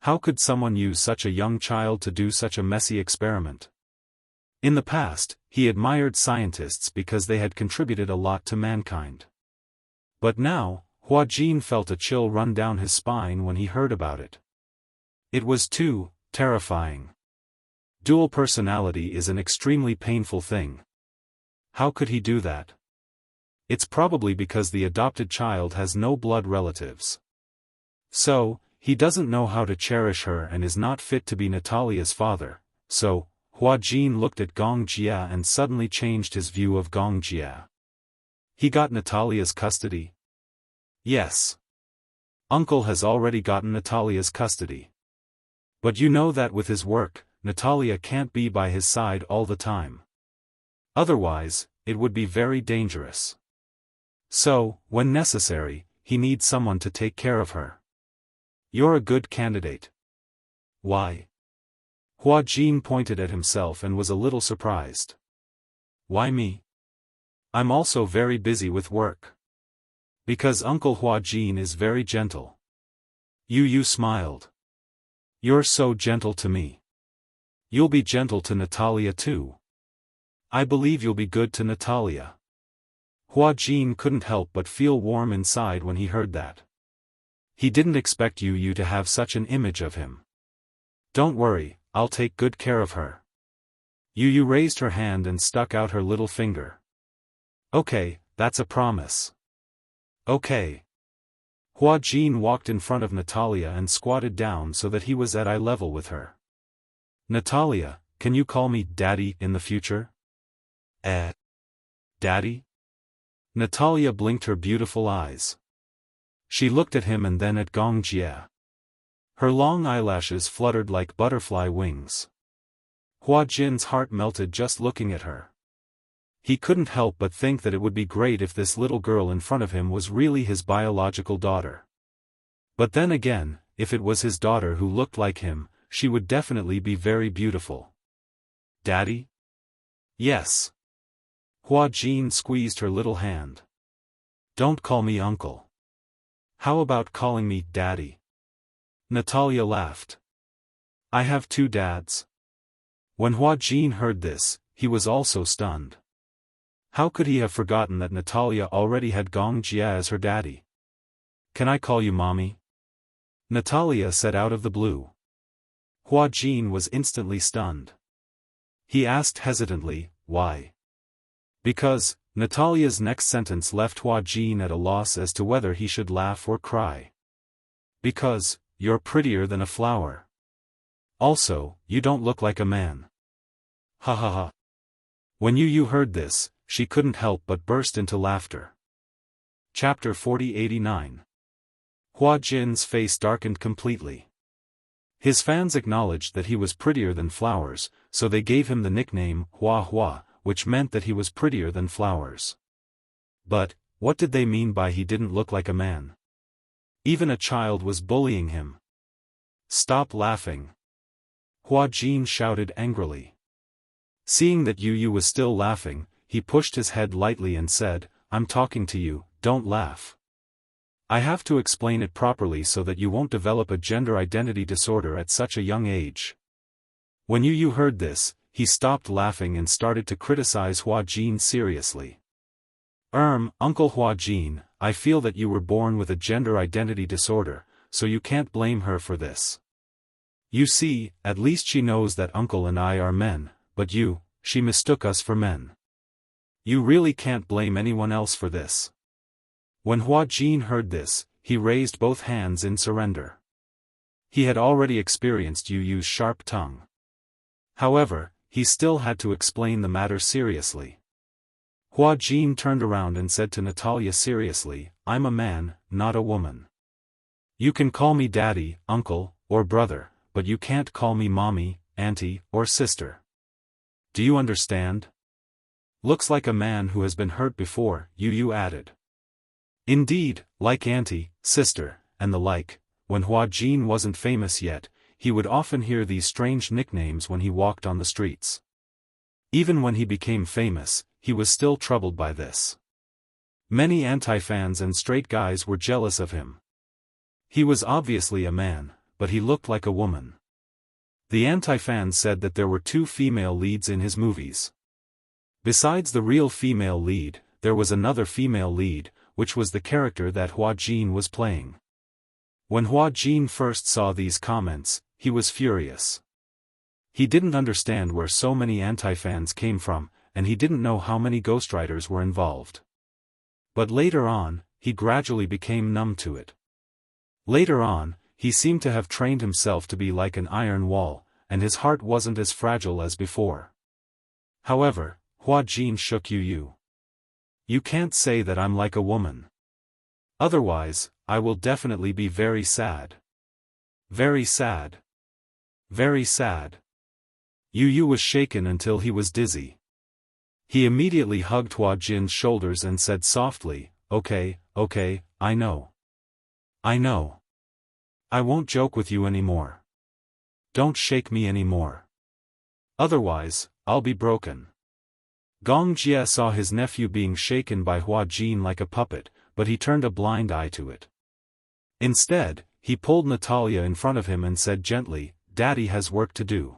How could someone use such a young child to do such a messy experiment? In the past, he admired scientists because they had contributed a lot to mankind. But now, Hua Jin felt a chill run down his spine when he heard about it. It was too terrifying. Dual personality is an extremely painful thing. How could he do that? It's probably because the adopted child has no blood relatives. So, he doesn't know how to cherish her and is not fit to be Natalia's father, so, Hua Jin looked at Gong Jia and suddenly changed his view of Gong Jia. He got Natalia's custody? Yes. Uncle has already gotten Natalia's custody. But you know that with his work, Natalia can't be by his side all the time. Otherwise, it would be very dangerous. So, when necessary, he needs someone to take care of her. You're a good candidate. Why? Hua Jin pointed at himself and was a little surprised. Why me? I'm also very busy with work. Because Uncle Hua Jin is very gentle. Yu smiled. You're so gentle to me. You'll be gentle to Natalia too. I believe you'll be good to Natalia. Hua Jin couldn't help but feel warm inside when he heard that. He didn't expect Yu to have such an image of him. Don't worry, I'll take good care of her. Yu raised her hand and stuck out her little finger. Okay, that's a promise. Okay. Hua Jin walked in front of Natalia and squatted down so that he was at eye level with her. Natalia, can you call me Daddy in the future? Daddy? Natalia blinked her beautiful eyes. She looked at him and then at Gong Jia. Her long eyelashes fluttered like butterfly wings. Hua Jin's heart melted just looking at her. He couldn't help but think that it would be great if this little girl in front of him was really his biological daughter. But then again, if it was his daughter who looked like him, she would definitely be very beautiful. Daddy? Yes. Hua Jin squeezed her little hand. Don't call me uncle. How about calling me Daddy? Natalia laughed. I have two dads. When Hua Jin heard this, he was also stunned. How could he have forgotten that Natalia already had Gong Jia as her daddy? Can I call you mommy? Natalia said out of the blue. Hua Jin was instantly stunned. He asked hesitantly, why? Because, Natalia's next sentence left Hua Jin at a loss as to whether he should laugh or cry. Because, you're prettier than a flower. Also, you don't look like a man. Ha ha ha. When Yu heard this, she couldn't help but burst into laughter. Chapter 4089. Hua Jin's face darkened completely. His fans acknowledged that he was prettier than flowers, so they gave him the nickname Hua Hua, which meant that he was prettier than flowers. But, what did they mean by he didn't look like a man? Even a child was bullying him. Stop laughing. Hua Jin shouted angrily. Seeing that Yu was still laughing, he pushed his head lightly and said, I'm talking to you, don't laugh. I have to explain it properly so that you won't develop a gender identity disorder at such a young age. When Yu heard this, he stopped laughing and started to criticize Hua Jin seriously. Uncle Hua Jin, I feel that you were born with a gender identity disorder, so you can't blame her for this. You see, at least she knows that Uncle and I are men, but she mistook us for men. You really can't blame anyone else for this. When Hua Jin heard this, he raised both hands in surrender. He had already experienced Yu's sharp tongue. However, he still had to explain the matter seriously. Hua Jin turned around and said to Natalia seriously, I'm a man, not a woman. You can call me daddy, uncle, or brother, but you can't call me mommy, auntie, or sister. Do you understand? Looks like a man who has been hurt before, Yu added. Indeed, like auntie, sister, and the like, when Hua Jin wasn't famous yet, he would often hear these strange nicknames when he walked on the streets. Even when he became famous, he was still troubled by this. Many anti-fans and straight guys were jealous of him. He was obviously a man, but he looked like a woman. The anti-fans said that there were 2 female leads in his movies. Besides the real female lead, there was another female lead, which was the character that Hua Jin was playing. When Hua Jin first saw these comments, he was furious. He didn't understand where so many anti-fans came from, and he didn't know how many ghostwriters were involved. But later on, he gradually became numb to it. Later on, he seemed to have trained himself to be like an iron wall, and his heart wasn't as fragile as before. However, Hua Jin shook Yu. You can't say that I'm like a woman. Otherwise, I will definitely be very sad. Very sad. Very sad. Yu was shaken until he was dizzy. He immediately hugged Hua Jin's shoulders and said softly, okay, I know. I know. I won't joke with you anymore. Don't shake me anymore. Otherwise, I'll be broken. Gong Jie saw his nephew being shaken by Hua Jin like a puppet, but he turned a blind eye to it. Instead, he pulled Natalia in front of him and said gently, Daddy has work to do.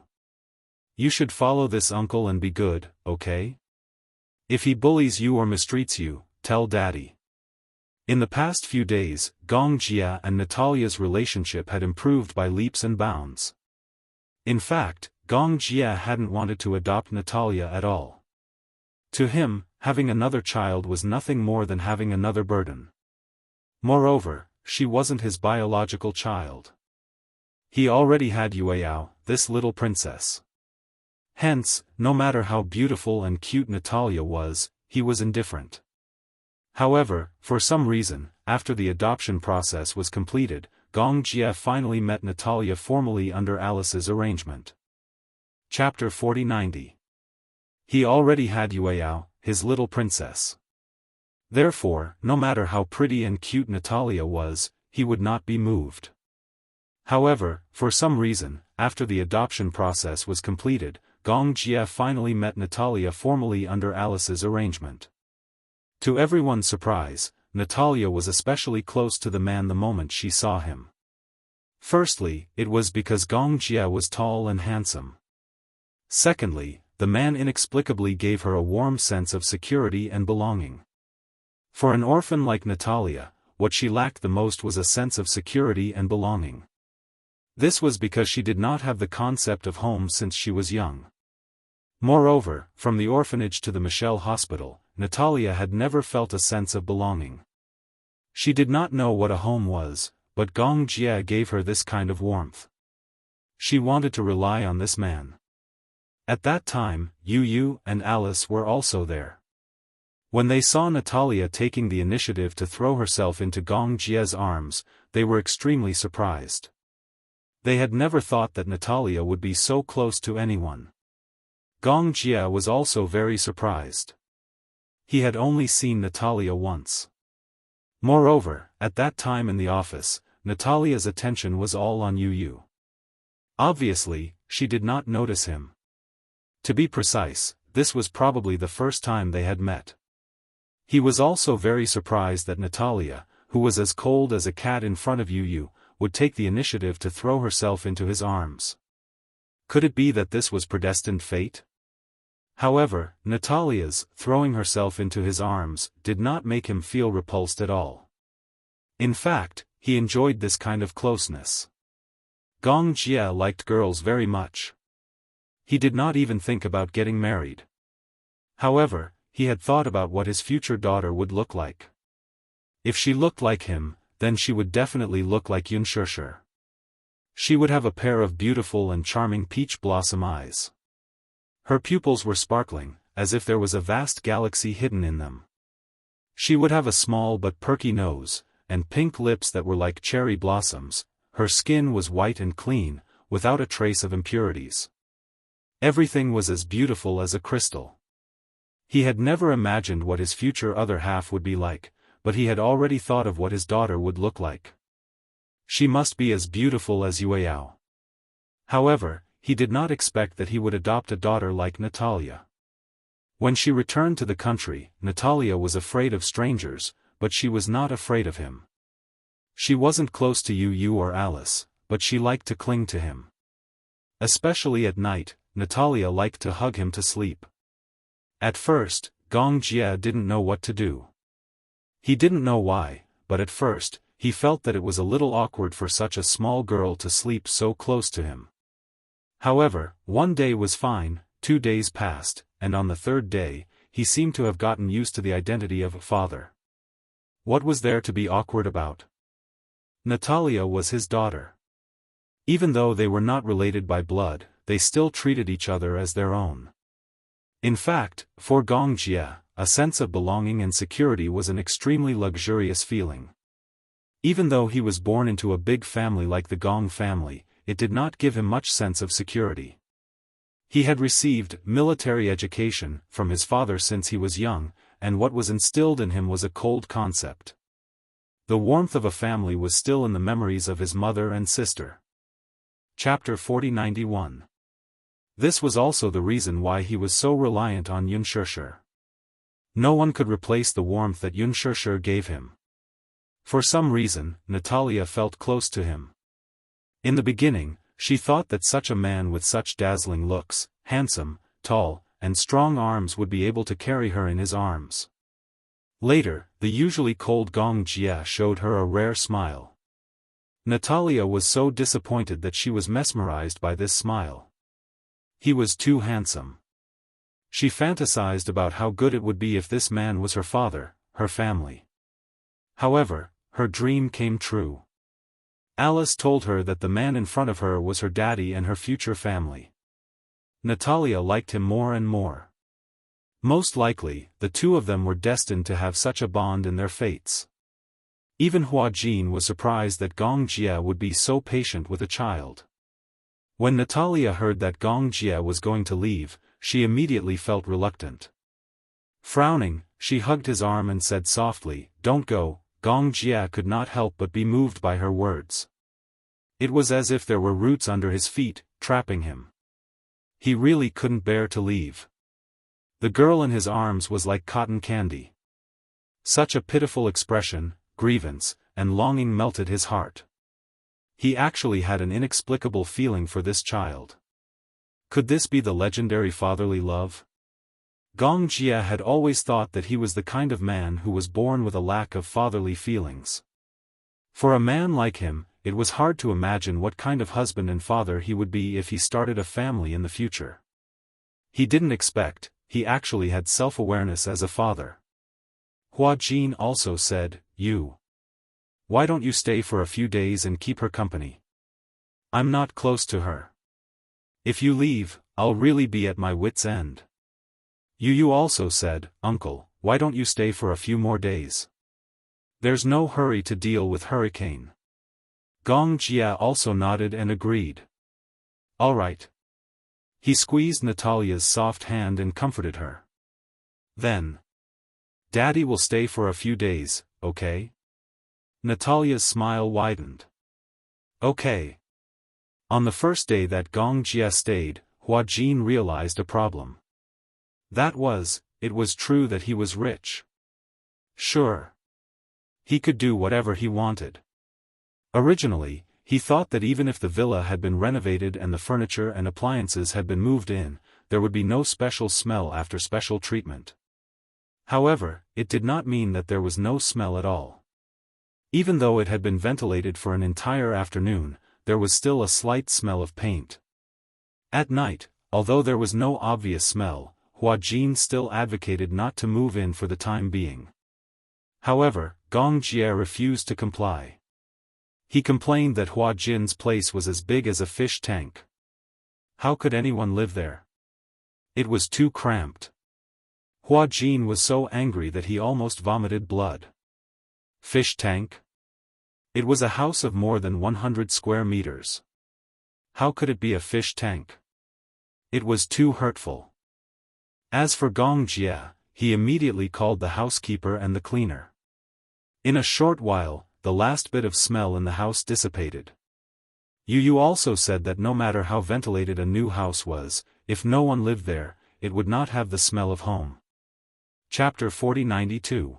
You should follow this uncle and be good, okay? If he bullies you or mistreats you, tell Daddy. In the past few days, Gong Jie and Natalia's relationship had improved by leaps and bounds. In fact, Gong Jie hadn't wanted to adopt Natalia at all. To him, having another child was nothing more than having another burden. Moreover, she wasn't his biological child. He already had Yueyao, this little princess. Hence, no matter how beautiful and cute Natalia was, he was indifferent. However, for some reason, after the adoption process was completed, Gong Jie finally met Natalia formally under Alice's arrangement. Chapter 4090. He already had Yueyao, his little princess. Therefore, no matter how pretty and cute Natalia was, he would not be moved. However, for some reason, after the adoption process was completed, Gong Jie finally met Natalia formally under Alice's arrangement. To everyone's surprise, Natalia was especially close to the man the moment she saw him. Firstly, it was because Gong Jie was tall and handsome. Secondly, the man inexplicably gave her a warm sense of security and belonging. For an orphan like Natalia, what she lacked the most was a sense of security and belonging. This was because she did not have the concept of home since she was young. Moreover, from the orphanage to the Michelle Hospital, Natalia had never felt a sense of belonging. She did not know what a home was, but Gong Jie gave her this kind of warmth. She wanted to rely on this man. At that time, Yu and Alice were also there. When they saw Natalia taking the initiative to throw herself into Gong Jie's arms, they were extremely surprised. They had never thought that Natalia would be so close to anyone. Gong Jie was also very surprised. He had only seen Natalia once. Moreover, at that time in the office, Natalia's attention was all on Yu. Obviously, she did not notice him. To be precise, this was probably the first time they had met. He was also very surprised that Natalia, who was as cold as a cat in front of Yu, would take the initiative to throw herself into his arms. Could it be that this was predestined fate? However, Natalia's throwing herself into his arms did not make him feel repulsed at all. In fact, he enjoyed this kind of closeness. Gong Jie liked girls very much. He did not even think about getting married. However, he had thought about what his future daughter would look like. If she looked like him, then she would definitely look like Yunshushi. She would have a pair of beautiful and charming peach blossom eyes. Her pupils were sparkling, as if there was a vast galaxy hidden in them. She would have a small but perky nose, and pink lips that were like cherry blossoms. Her skin was white and clean, without a trace of impurities. Everything was as beautiful as a crystal. He had never imagined what his future other half would be like, but he had already thought of what his daughter would look like. She must be as beautiful as Yueyao. However, he did not expect that he would adopt a daughter like Natalia. When she returned to the country, Natalia was afraid of strangers, but she was not afraid of him. She wasn't close to Yu or Alice, but she liked to cling to him. Especially at night, Natalia liked to hug him to sleep. At first, Gong Jie didn't know what to do. He didn't know why, but at first, he felt that it was a little awkward for such a small girl to sleep so close to him. However, one day was fine, 2 days passed, and on the third day, he seemed to have gotten used to the identity of a father. What was there to be awkward about? Natalia was his daughter. Even though they were not related by blood, they still treated each other as their own. In fact, for Gong Jie, a sense of belonging and security was an extremely luxurious feeling. Even though he was born into a big family like the Gong family, it did not give him much sense of security. He had received military education from his father since he was young, and what was instilled in him was a cold concept. The warmth of a family was still in the memories of his mother and sister. Chapter 4091. This was also the reason why he was so reliant on Yunshishir. No one could replace the warmth that Yunshishir gave him. For some reason, Natalia felt close to him. In the beginning, she thought that such a man with such dazzling looks, handsome, tall, and strong arms would be able to carry her in his arms. Later, the usually cold Gong Jie showed her a rare smile. Natalia was so disappointed that she was mesmerized by this smile. He was too handsome. She fantasized about how good it would be if this man was her father, her family. However, her dream came true. Alice told her that the man in front of her was her daddy and her future family. Natalia liked him more and more. Most likely, the two of them were destined to have such a bond in their fates. Even Hua Jin was surprised that Gong Jie would be so patient with a child. When Natalia heard that Gong Jie was going to leave, she immediately felt reluctant. Frowning, she hugged his arm and said softly, "Don't go." Gong Jie could not help but be moved by her words. It was as if there were roots under his feet, trapping him. He really couldn't bear to leave. The girl in his arms was like cotton candy. Such a pitiful expression, grievance, and longing melted his heart. He actually had an inexplicable feeling for this child. Could this be the legendary fatherly love? Gong Jie had always thought that he was the kind of man who was born with a lack of fatherly feelings. For a man like him, it was hard to imagine what kind of husband and father he would be if he started a family in the future. He didn't expect, he actually had self-awareness as a father. Hua Jin also said, Why don't you stay for a few days and keep her company? I'm not close to her. If you leave, I'll really be at my wit's end. Yu also said, Uncle, why don't you stay for a few more days? There's no hurry to deal with hurricane. Gong Jie also nodded and agreed. All right. He squeezed Natalia's soft hand and comforted her. Then. Daddy will stay for a few days, okay? Natalia's smile widened. Okay. On the first day that Gong Jie stayed, Hua Jin realized a problem. It was true that he was rich. Sure. He could do whatever he wanted. Originally, he thought that even if the villa had been renovated and the furniture and appliances had been moved in, there would be no special smell after special treatment. However, it did not mean that there was no smell at all. Even though it had been ventilated for an entire afternoon, there was still a slight smell of paint. At night, although there was no obvious smell, Hua Jin still advocated not to move in for the time being. However, Gong Jie refused to comply. He complained that Hua Jin's place was as big as a fish tank. How could anyone live there? It was too cramped. Hua Jin was so angry that he almost vomited blood. Fish tank? It was a house of more than 100 square meters. How could it be a fish tank? It was too hurtful. As for Gong Jia, he immediately called the housekeeper and the cleaner. In a short while, the last bit of smell in the house dissipated. Yu also said that no matter how ventilated a new house was, if no one lived there, it would not have the smell of home. Chapter 4092.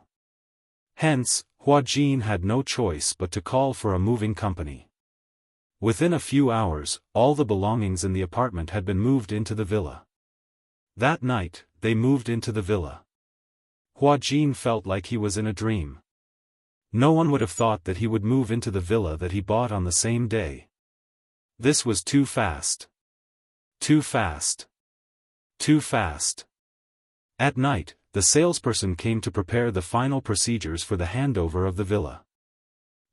Hence, Huajin had no choice but to call for a moving company. Within a few hours, all the belongings in the apartment had been moved into the villa. That night, they moved into the villa. Huajin felt like he was in a dream. No one would have thought that he would move into the villa that he bought on the same day. This was too fast. Too fast. Too fast. At night, the salesperson came to prepare the final procedures for the handover of the villa.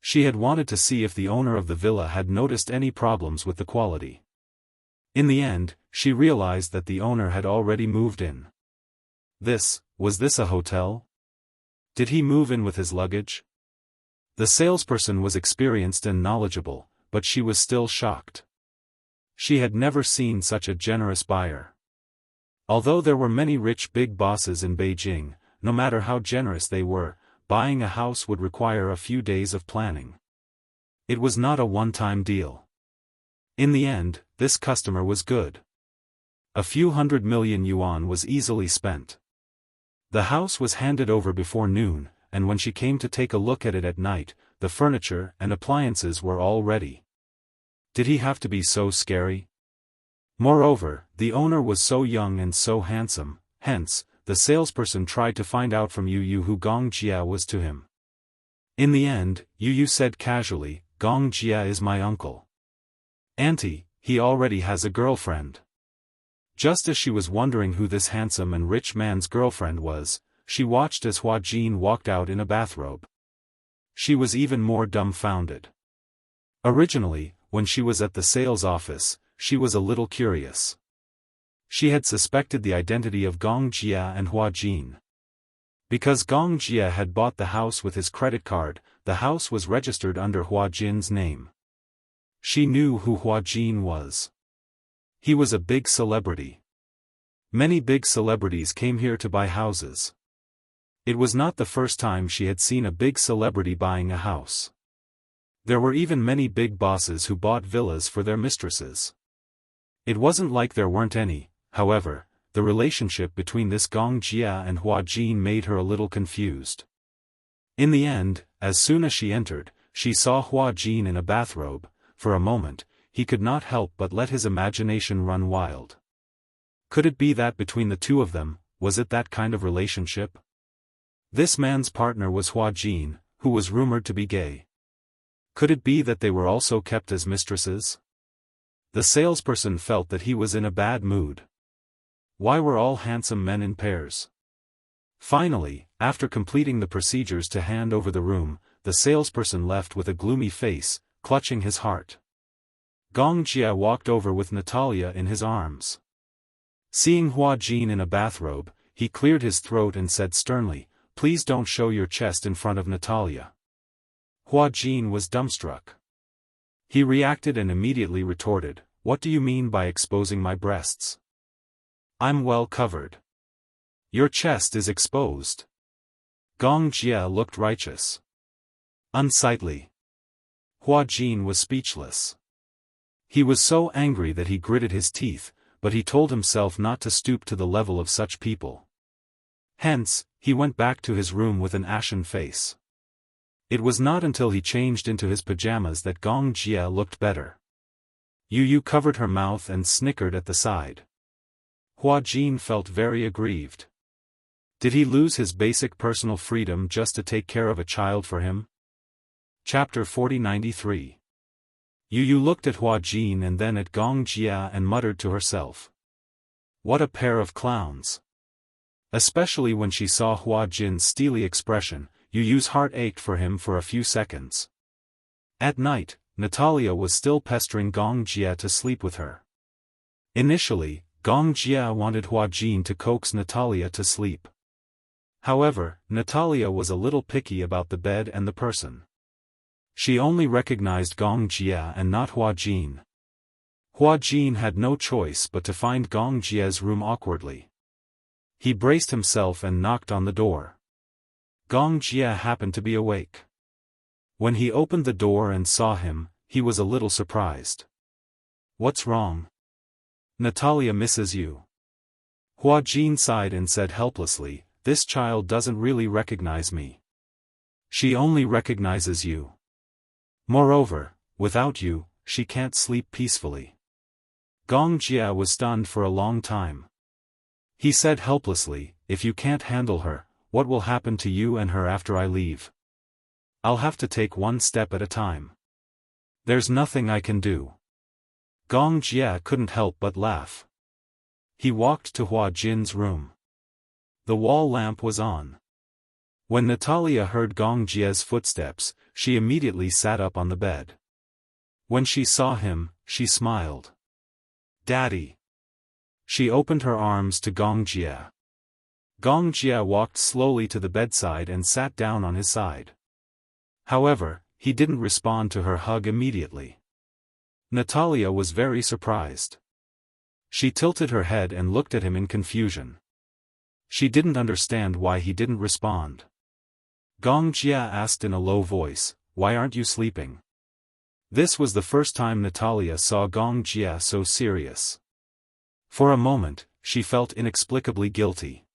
She had wanted to see if the owner of the villa had noticed any problems with the quality. In the end, she realized that the owner had already moved in. Was this a hotel? Did he move in with his luggage? The salesperson was experienced and knowledgeable, but she was still shocked. She had never seen such a generous buyer. Although there were many rich big bosses in Beijing, no matter how generous they were, buying a house would require a few days of planning. It was not a one-time deal. In the end, this customer was good. A few 100 million yuan was easily spent. The house was handed over before noon, and when she came to take a look at it at night, the furniture and appliances were all ready. Did he have to be so scary? Moreover, the owner was so young and so handsome, hence, the salesperson tried to find out from Yu who Gong Jia was to him. In the end, Yu said casually, "Gong Jia is my uncle. Auntie, he already has a girlfriend." Just as she was wondering who this handsome and rich man's girlfriend was, she watched as Huajin walked out in a bathrobe. She was even more dumbfounded. Originally, when she was at the sales office, she was a little curious. She had suspected the identity of Gong Jia and Huajin. Because Gong Jia had bought the house with his credit card, the house was registered under Huajin's name. She knew who Huajin was. He was a big celebrity. Many big celebrities came here to buy houses. It was not the first time she had seen a big celebrity buying a house. There were even many big bosses who bought villas for their mistresses. It wasn't like there weren't any, however, the relationship between this Gong Jia and Huajin made her a little confused. In the end, as soon as she entered, she saw Huajin in a bathrobe. For a moment, he could not help but let his imagination run wild. Could it be that between the two of them, was it that kind of relationship? This man's partner was Huajin, who was rumored to be gay. Could it be that they were also kept as mistresses? The salesperson felt that he was in a bad mood. Why were all handsome men in pairs? Finally, after completing the procedures to hand over the room, the salesperson left with a gloomy face, clutching his heart. Gong Jia walked over with Natalia in his arms. Seeing Huajin in a bathrobe, he cleared his throat and said sternly, "Please don't show your chest in front of Natalia." Huajin was dumbstruck. He reacted and immediately retorted, "What do you mean by exposing my breasts? I'm well covered. Your chest is exposed." Gong Jia looked righteous. Unsightly. Huajin was speechless. He was so angry that he gritted his teeth, but he told himself not to stoop to the level of such people. Hence, he went back to his room with an ashen face. It was not until he changed into his pajamas that Gong Jia looked better. Yu covered her mouth and snickered at the side. Huajin felt very aggrieved. Did he lose his basic personal freedom just to take care of a child for him? Chapter 4093. Yu looked at Huajin and then at Gong Jia and muttered to herself. What a pair of clowns. Especially when she saw Huajin's steely expression, Yu's heart ached for him for a few seconds. At night, Natalia was still pestering Gong Jia to sleep with her. Initially, Gong Jia wanted Huajin to coax Natalia to sleep. However, Natalia was a little picky about the bed and the person. She only recognized Gong Jia and not Hua Jin. Hua Jin had no choice but to find Gong Jia's room awkwardly. He braced himself and knocked on the door. Gong Jia happened to be awake. When he opened the door and saw him, he was a little surprised. "What's wrong?" "Natalia misses you." Hua Jin sighed and said helplessly, "This child doesn't really recognize me. She only recognizes you. Moreover, without you, she can't sleep peacefully." Gong Jia was stunned for a long time. He said helplessly, "If you can't handle her, what will happen to you and her after I leave? I'll have to take one step at a time. There's nothing I can do." Gong Jia couldn't help but laugh. He walked to Hua Jin's room. The wall lamp was on. When Natalia heard Gong Jia's footsteps, she immediately sat up on the bed. When she saw him, she smiled. "Daddy." She opened her arms to Gong Jia. Gong Jia walked slowly to the bedside and sat down on his side. However, he didn't respond to her hug immediately. Natalia was very surprised. She tilted her head and looked at him in confusion. She didn't understand why he didn't respond. Gong Jia asked in a low voice, "Why aren't you sleeping?" This was the first time Natalia saw Gong Jia so serious. For a moment, she felt inexplicably guilty.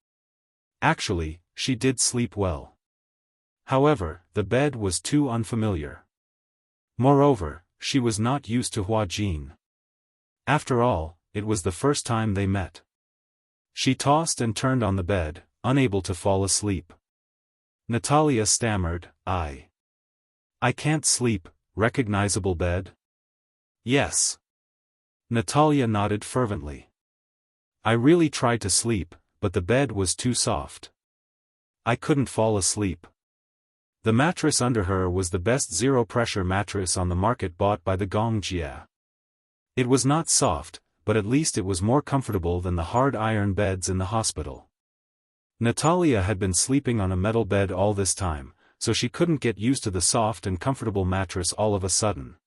Actually, she did sleep well. However, the bed was too unfamiliar. Moreover, she was not used to Hua Jin. After all, it was the first time they met. She tossed and turned on the bed, unable to fall asleep. Natalia stammered, I can't sleep, recognizable bed?" "Yes." Natalia nodded fervently. "I really tried to sleep, but the bed was too soft. I couldn't fall asleep." The mattress under her was the best zero-pressure mattress on the market bought by the Gong Jia. It was not soft, but at least it was more comfortable than the hard iron beds in the hospital. Natalia had been sleeping on a metal bed all this time, so she couldn't get used to the soft and comfortable mattress all of a sudden.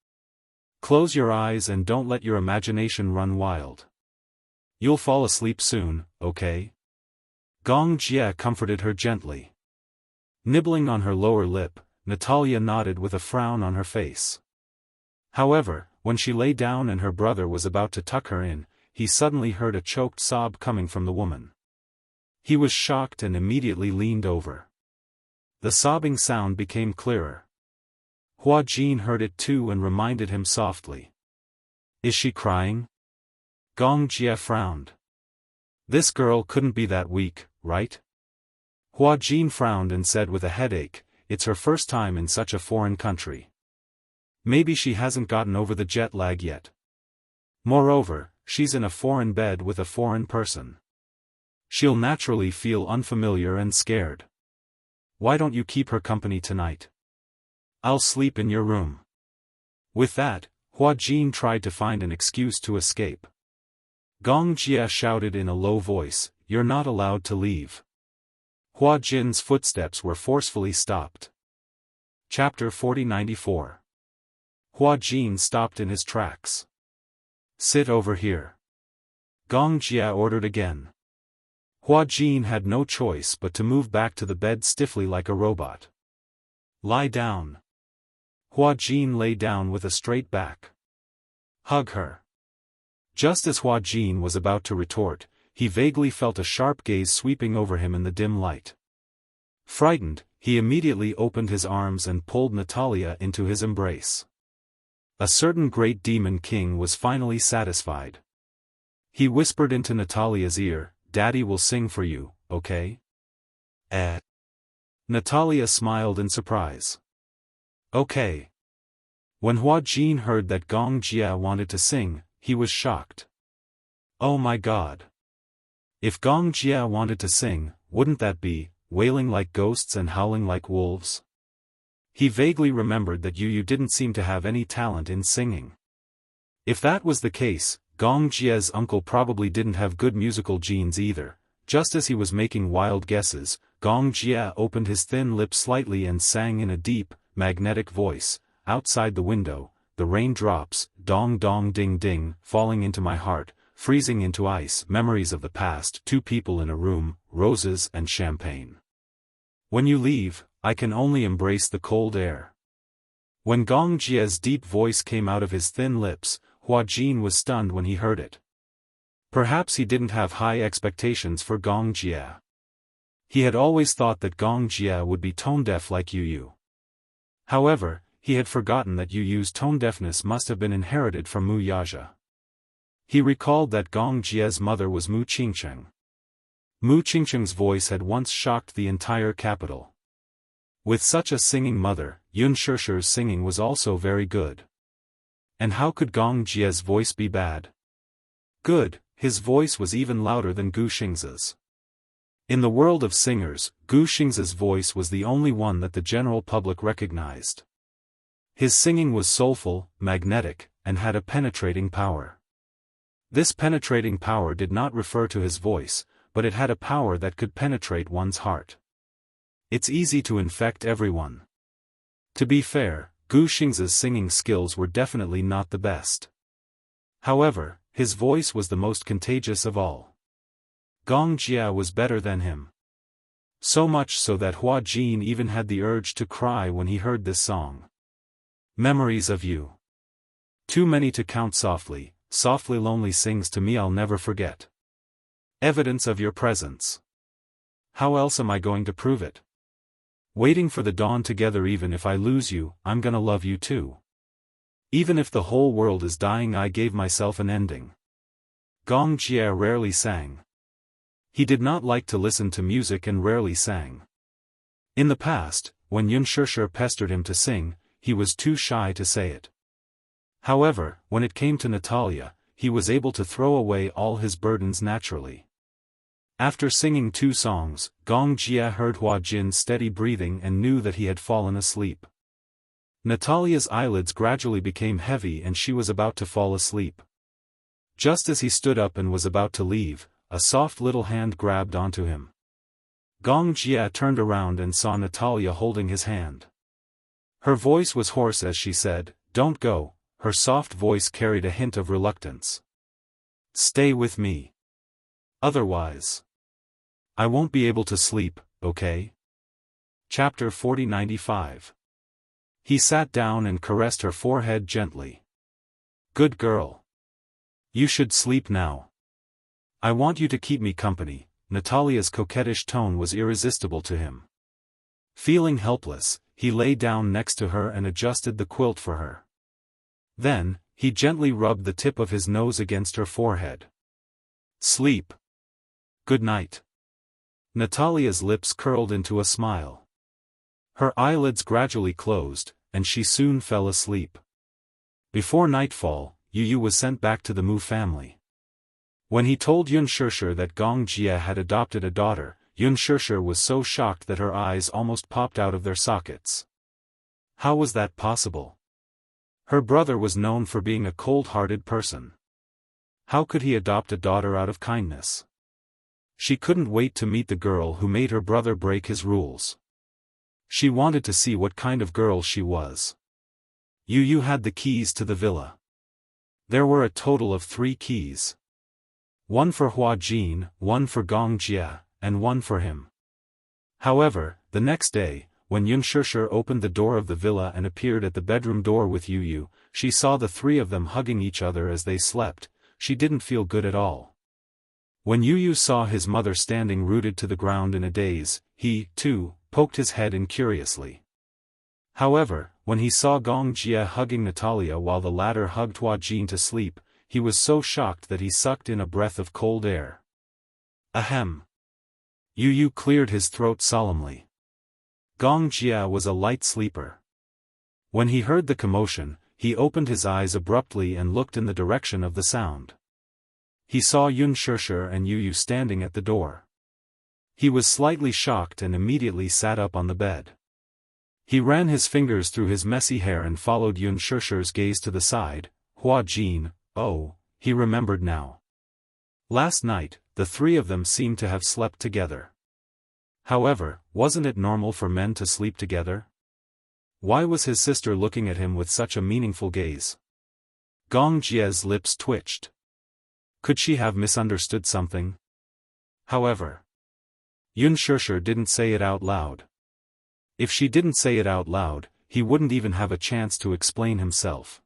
"Close your eyes and don't let your imagination run wild. You'll fall asleep soon, okay?" Gong Jia comforted her gently. Nibbling on her lower lip, Natalia nodded with a frown on her face. However, when she lay down and her brother was about to tuck her in, he suddenly heard a choked sob coming from the woman. He was shocked and immediately leaned over. The sobbing sound became clearer. Hua Jin heard it too and reminded him softly. "Is she crying?" Gong Jia frowned. "This girl couldn't be that weak, right?" Hua Jin frowned and said with a headache, "It's her first time in such a foreign country. Maybe she hasn't gotten over the jet lag yet. Moreover, she's in a foreign bed with a foreign person. She'll naturally feel unfamiliar and scared. Why don't you keep her company tonight? I'll sleep in your room." With that, Hua Jin tried to find an excuse to escape. Gong Jia shouted in a low voice, "You're not allowed to leave." Hua Jin's footsteps were forcefully stopped. Chapter 4094. Hua Jin stopped in his tracks. "Sit over here." Gong Jia ordered again. Hua Jin had no choice but to move back to the bed stiffly like a robot. "Lie down." Hua Jin lay down with a straight back. "Hug her." Just as Hua Jin was about to retort, he vaguely felt a sharp gaze sweeping over him in the dim light. Frightened, he immediately opened his arms and pulled Natalia into his embrace. A certain great demon king was finally satisfied. He whispered into Natalia's ear, "Daddy will sing for you, okay?" Natalia smiled in surprise. "Okay." When Hua Jin heard that Gong Jia wanted to sing, he was shocked. Oh my god. If Gong Jia wanted to sing, wouldn't that be, wailing like ghosts and howling like wolves? He vaguely remembered that Yu didn't seem to have any talent in singing. If that was the case, Gong Jia's uncle probably didn't have good musical genes either. Just as he was making wild guesses, Gong Jia opened his thin lips slightly and sang in a deep, magnetic voice, outside the window, the raindrops, dong dong ding ding, falling into my heart, freezing into ice, memories of the past, 2 people in a room, roses and champagne. When you leave, I can only embrace the cold air. When Gong Jie's deep voice came out of his thin lips, Hua Jin was stunned when he heard it. Perhaps he didn't have high expectations for Gong Jie. He had always thought that Gong Jie would be tone-deaf like Yu Yu. However, he had forgotten that Yu Yu's tone-deafness must have been inherited from Mu Yaja. He recalled that Gong Jie's mother was Mu Qingcheng. Mu Qingcheng's voice had once shocked the entire capital. With such a singing mother, Yun Shishir's singing was also very good. And how could Gong Jie's voice be bad? Good, his voice was even louder than Gu Xingzi's. In the world of singers, Gu Xingzi's voice was the only one that the general public recognized. His singing was soulful, magnetic, and had a penetrating power. This penetrating power did not refer to his voice, but it had a power that could penetrate one's heart. It's easy to infect everyone. To be fair, Gu Xingzi's singing skills were definitely not the best. However, his voice was the most contagious of all. Gong Jie was better than him. So much so that Hua Jin even had the urge to cry when he heard this song. Memories of you. Too many to count softly, softly lonely sings to me I'll never forget. Evidence of your presence. How else am I going to prove it? Waiting for the dawn together. Even if I lose you, I'm gonna love you too. Even if the whole world is dying, I gave myself an ending. Gong Jie rarely sang. He did not like to listen to music and rarely sang. In the past, when Yun Shishir pestered him to sing, he was too shy to say it. However, when it came to Natalia, he was able to throw away all his burdens naturally. After singing 2 songs, Gong Jie heard Hua Jin's steady breathing and knew that he had fallen asleep. Natalia's eyelids gradually became heavy and she was about to fall asleep. Just as he stood up and was about to leave, a soft little hand grabbed onto him. Gong Jie turned around and saw Natalia holding his hand. Her voice was hoarse as she said, "Don't go." Her soft voice carried a hint of reluctance. "Stay with me. Otherwise, I won't be able to sleep, okay?" Chapter 4095. He sat down and caressed her forehead gently. "Good girl. You should sleep now. I want you to keep me company." Natalia's coquettish tone was irresistible to him. Feeling helpless, he lay down next to her and adjusted the quilt for her. Then, he gently rubbed the tip of his nose against her forehead. "Sleep. Good night." Natalia's lips curled into a smile. Her eyelids gradually closed, and she soon fell asleep. Before nightfall, Yu Yu was sent back to the Mu family. When he told Yun Shishir that Gong Jie had adopted a daughter, Yun Shishir was so shocked that her eyes almost popped out of their sockets. How was that possible? Her brother was known for being a cold-hearted person. How could he adopt a daughter out of kindness? She couldn't wait to meet the girl who made her brother break his rules. She wanted to see what kind of girl she was. Yu Yu had the keys to the villa. There were a total of 3 keys. One for Hua Jin, one for Gong Jie, and one for him. However, the next day, when Yun Shishir opened the door of the villa and appeared at the bedroom door with Yu Yu, she saw the 3 of them hugging each other as they slept. She didn't feel good at all. When Yu Yu saw his mother standing rooted to the ground in a daze, he, too, poked his head in curiously. However, when he saw Gong Jie hugging Natalia while the latter hugged Hua Jin to sleep, he was so shocked that he sucked in a breath of cold air. Ahem. Yu Yu cleared his throat solemnly. Gong Jie was a light sleeper. When he heard the commotion, he opened his eyes abruptly and looked in the direction of the sound. He saw Yun Shishir and Yu Yu standing at the door. He was slightly shocked and immediately sat up on the bed. He ran his fingers through his messy hair and followed Yun Shishir's gaze to the side. Hua Jin, oh, he remembered now. Last night, the 3 of them seemed to have slept together. However, wasn't it normal for men to sleep together? Why was his sister looking at him with such a meaningful gaze? Gong Jie's lips twitched. Could she have misunderstood something? However, Yunshishir didn't say it out loud. If she didn't say it out loud, he wouldn't even have a chance to explain himself.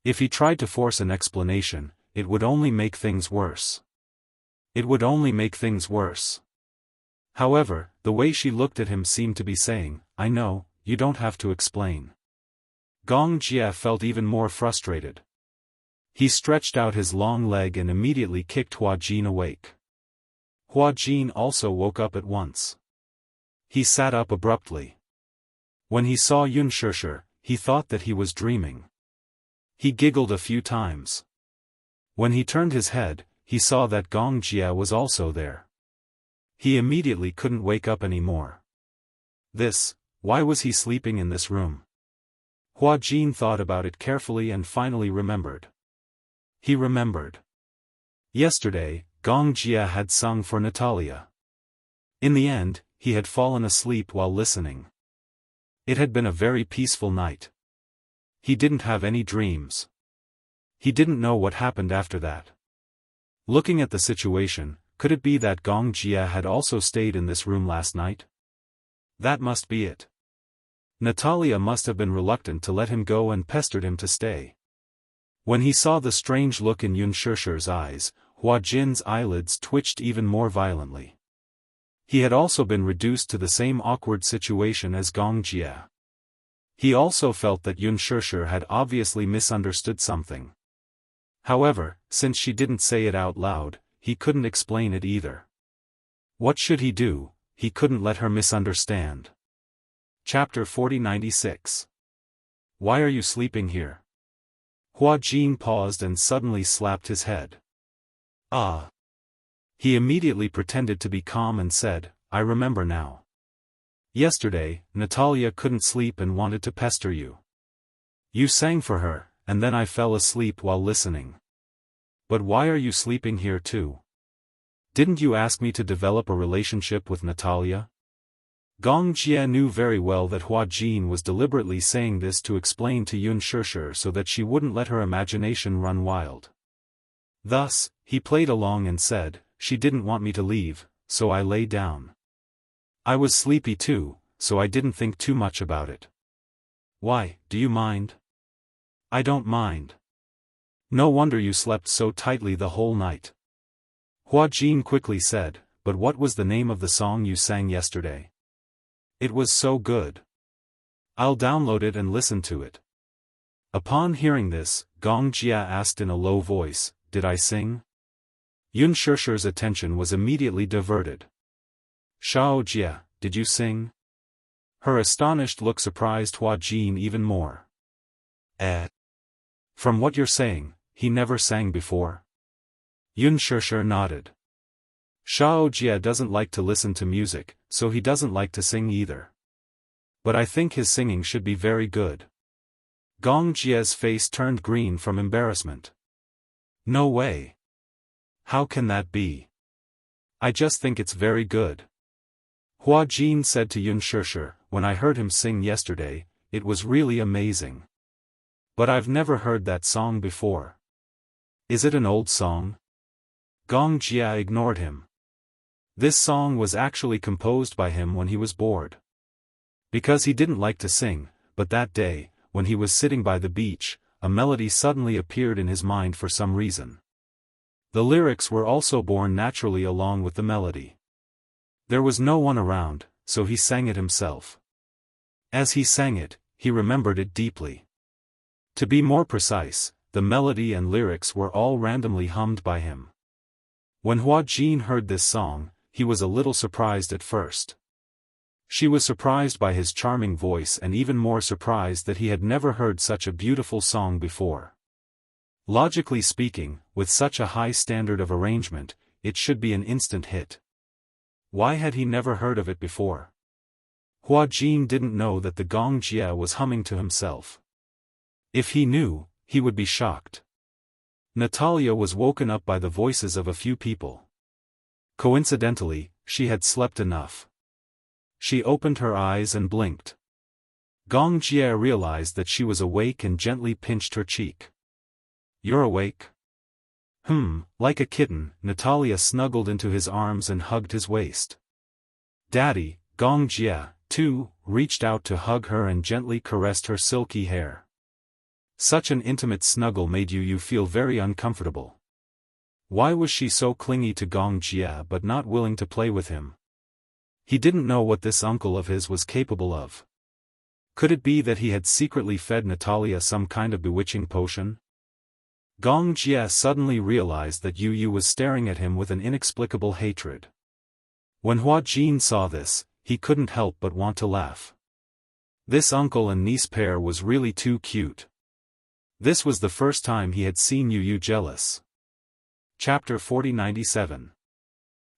If he tried to force an explanation, it would only make things worse. It would only make things worse. However, the way she looked at him seemed to be saying, I know, you don't have to explain. Gong Jie felt even more frustrated. He stretched out his long leg and immediately kicked Hua Jin awake. Hua Jin also woke up at once. He sat up abruptly. When he saw Yunshishir, he thought that he was dreaming. He giggled a few times. When he turned his head, he saw that Gong Jie was also there. He immediately couldn't wake up anymore. Why was he sleeping in this room? Hua Jin thought about it carefully and finally remembered. He remembered. Yesterday, Gong Jie had sung for Natalia. In the end, he had fallen asleep while listening. It had been a very peaceful night. He didn't have any dreams. He didn't know what happened after that. Looking at the situation, could it be that Gong Jie had also stayed in this room last night? That must be it. Natalia must have been reluctant to let him go and pestered him to stay. When he saw the strange look in Yunshishir's eyes, Hua Jin's eyelids twitched even more violently. He had also been reduced to the same awkward situation as Gong Jie. He also felt that Yunshishir had obviously misunderstood something. However, since she didn't say it out loud, he couldn't explain it either. What should he do? He couldn't let her misunderstand. Chapter 4096. Why are you sleeping here? Hua Jin paused and suddenly slapped his head. Ah. He immediately pretended to be calm and said, I remember now. Yesterday, Natalia couldn't sleep and wanted to pester you. You sang for her, and then I fell asleep while listening. But why are you sleeping here too? Didn't you ask me to develop a relationship with Natalia? Gong Jie knew very well that Hua Jin was deliberately saying this to explain to Yunshishir so that she wouldn't let her imagination run wild. Thus, he played along and said, she didn't want me to leave, so I lay down. I was sleepy too, so I didn't think too much about it. Why, do you mind? I don't mind. No wonder you slept so tightly the whole night. Hua Jin quickly said, but what was the name of the song you sang yesterday? It was so good. I'll download it and listen to it. Upon hearing this, Gong Jie asked in a low voice, did I sing? Yunshishir's attention was immediately diverted. Shao Jie, did you sing? Her astonished look surprised Hua Jin even more. From what you're saying, he never sang before? Yunshishir nodded. Shao Jie doesn't like to listen to music, so he doesn't like to sing either. But I think his singing should be very good. Gong Jie's face turned green from embarrassment. No way. How can that be? I just think it's very good. Hua Jin said to Yunshishir, when I heard him sing yesterday, it was really amazing. But I've never heard that song before. Is it an old song? Gong Jie ignored him. This song was actually composed by him when he was bored. Because he didn't like to sing, but that day, when he was sitting by the beach, a melody suddenly appeared in his mind for some reason. The lyrics were also born naturally along with the melody. There was no one around, so he sang it himself. As he sang it, he remembered it deeply. To be more precise, the melody and lyrics were all randomly hummed by him. When Hua Jin heard this song, he was a little surprised at first. She was surprised by his charming voice and even more surprised that he had never heard such a beautiful song before. Logically speaking, with such a high standard of arrangement, it should be an instant hit. Why had he never heard of it before? Hua Jin didn't know that the Gong Jie was humming to himself. If he knew, he would be shocked. Natalia was woken up by the voices of a few people. Coincidentally, she had slept enough. She opened her eyes and blinked. Gong Jie realized that she was awake and gently pinched her cheek. "You're awake?" Like a kitten, Natalia snuggled into his arms and hugged his waist. "Daddy," Gong Jie, too, reached out to hug her and gently caressed her silky hair. Such an intimate snuggle made Yu feel very uncomfortable. Why was she so clingy to Gong Jie but not willing to play with him? He didn't know what this uncle of his was capable of. Could it be that he had secretly fed Natalia some kind of bewitching potion? Gong Jie suddenly realized that Yu was staring at him with an inexplicable hatred. When Hua Jin saw this, he couldn't help but want to laugh. This uncle and niece pair was really too cute. This was the first time he had seen Yu jealous. Chapter 4097.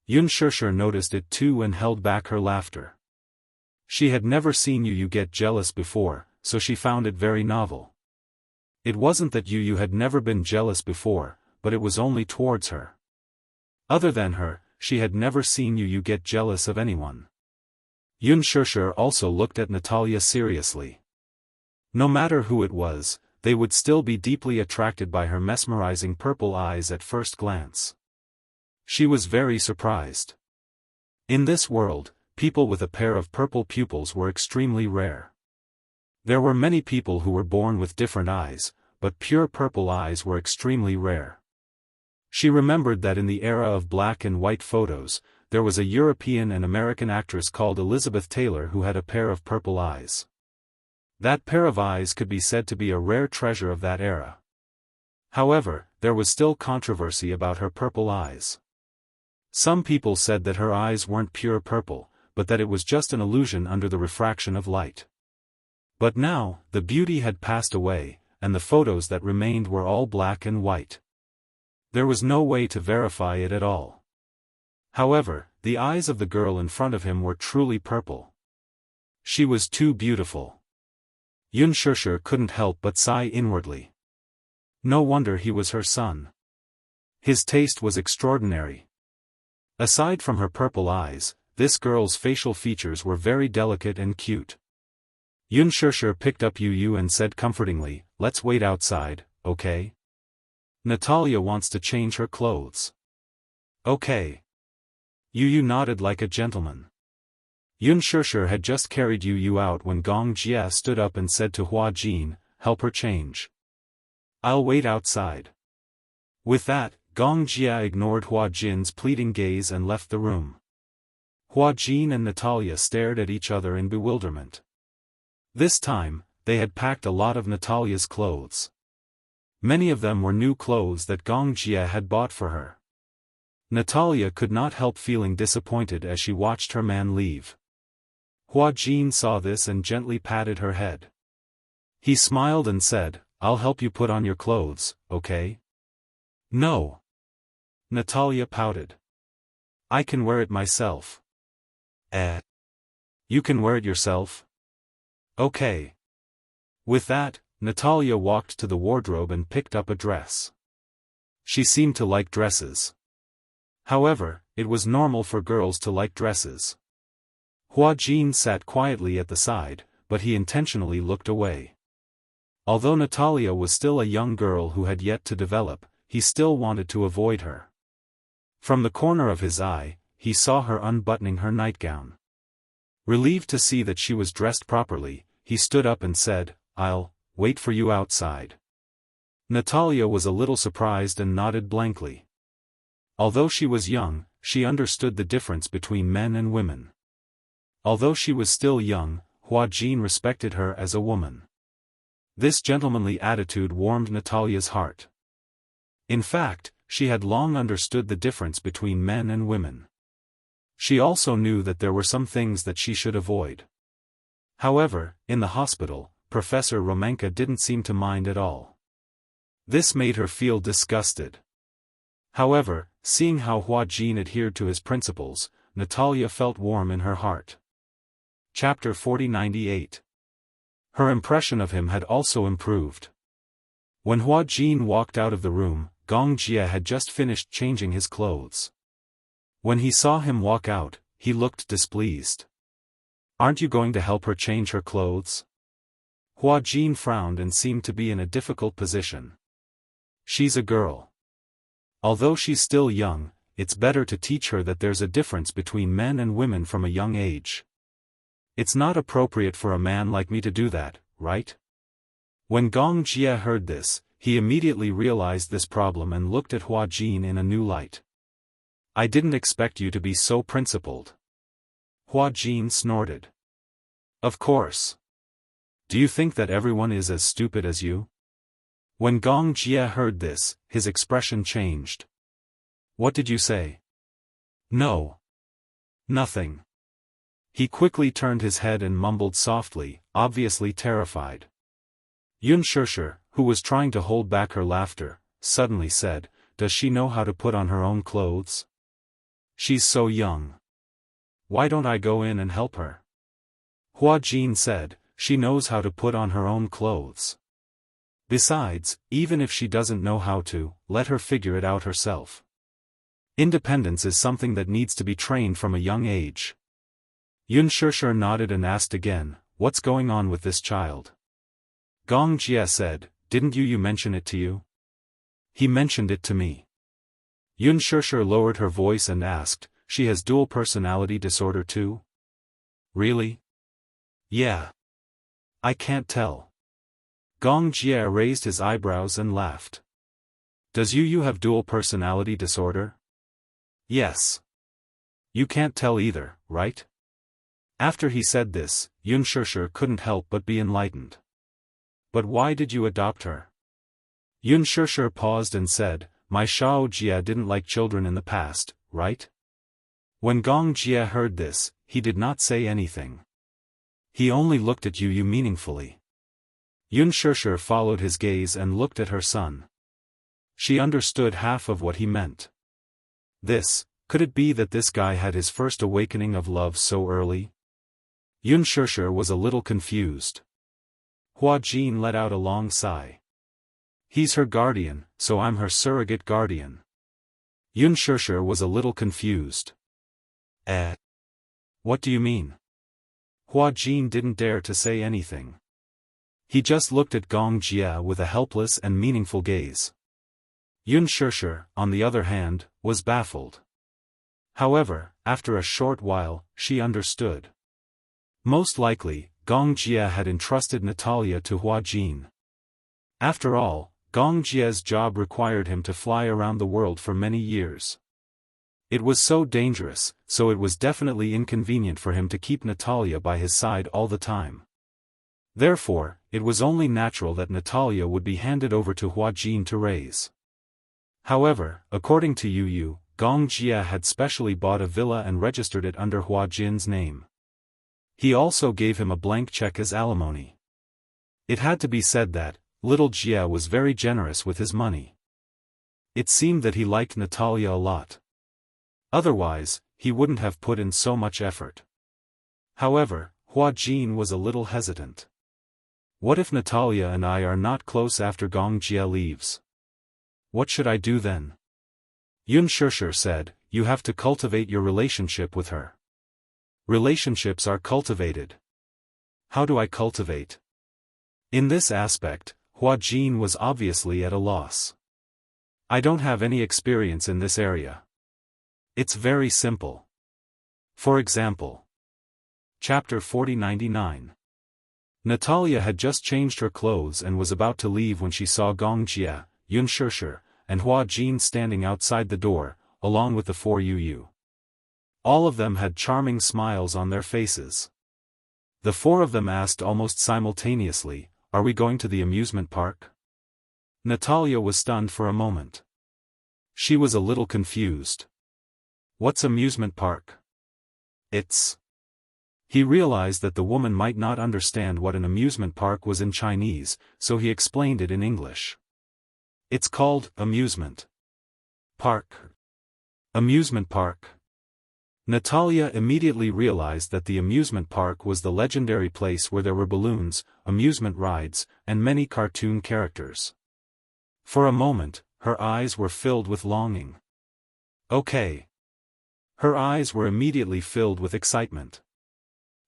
Unspoken noticed it too and held back her laughter. She had never seen Yu get jealous before, so she found it very novel. It wasn't that Yu had never been jealous before, but it was only towards her. Other than her, she had never seen Yu get jealous of anyone. Unspoken also looked at Natalia seriously. No matter who it was, they would still be deeply attracted by her mesmerizing purple eyes at first glance. She was very surprised. In this world, people with a pair of purple pupils were extremely rare. There were many people who were born with different eyes, but pure purple eyes were extremely rare. She remembered that in the era of black and white photos, there was a European and American actress called Elizabeth Taylor who had a pair of purple eyes. That pair of eyes could be said to be a rare treasure of that era. However, there was still controversy about her purple eyes. Some people said that her eyes weren't pure purple, but that it was just an illusion under the refraction of light. But now, the beauty had passed away, and the photos that remained were all black and white. There was no way to verify it at all. However, the eyes of the girl in front of him were truly purple. She was too beautiful. Unspoken couldn't help but sigh inwardly. No wonder he was her son. His taste was extraordinary. Aside from her purple eyes, this girl's facial features were very delicate and cute. Unspoken picked up Yu and said comfortingly, "Let's wait outside, okay? Natalia wants to change her clothes." "Okay." Yu nodded like a gentleman. Unspoken had just carried Yu out when Gong Jie stood up and said to Hua Jin, "Help her change." "I'll wait outside." With that, Gong Jie ignored Hua Jin's pleading gaze and left the room. Hua Jin and Natalia stared at each other in bewilderment. This time, they had packed a lot of Natalia's clothes. Many of them were new clothes that Gong Jie had bought for her. Natalia could not help feeling disappointed as she watched her man leave. Hua Jin saw this and gently patted her head. He smiled and said, "I'll help you put on your clothes, okay?" "No." Natalia pouted. "I can wear it myself." You can wear it yourself?" "Okay." With that, Natalia walked to the wardrobe and picked up a dress. She seemed to like dresses. However, it was normal for girls to like dresses. Hua Jin sat quietly at the side, but he intentionally looked away. Although Natalia was still a young girl who had yet to develop, he still wanted to avoid her. From the corner of his eye, he saw her unbuttoning her nightgown. Relieved to see that she was dressed properly, he stood up and said, "I'll wait for you outside." Natalia was a little surprised and nodded blankly. Although she was young, she understood the difference between men and women. Although she was still young, Hua Jin respected her as a woman. This gentlemanly attitude warmed Natalia's heart. In fact, she had long understood the difference between men and women. She also knew that there were some things that she should avoid. However, in the hospital, Professor Romanka didn't seem to mind at all. This made her feel disgusted. However, seeing how Hua Jin adhered to his principles, Natalia felt warm in her heart. Chapter 4098. Her impression of him had also improved. When Hua Jin walked out of the room, Gong Jie had just finished changing his clothes. When he saw him walk out, he looked displeased. "Aren't you going to help her change her clothes?" Hua Jin frowned and seemed to be in a difficult position. She's a girl. Although she's still young, it's better to teach her that there's a difference between men and women from a young age. It's not appropriate for a man like me to do that, right? When Gong Jie heard this, he immediately realized this problem and looked at Hua Jin in a new light. I didn't expect you to be so principled. Hua Jin snorted. Of course. Do you think that everyone is as stupid as you? When Gong Jie heard this, his expression changed. What did you say? No. Nothing. He quickly turned his head and mumbled softly, obviously terrified. Yun Shusher, who was trying to hold back her laughter, suddenly said, Does she know how to put on her own clothes? She's so young. Why don't I go in and help her? Hua Jin said, She knows how to put on her own clothes. Besides, even if she doesn't know how to, let her figure it out herself. Independence is something that needs to be trained from a young age. Yun Shusher nodded and asked again, What's going on with this child? Gong Jie said, Didn't you mention it to you? He mentioned it to me. Yun Shusher lowered her voice and asked, She has dual personality disorder too? Really? Yeah. I can't tell. Gong Jie raised his eyebrows and laughed. Does you have dual personality disorder? Yes. You can't tell either, right? After he said this, Yun Shusher couldn't help but be enlightened. But why did you adopt her? Yun Shusher paused and said, My Shao Jie didn't like children in the past, right? When Gong Jie heard this, he did not say anything. He only looked at Yu meaningfully. Yun Shusher followed his gaze and looked at her son. She understood half of what he meant. Could it be that this guy had his first awakening of love so early? Yun Shusher was a little confused. Hua Jin let out a long sigh. He's her guardian, so I'm her surrogate guardian. Yun Shusher was a little confused. What do you mean? Hua Jin didn't dare to say anything. He just looked at Gong Jie with a helpless and meaningful gaze. Yun Shusher, on the other hand, was baffled. However, after a short while, she understood. Most likely, Gong Jie had entrusted Natalia to Hua Jin. After all, Gong Jie's job required him to fly around the world for many years. It was so dangerous, so it was definitely inconvenient for him to keep Natalia by his side all the time. Therefore, it was only natural that Natalia would be handed over to Hua Jin to raise. However, according to Yu, Gong Jie had specially bought a villa and registered it under Hua Jin's name. He also gave him a blank check as alimony. It had to be said that, little Jie was very generous with his money. It seemed that he liked Natalia a lot. Otherwise, he wouldn't have put in so much effort. However, Hua Jin was a little hesitant. What if Natalia and I are not close after Gong Jie leaves? What should I do then? Yun Shusher said, You have to cultivate your relationship with her. Relationships are cultivated. How do I cultivate? In this aspect, Hua Jin was obviously at a loss. I don't have any experience in this area. It's very simple. For example. Chapter 4099. Natalia had just changed her clothes and was about to leave when she saw Gong Jie, Yun Shusher, and Hua Jin standing outside the door, along with the 4 Yu. All of them had charming smiles on their faces. The 4 of them asked almost simultaneously, Are we going to the amusement park? Natalia was stunned for a moment. She was a little confused. What's amusement park? He realized that the woman might not understand what an amusement park was in Chinese, so he explained it in English. It's called amusement park. Amusement park. Natalia immediately realized that the amusement park was the legendary place where there were balloons, amusement rides, and many cartoon characters. For a moment, her eyes were filled with longing. Okay. Her eyes were immediately filled with excitement.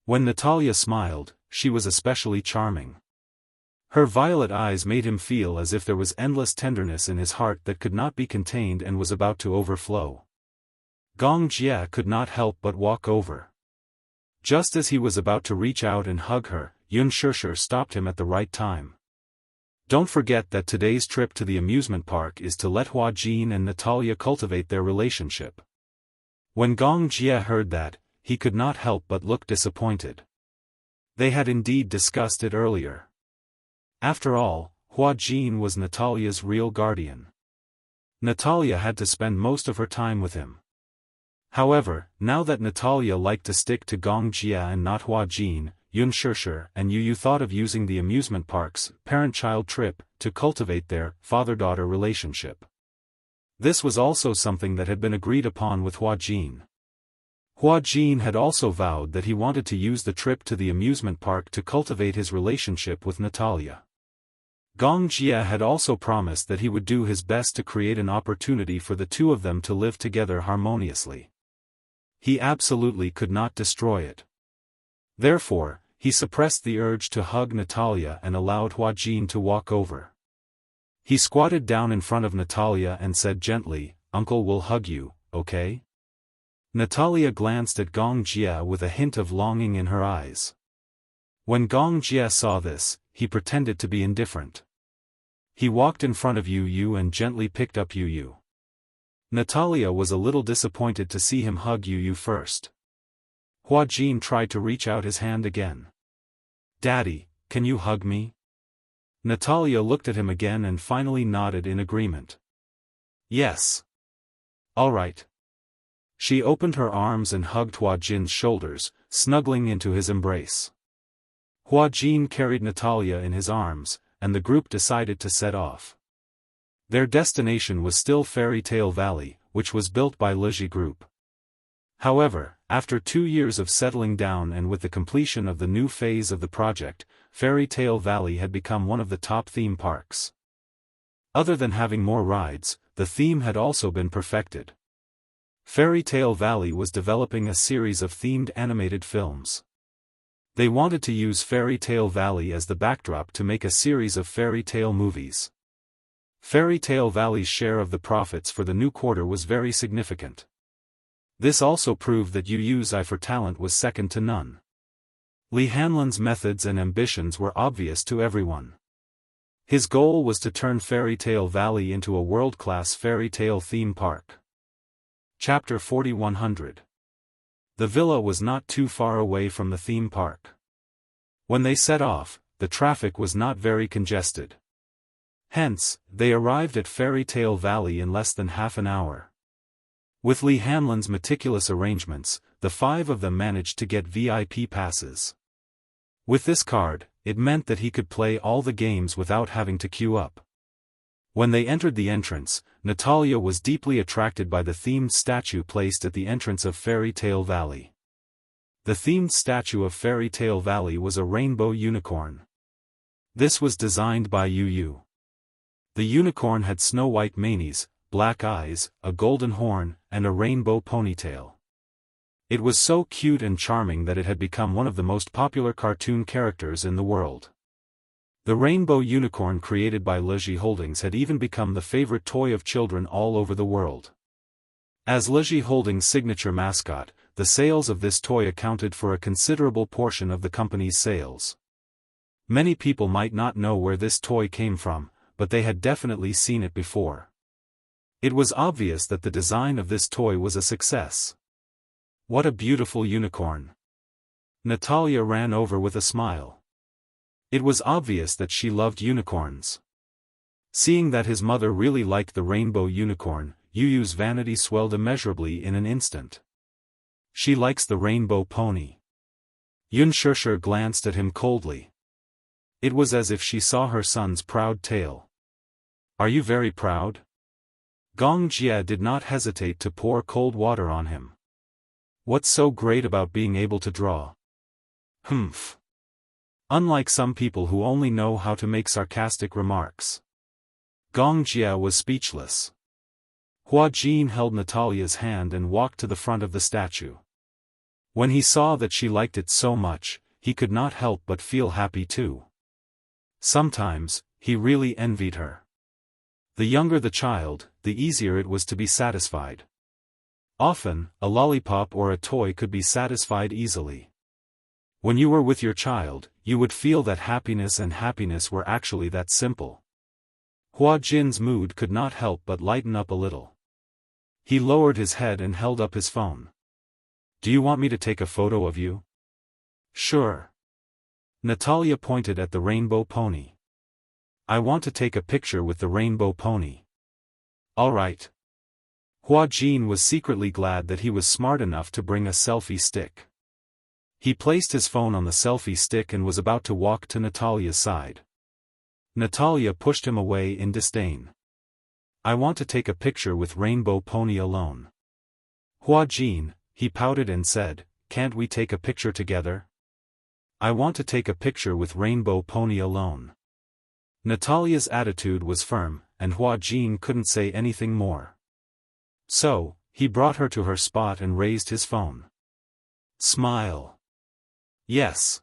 When Natalia smiled, she was especially charming. Her violet eyes made him feel as if there was endless tenderness in his heart that could not be contained and was about to overflow. Gong Jia could not help but walk over. Just as he was about to reach out and hug her, Unspoken stopped him at the right time. Don't forget that today's trip to the amusement park is to let Hua Jin and Natalia cultivate their relationship. When Gong Jia heard that, he could not help but look disappointed. They had indeed discussed it earlier. After all, Hua Jin was Natalia's real guardian. Natalia had to spend most of her time with him. However, now that Natalia liked to stick to Gong Jia and not Hua Jin, Unspoken and Yu thought of using the amusement park's parent-child trip to cultivate their father-daughter relationship. This was also something that had been agreed upon with Hua Jin. Hua Jin had also vowed that he wanted to use the trip to the amusement park to cultivate his relationship with Natalia. Gong Jia had also promised that he would do his best to create an opportunity for the two of them to live together harmoniously. He absolutely could not destroy it. Therefore, he suppressed the urge to hug Natalia and allowed Hua Jin to walk over. He squatted down in front of Natalia and said gently, "Uncle will hug you, okay?" Natalia glanced at Gong Jia with a hint of longing in her eyes. When Gong Jia saw this, he pretended to be indifferent. He walked in front of Yu and gently picked up Yu. Natalia was a little disappointed to see him hug Yu first. Hua Jin tried to reach out his hand again. "Daddy, can you hug me?" Natalia looked at him again and finally nodded in agreement. "Yes. All right." She opened her arms and hugged Hua Jin's shoulders, snuggling into his embrace. Hua Jin carried Natalia in his arms, and the group decided to set off. Their destination was still Fairy Tale Valley, which was built by Lizhi Group. However, after 2 years of settling down and with the completion of the new phase of the project, Fairy Tale Valley had become one of the top theme parks. Other than having more rides, the theme had also been perfected. Fairy Tale Valley was developing a series of themed animated films. They wanted to use Fairy Tale Valley as the backdrop to make a series of fairy tale movies. Fairy Tale Valley's share of the profits for the new quarter was very significant. This also proved that Yu's eye for talent was second to none. Li Hanlon's methods and ambitions were obvious to everyone. His goal was to turn Fairy Tale Valley into a world-class fairy tale theme park. Chapter 4100. The villa was not too far away from the theme park. When they set off, the traffic was not very congested. Hence, they arrived at Fairy Tale Valley in less than half an hour. With Li Hanlon's meticulous arrangements, the 5 of them managed to get VIP passes. With this card, it meant that he could play all the games without having to queue up. When they entered the entrance, Natalia was deeply attracted by the themed statue placed at the entrance of Fairy Tale Valley. The themed statue of Fairy Tale Valley was a rainbow unicorn. This was designed by Yu. The unicorn had snow-white manes, black eyes, a golden horn, and a rainbow ponytail. It was so cute and charming that it had become one of the most popular cartoon characters in the world. The rainbow unicorn created by Lizhi Holdings had even become the favorite toy of children all over the world. As Lizhi Holdings' signature mascot, the sales of this toy accounted for a considerable portion of the company's sales. Many people might not know where this toy came from, but they had definitely seen it before. It was obvious that the design of this toy was a success. What a beautiful unicorn! Natalia ran over with a smile. It was obvious that she loved unicorns. Seeing that his mother really liked the rainbow unicorn, Yu's vanity swelled immeasurably in an instant. She likes the rainbow pony. Unspoken glanced at him coldly. It was as if she saw her son's proud tail. Are you very proud? Gong Jia did not hesitate to pour cold water on him. What's so great about being able to draw? Humph. Unlike some people who only know how to make sarcastic remarks. Gong Jia was speechless. Hua Jin held Natalia's hand and walked to the front of the statue. When he saw that she liked it so much, he could not help but feel happy too. Sometimes, he really envied her. The younger the child, the easier it was to be satisfied. Often, a lollipop or a toy could be satisfied easily. When you were with your child, you would feel that happiness were actually that simple. Hua Jin's mood could not help but lighten up a little. He lowered his head and held up his phone. Do you want me to take a photo of you? Sure. Natalia pointed at the rainbow pony. I want to take a picture with the rainbow pony. All right. Hua Jin was secretly glad that he was smart enough to bring a selfie stick. He placed his phone on the selfie stick and was about to walk to Natalia's side. Natalia pushed him away in disdain. I want to take a picture with rainbow pony alone. Hua Jin, he pouted and said, can't we take a picture together? I want to take a picture with rainbow pony alone. Natalia's attitude was firm, and Hua Jin couldn't say anything more. So, he brought her to her spot and raised his phone. Smile. Yes.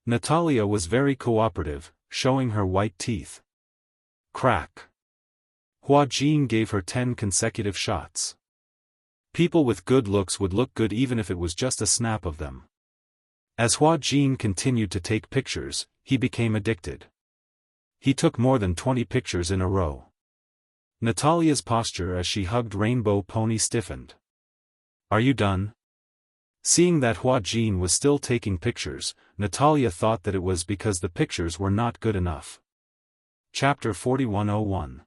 Natalia was very cooperative, showing her white teeth. Crack. Hua Jin gave her 10 consecutive shots. People with good looks would look good even if it was just a snap of them. As Hua Jin continued to take pictures, he became addicted. He took more than 20 pictures in a row. Natalia's posture as she hugged Rainbow Pony stiffened. Are you done? Seeing that Hua Jin was still taking pictures, Natalia thought that it was because the pictures were not good enough. Chapter 4101.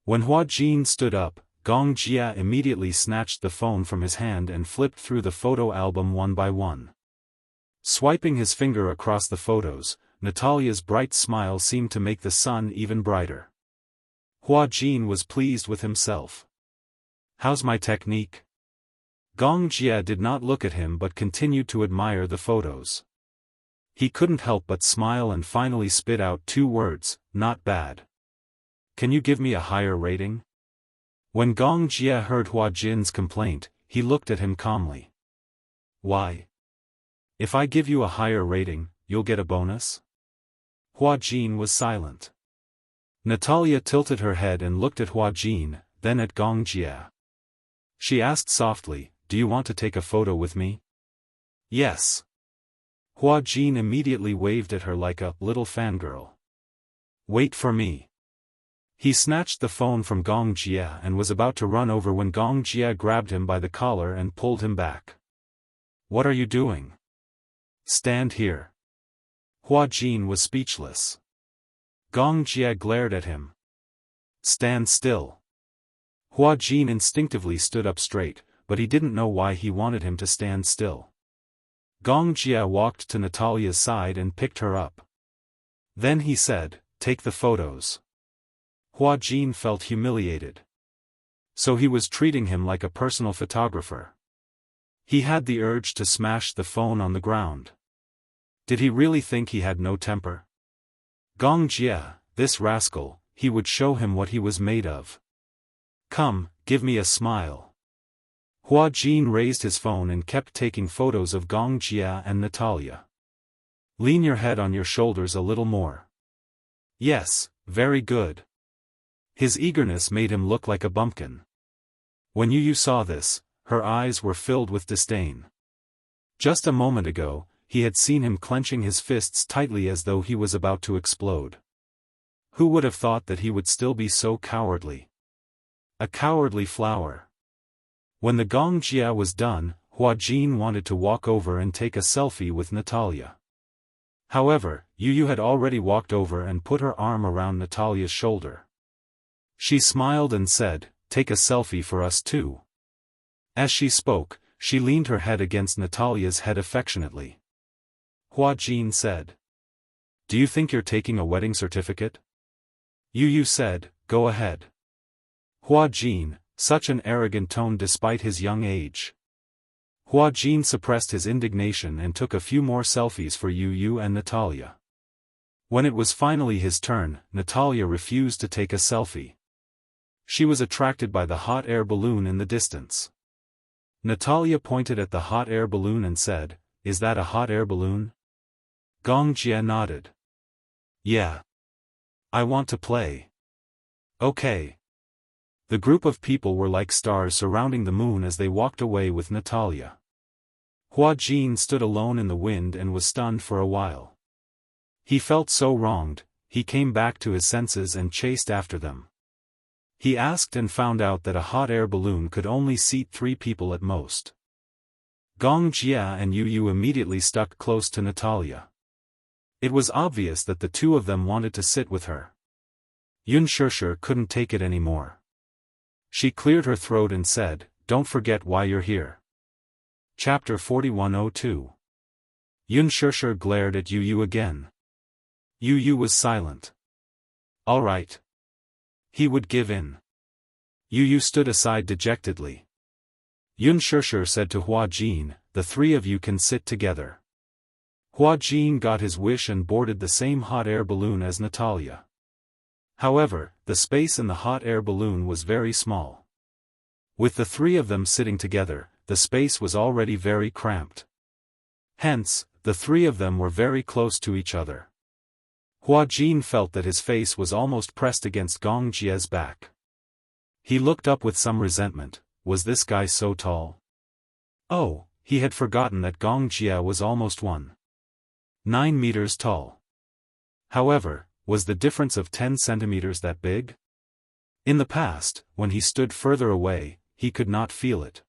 When Hua Jin stood up, Gong Jia immediately snatched the phone from his hand and flipped through the photo album one by one. Swiping his finger across the photos, Natalia's bright smile seemed to make the sun even brighter. Hua Jin was pleased with himself. How's my technique? Gong Jia did not look at him but continued to admire the photos. He couldn't help but smile and finally spit out 2 words, not bad. Can you give me a higher rating? When Gong Jia heard Hua Jin's complaint, he looked at him calmly. Why? If I give you a higher rating, you'll get a bonus? Hua Jin was silent. Natalia tilted her head and looked at Hua Jin, then at Gong Jia. She asked softly, do you want to take a photo with me? Yes. Hua Jin immediately waved at her like a little fangirl. Wait for me. He snatched the phone from Gong Jia and was about to run over when Gong Jia grabbed him by the collar and pulled him back. What are you doing? Stand here. Hua Jin was speechless. Gong Jia glared at him. Stand still. Hua Jin instinctively stood up straight, but he didn't know why he wanted him to stand still. Gong Jia walked to Natalia's side and picked her up. Then he said, take the photos. Hua Jin felt humiliated. So he was treating him like a personal photographer. He had the urge to smash the phone on the ground. Did he really think he had no temper? Gong Jia, this rascal, he would show him what he was made of. Come, give me a smile. Hua Jin raised his phone and kept taking photos of Gong Jia and Natalia. Lean your head on your shoulders a little more. Yes, very good. His eagerness made him look like a bumpkin. When Yu saw this, her eyes were filled with disdain. Just a moment ago, he had seen him clenching his fists tightly as though he was about to explode. Who would have thought that he would still be so cowardly? A cowardly flower. When the Gong Jia was done, Hua Jin wanted to walk over and take a selfie with Natalia. However, Yu had already walked over and put her arm around Natalia's shoulder. She smiled and said, take a selfie for us too. As she spoke, she leaned her head against Natalia's head affectionately. Hua Jin said. Do you think you're taking a wedding certificate? Yu said, go ahead. Hua Jin, such an arrogant tone despite his young age. Hua Jin suppressed his indignation and took a few more selfies for Yu and Natalia. When it was finally his turn, Natalia refused to take a selfie. She was attracted by the hot air balloon in the distance. Natalia pointed at the hot air balloon and said, is that a hot air balloon? Gong Jia nodded. Yeah. I want to play. Okay. The group of people were like stars surrounding the moon as they walked away with Natalia. Hua Jin stood alone in the wind and was stunned for a while. He felt so wronged, he came back to his senses and chased after them. He asked and found out that a hot air balloon could only seat 3 people at most. Gong Jia and Yu immediately stuck close to Natalia. It was obvious that the 2 of them wanted to sit with her. Unspoken couldn't take it anymore. She cleared her throat and said, "Don't forget why you're here." Chapter 4102. Unspoken glared at Yu again. Yu was silent. All right. He would give in. Yu stood aside dejectedly. Unspoken said to Hua Jin, "The 3 of you can sit together." Hua Jin got his wish and boarded the same hot air balloon as Natalia. However, the space in the hot air balloon was very small. With the 3 of them sitting together, the space was already very cramped. Hence, the 3 of them were very close to each other. Hua Jin felt that his face was almost pressed against Gong Jia's back. He looked up with some resentment. Was this guy so tall? Oh, he had forgotten that Gong Jia was almost 1.9 meters tall. However, was the difference of 10 centimeters that big? In the past, when he stood further away, he could not feel it.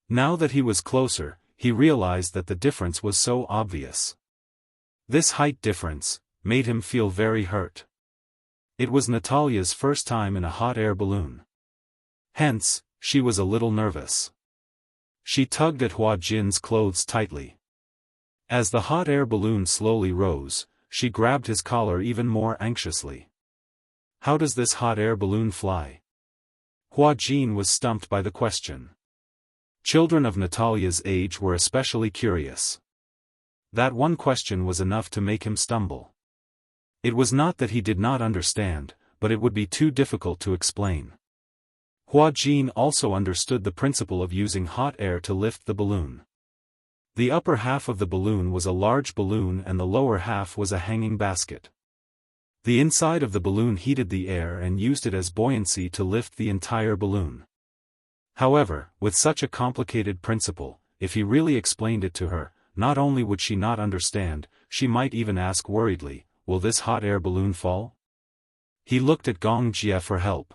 Now that he was closer, he realized that the difference was so obvious. This height difference made him feel very hurt. It was Natalia's first time in a hot air balloon. Hence, she was a little nervous. She tugged at Hua Jin's clothes tightly. As the hot air balloon slowly rose, she grabbed his collar even more anxiously. How does this hot air balloon fly? Hua Jin was stumped by the question. Children of Natalia's age were especially curious. That one question was enough to make him stumble. It was not that he did not understand, but it would be too difficult to explain. Hua Jin also understood the principle of using hot air to lift the balloon. The upper half of the balloon was a large balloon and the lower half was a hanging basket. The inside of the balloon heated the air and used it as buoyancy to lift the entire balloon. However, with such a complicated principle, if he really explained it to her, not only would she not understand, she might even ask worriedly, "Will this hot air balloon fall?" He looked at Gong Jia for help.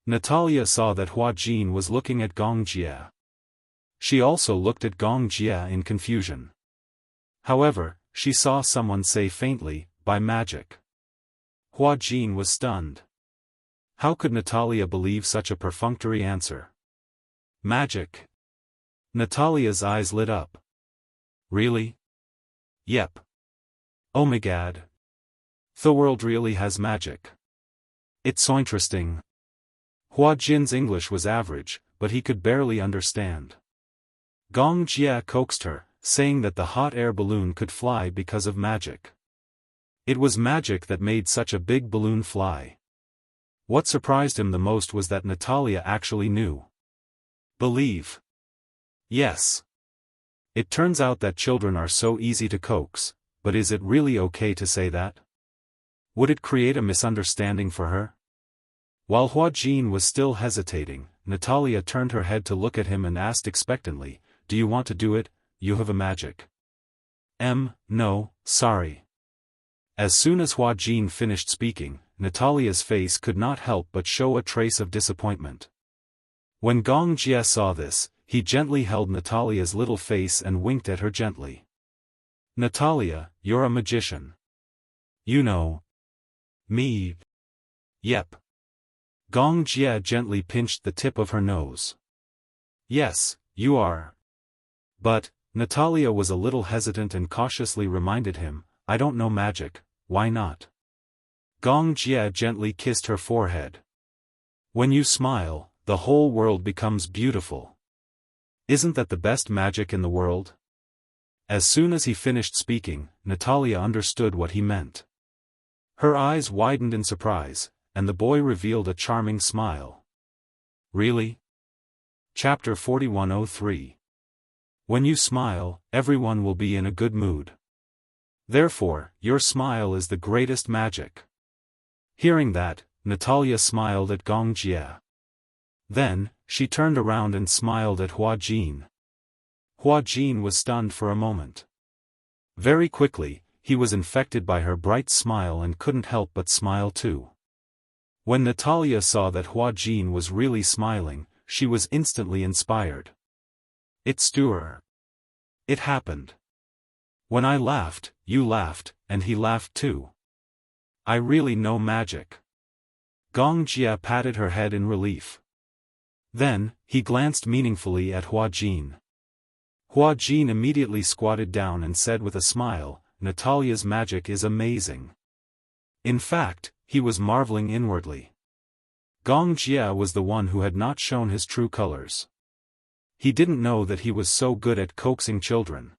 Natalia saw that Hua Jin was looking at Gong Jia. She also looked at Gong Jia in confusion. However, she saw someone say faintly, "By magic." Hua Jin was stunned. How could Natalia believe such a perfunctory answer? Magic? Natalia's eyes lit up. Really? Yep. Oh my god. The world really has magic. It's so interesting. Hua Jin's English was average, but he could barely understand. Gong Jia coaxed her, saying that the hot air balloon could fly because of magic. It was magic that made such a big balloon fly. What surprised him the most was that Natalia actually knew. Believe. Yes. It turns out that children are so easy to coax, but is it really okay to say that? Would it create a misunderstanding for her? While Hua Jin was still hesitating, Natalia turned her head to look at him and asked expectantly, "Do you want to do it? You have a magic." No, sorry. As soon as Hua Jin finished speaking, Natalia's face could not help but show a trace of disappointment. When Gong Jia saw this, he gently held Natalia's little face and winked at her gently. "Natalia, you're a magician. You know. Me." "Yep." Gong Jia gently pinched the tip of her nose. "Yes, you are." But, Natalia was a little hesitant and cautiously reminded him, "I don't know magic, why not?" Gong Jia gently kissed her forehead. "When you smile, the whole world becomes beautiful. Isn't that the best magic in the world?" As soon as he finished speaking, Natalia understood what he meant. Her eyes widened in surprise, and the boy revealed a charming smile. Really? Chapter 4103. When you smile, everyone will be in a good mood. Therefore, your smile is the greatest magic. Hearing that, Natalia smiled at Gong Jie. Then, she turned around and smiled at Hua Jin. Hua Jin was stunned for a moment. Very quickly, he was infected by her bright smile and couldn't help but smile too. When Natalia saw that Hua Jin was really smiling, she was instantly inspired. It's true. It happened. When I laughed, you laughed, and he laughed too. I really know magic. Gong Jie patted her head in relief. Then, he glanced meaningfully at Hua Jin. Hua Jin immediately squatted down and said with a smile, Natalia's magic is amazing. In fact, he was marveling inwardly. Gong Jie was the one who had not shown his true colors. He didn't know that he was so good at coaxing children.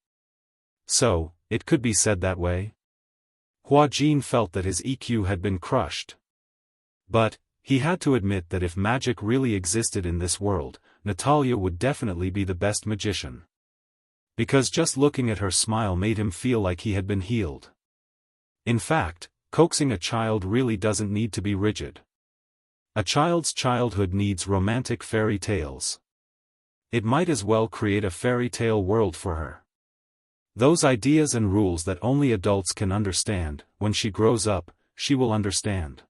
So, it could be said that way. Hua Jin felt that his EQ had been crushed. But, he had to admit that if magic really existed in this world, Natalia would definitely be the best magician. Because just looking at her smile made him feel like he had been healed. In fact, coaxing a child really doesn't need to be rigid. A child's childhood needs romantic fairy tales. It might as well create a fairy tale world for her. Those ideas and rules that only adults can understand, when she grows up, she will understand.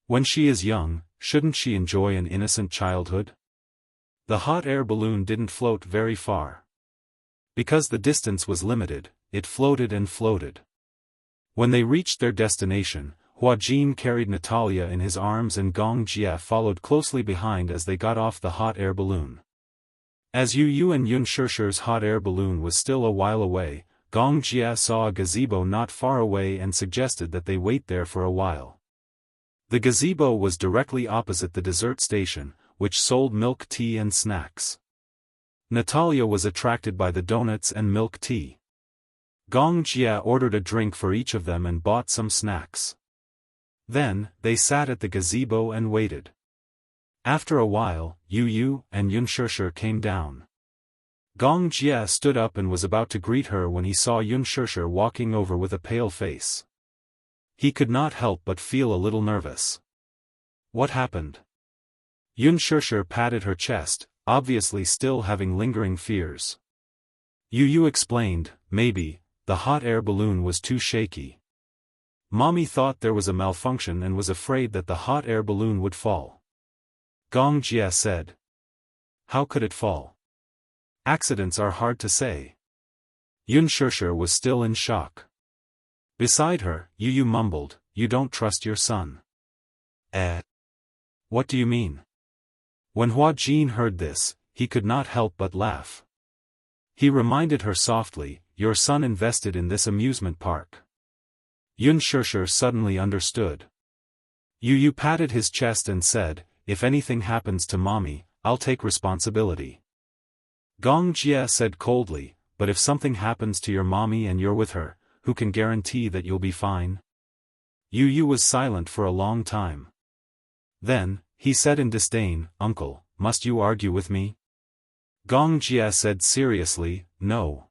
When she is young, shouldn't she enjoy an innocent childhood? The hot air balloon didn't float very far. Because the distance was limited, it floated and floated. When they reached their destination, Hua Jin carried Natalia in his arms and Gong Jie followed closely behind as they got off the hot air balloon. As Yu and Yun Shishir's hot air balloon was still a while away, Gong Jie saw a gazebo not far away and suggested that they wait there for a while. The gazebo was directly opposite the dessert station, which sold milk tea and snacks. Natalia was attracted by the donuts and milk tea. Gong Jie ordered a drink for each of them and bought some snacks. Then, they sat at the gazebo and waited. After a while, Yu and Yun Shishir came down. Gong Jie stood up and was about to greet her when he saw Yun Shishir walking over with a pale face. He could not help but feel a little nervous. What happened? Yun Shishir patted her chest, obviously still having lingering fears. Yu explained, maybe, the hot air balloon was too shaky. Mommy thought there was a malfunction and was afraid that the hot air balloon would fall. Gong Jie said. How could it fall? Accidents are hard to say. Yun Shishir was still in shock. Beside her, Yu mumbled, You don't trust your son. What do you mean? When Hua Jin heard this, he could not help but laugh. He reminded her softly, Your son invested in this amusement park. Yun Shishir suddenly understood. Yu patted his chest and said, If anything happens to mommy, I'll take responsibility. Gong Jie said coldly, But if something happens to your mommy and you're with her, who can guarantee that you'll be fine? Yu was silent for a long time. Then, he said in disdain, Uncle, must you argue with me? Gong Jie said seriously, No.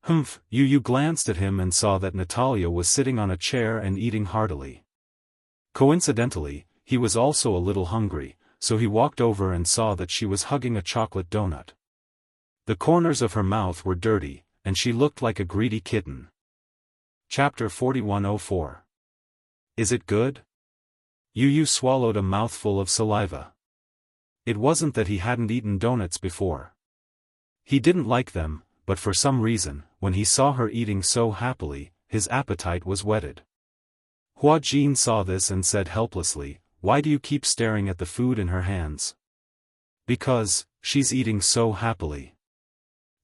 Humph. Yu glanced at him and saw that Natalia was sitting on a chair and eating heartily. Coincidentally, he was also a little hungry, so he walked over and saw that she was hugging a chocolate donut. The corners of her mouth were dirty, and she looked like a greedy kitten. Chapter 4104. Is it good? Yu swallowed a mouthful of saliva. It wasn't that he hadn't eaten donuts before. He didn't like them, but for some reason, when he saw her eating so happily, his appetite was whetted. Hua Jin saw this and said helplessly, Why do you keep staring at the food in her hands? Because, she's eating so happily.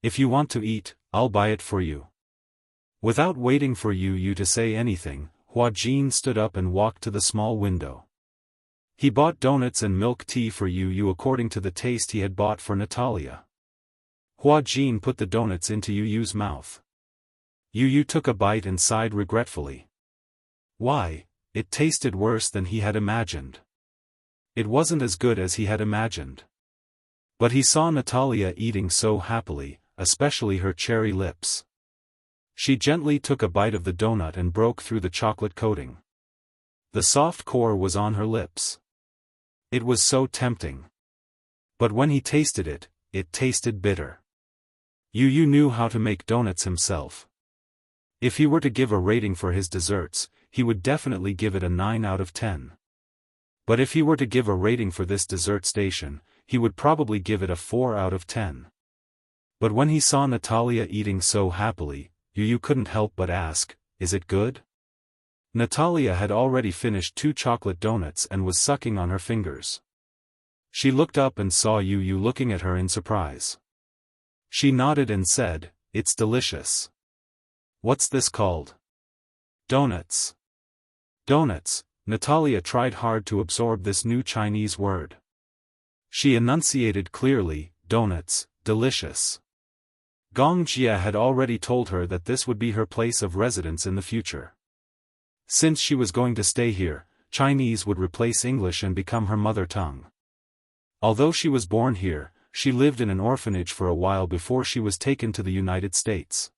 If you want to eat, I'll buy it for you. Without waiting for Yu to say anything, Hua Jin stood up and walked to the small window. He bought donuts and milk tea for Yu according to the taste he had bought for Natalia. Hua Jin put the donuts into Yu's mouth. Yu took a bite and sighed regretfully. Why, it tasted worse than he had imagined. It wasn't as good as he had imagined. But he saw Natalia eating so happily, especially her cherry lips. She gently took a bite of the donut and broke through the chocolate coating. The soft core was on her lips. It was so tempting. But when he tasted it, it tasted bitter. Yu knew how to make donuts himself. If he were to give a rating for his desserts, he would definitely give it a 9 out of 10. But if he were to give a rating for this dessert station, he would probably give it a 4 out of 10. But when he saw Natalia eating so happily, Yu couldn't help but ask, "Is it good?" Natalia had already finished 2 chocolate donuts and was sucking on her fingers. She looked up and saw Yu looking at her in surprise. She nodded and said, "It's delicious." "What's this called?" "Donuts." Donuts. Natalia tried hard to absorb this new Chinese word. She enunciated clearly, "Donuts, delicious." Gong Jia had already told her that this would be her place of residence in the future. Since she was going to stay here, Chinese would replace English and become her mother tongue. Although she was born here, she lived in an orphanage for a while before she was taken to the United States.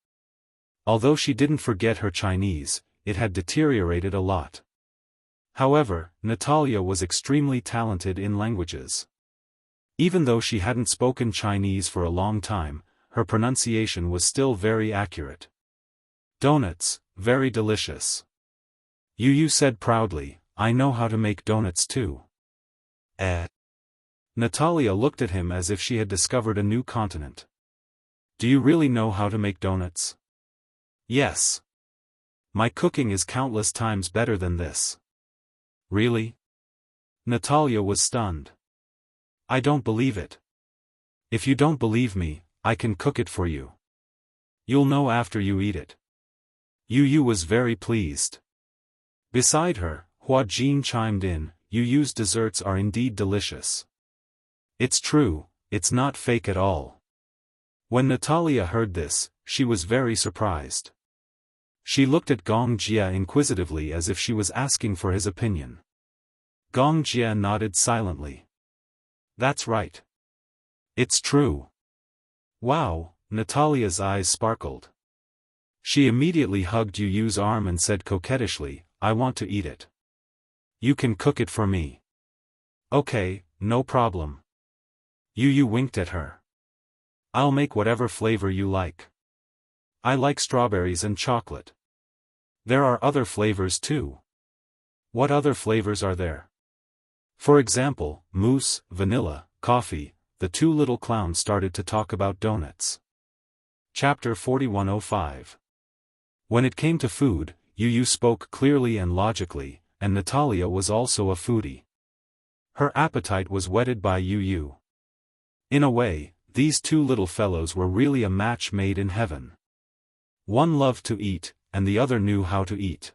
Although she didn't forget her Chinese, it had deteriorated a lot. However, Natalia was extremely talented in languages. Even though she hadn't spoken Chinese for a long time, her pronunciation was still very accurate. "Donuts, very delicious." Yu said proudly, "I know how to make donuts too." Eh? Natalia looked at him as if she had discovered a new continent. "Do you really know how to make donuts?" "Yes. My cooking is countless times better than this." "Really?" Natalia was stunned. "I don't believe it." "If you don't believe me, I can cook it for you. You'll know after you eat it." Yu was very pleased. Beside her, Hua Jin chimed in, "Yu's desserts are indeed delicious." "It's true, it's not fake at all." When Natalia heard this, she was very surprised. She looked at Gong Jia inquisitively as if she was asking for his opinion. Gong Jia nodded silently. "That's right. It's true." "Wow," Natalia's eyes sparkled. She immediately hugged Yu's arm and said coquettishly, "I want to eat it. You can cook it for me." "Okay, no problem." Yu winked at her. "I'll make whatever flavor you like. I like strawberries and chocolate. There are other flavors too." "What other flavors are there?" "For example, mousse, vanilla, coffee." The 2 little clowns started to talk about donuts. Chapter 4105. When it came to food, Yu spoke clearly and logically, and Natalia was also a foodie. Her appetite was whetted by Yu. In a way, these 2 little fellows were really a match made in heaven. One loved to eat, and the other knew how to eat.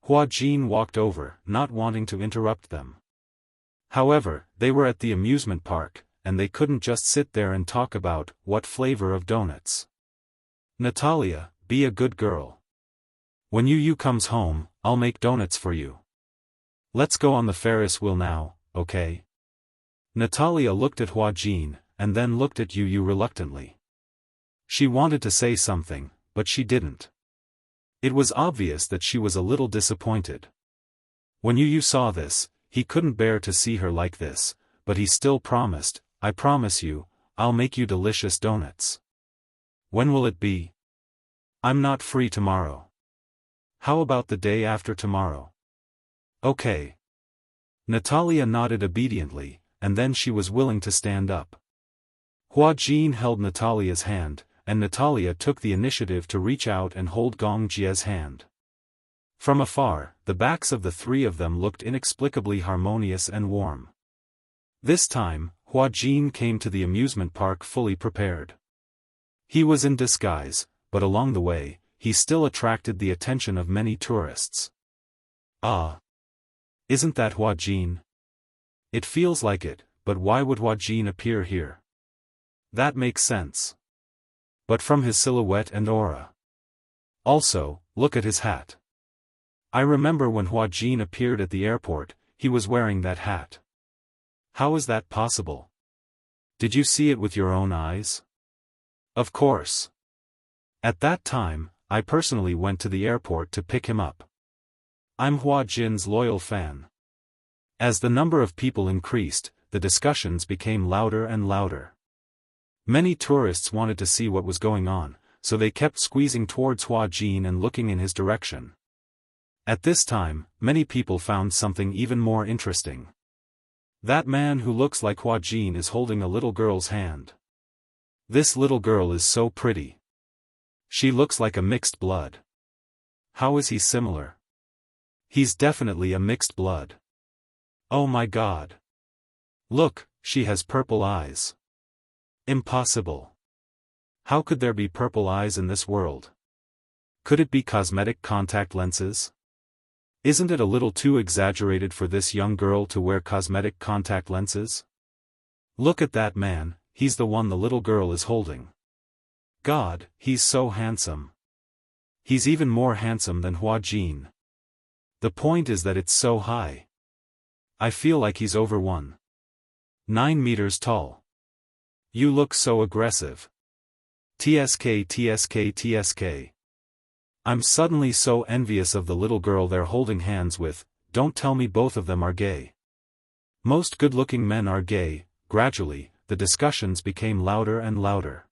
Hua Jin walked over, not wanting to interrupt them. However, they were at the amusement park, and they couldn't just sit there and talk about what flavor of donuts. "Natalia, be a good girl. When Yu comes home, I'll make donuts for you. Let's go on the Ferris wheel now, okay?" Natalia looked at Hua Jin, and then looked at Yu reluctantly. She wanted to say something, but she didn't. It was obvious that she was a little disappointed. When Yu saw this, he couldn't bear to see her like this, but he still promised, "I promise you, I'll make you delicious donuts." "When will it be?" "I'm not free tomorrow." "How about the day after tomorrow?" "Okay." Natalia nodded obediently, and then she was willing to stand up. Hua Jin held Natalia's hand, and Natalia took the initiative to reach out and hold Gong Jia's hand. From afar, the backs of the 3 of them looked inexplicably harmonious and warm. This time, Hua Jin came to the amusement park fully prepared. He was in disguise, but along the way, he still attracted the attention of many tourists. "Ah! Isn't that Hua Jin?" "It feels like it, but why would Hua Jin appear here?" "That makes sense. But from his silhouette and aura. Also, look at his hat. I remember when Hua Jin appeared at the airport, he was wearing that hat. How is that possible? Did you see it with your own eyes?" "Of course. At that time, I personally went to the airport to pick him up. I'm Hua Jin's loyal fan. As the number of people increased, the discussions became louder and louder. Many tourists wanted to see what was going on, so they kept squeezing towards Hua Jin and looking in his direction. At this time, many people found something even more interesting. That man who looks like Hua Jin is holding a little girl's hand. This little girl is so pretty. She looks like a mixed blood. How is he similar? He's definitely a mixed blood. Oh my God. Look, she has purple eyes. Impossible. How could there be purple eyes in this world? Could it be cosmetic contact lenses? Isn't it a little too exaggerated for this young girl to wear cosmetic contact lenses? Look at that man, he's the one the little girl is holding. God, he's so handsome. He's even more handsome than Hua Jin. The point is that it's so high. I feel like he's over 1.9 meters tall. You look so aggressive. TSK TSK TSK. I'm suddenly so envious of the little girl they're holding hands with. Don't tell me both of them are gay. Most good-looking men are gay. Gradually, the discussions became louder and louder.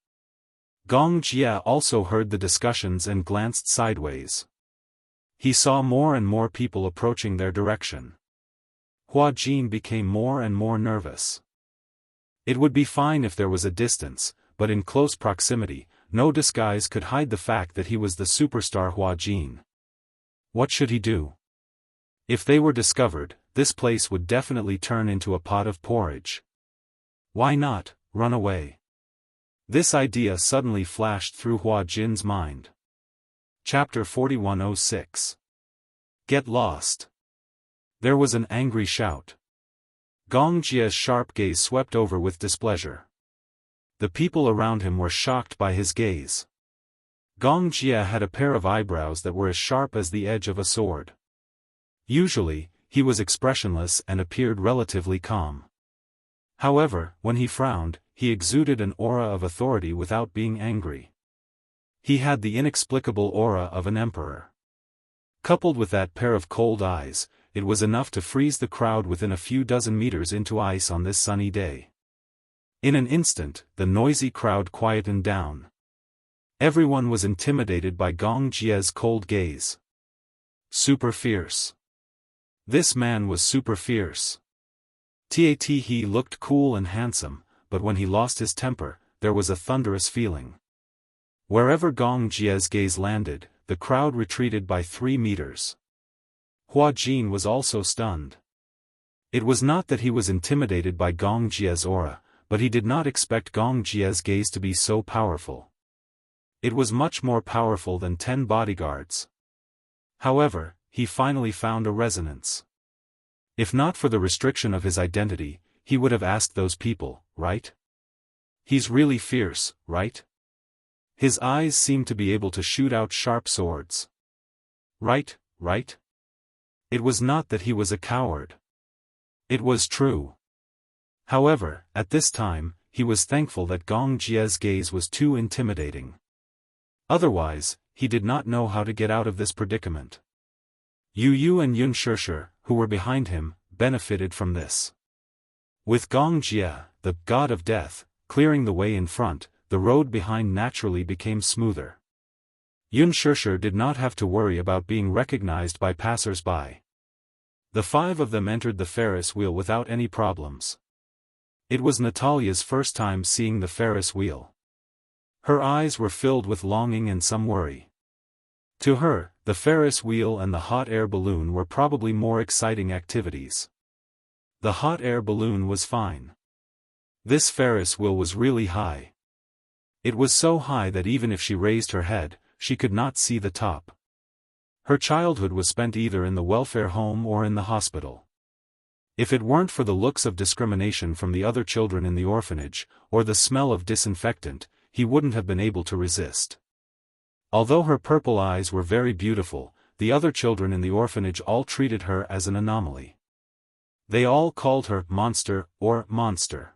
Gong Jia also heard the discussions and glanced sideways. He saw more and more people approaching their direction. Hua Jin became more and more nervous. It would be fine if there was a distance, but in close proximity, no disguise could hide the fact that he was the superstar Hua Jin. What should he do? If they were discovered, this place would definitely turn into a pot of porridge. Why not run away? This idea suddenly flashed through Hua Jin's mind. Chapter 4106. Get lost. There was an angry shout. Gong Jia's sharp gaze swept over with displeasure. The people around him were shocked by his gaze. Gong Jia had a pair of eyebrows that were as sharp as the edge of a sword. Usually, he was expressionless and appeared relatively calm. However, when he frowned, he exuded an aura of authority without being angry. He had the inexplicable aura of an emperor. Coupled with that pair of cold eyes, it was enough to freeze the crowd within a few dozen meters into ice on this sunny day. In an instant, the noisy crowd quietened down. Everyone was intimidated by Gong Jia's cold gaze. Super fierce. This man was super fierce. He looked cool and handsome, but when he lost his temper, there was a thunderous feeling. Wherever Gong Jia's gaze landed, the crowd retreated by 3 meters. Hua Jin was also stunned. It was not that he was intimidated by Gong Jia's aura, but he did not expect Gong Jia's gaze to be so powerful. It was much more powerful than 10 bodyguards. However, he finally found a resonance. If not for the restriction of his identity, he would have asked those people, right? He's really fierce, right? His eyes seemed to be able to shoot out sharp swords. Right? It was not that he was a coward. It was true. However, at this time, he was thankful that Gong Jia's gaze was too intimidating. Otherwise, he did not know how to get out of this predicament. Yu and Yun Shishir, who were behind him, benefited from this. With Gong Jia, the god of death, clearing the way in front, the road behind naturally became smoother. Yun Shishir did not have to worry about being recognized by passers-by. The 5 of them entered the Ferris wheel without any problems. It was Natalia's first time seeing the Ferris wheel. Her eyes were filled with longing and some worry. To her, the Ferris wheel and the hot air balloon were probably more exciting activities. The hot air balloon was fine. This Ferris wheel was really high. It was so high that even if she raised her head, she could not see the top. Her childhood was spent either in the welfare home or in the hospital. If it weren't for the looks of discrimination from the other children in the orphanage, or the smell of disinfectant, he wouldn't have been able to resist. Although her purple eyes were very beautiful, the other children in the orphanage all treated her as an anomaly. They all called her monster or monster.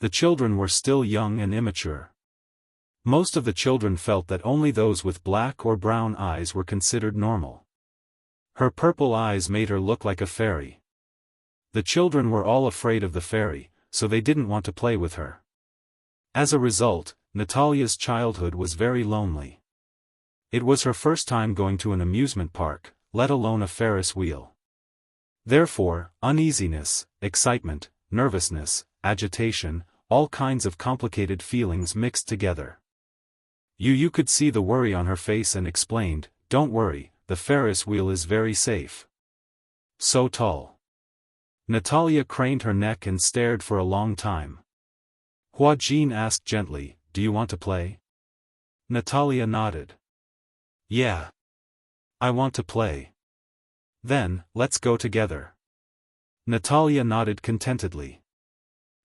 The children were still young and immature. Most of the children felt that only those with black or brown eyes were considered normal. Her purple eyes made her look like a fairy. The children were all afraid of the fairy, so they didn't want to play with her. As a result, Natalia's childhood was very lonely. It was her first time going to an amusement park, let alone a Ferris wheel. Therefore, uneasiness, excitement, nervousness, agitation, all kinds of complicated feelings mixed together. Yu could see the worry on her face and explained, "Don't worry, the Ferris wheel is very safe." So tall. Natalia craned her neck and stared for a long time. Hua Jin asked gently, "Do you want to play?" Natalia nodded. "Yeah. I want to play." "Then, let's go together." Natalia nodded contentedly.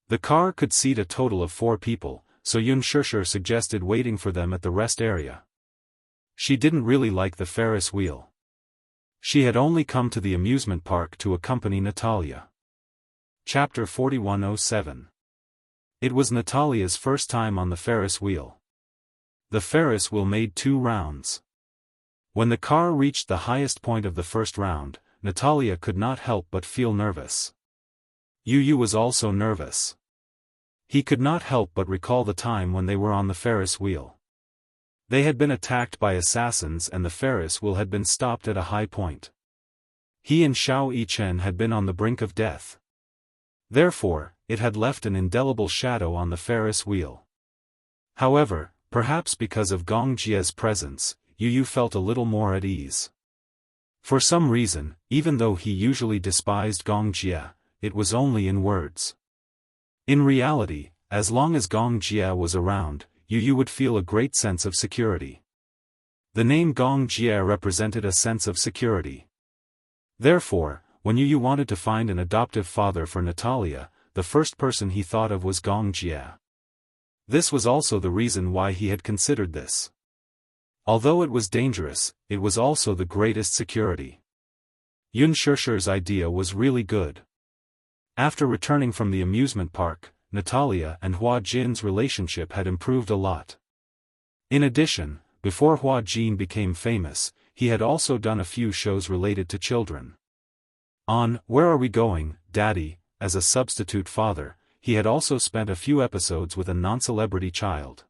The car could seat a total of 4 people, so Xianxia suggested waiting for them at the rest area. She didn't really like the Ferris wheel. She had only come to the amusement park to accompany Natalia. Chapter 4107. It was Natalia's first time on the Ferris wheel. The Ferris wheel made 2 rounds. When the car reached the highest point of the first round, Natalia could not help but feel nervous. Yu was also nervous. He could not help but recall the time when they were on the Ferris wheel. They had been attacked by assassins and the Ferris wheel had been stopped at a high point. He and Xiao Yichen had been on the brink of death. Therefore, it had left an indelible shadow on the Ferris wheel. However, perhaps because of Gong Jie's presence, Yu felt a little more at ease. For some reason, even though he usually despised Gong Jie, it was only in words. In reality, as long as Gong Jie was around, Yu would feel a great sense of security. The name Gong Jie represented a sense of security. Therefore, when Yu wanted to find an adoptive father for Natalia, the first person he thought of was Gong Jie. This was also the reason why he had considered this. Although it was dangerous, it was also the greatest security. Xianxia's idea was really good. After returning from the amusement park, Natalia and Hua Jin's relationship had improved a lot. In addition, before Hua Jin became famous, he had also done a few shows related to children. On Where Are We Going, Daddy, as a substitute father, he had also spent a few episodes with a non-celebrity child.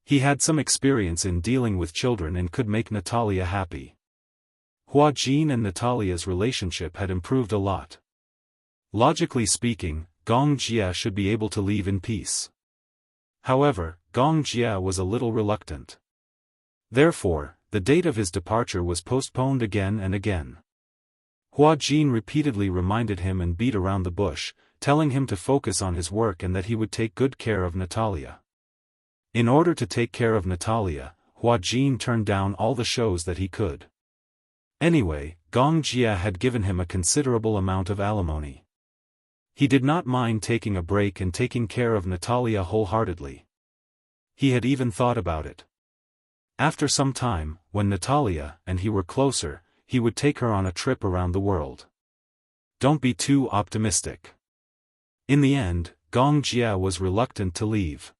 He had some experience in dealing with children and could make Natalia happy. Hua Jin and Natalia's relationship had improved a lot. Logically speaking, Gong Jie should be able to leave in peace. However, Gong Jie was a little reluctant. Therefore, the date of his departure was postponed again and again. Hua Jin repeatedly reminded him and beat around the bush, telling him to focus on his work and that he would take good care of Natalia. In order to take care of Natalia, Hua Jin turned down all the shows that he could. Anyway, Gong Jie had given him a considerable amount of alimony. He did not mind taking a break and taking care of Natalia wholeheartedly. He had even thought about it. After some time, when Natalia and he were closer, he would take her on a trip around the world. Don't be too optimistic. In the end, Gong Jie was reluctant to leave.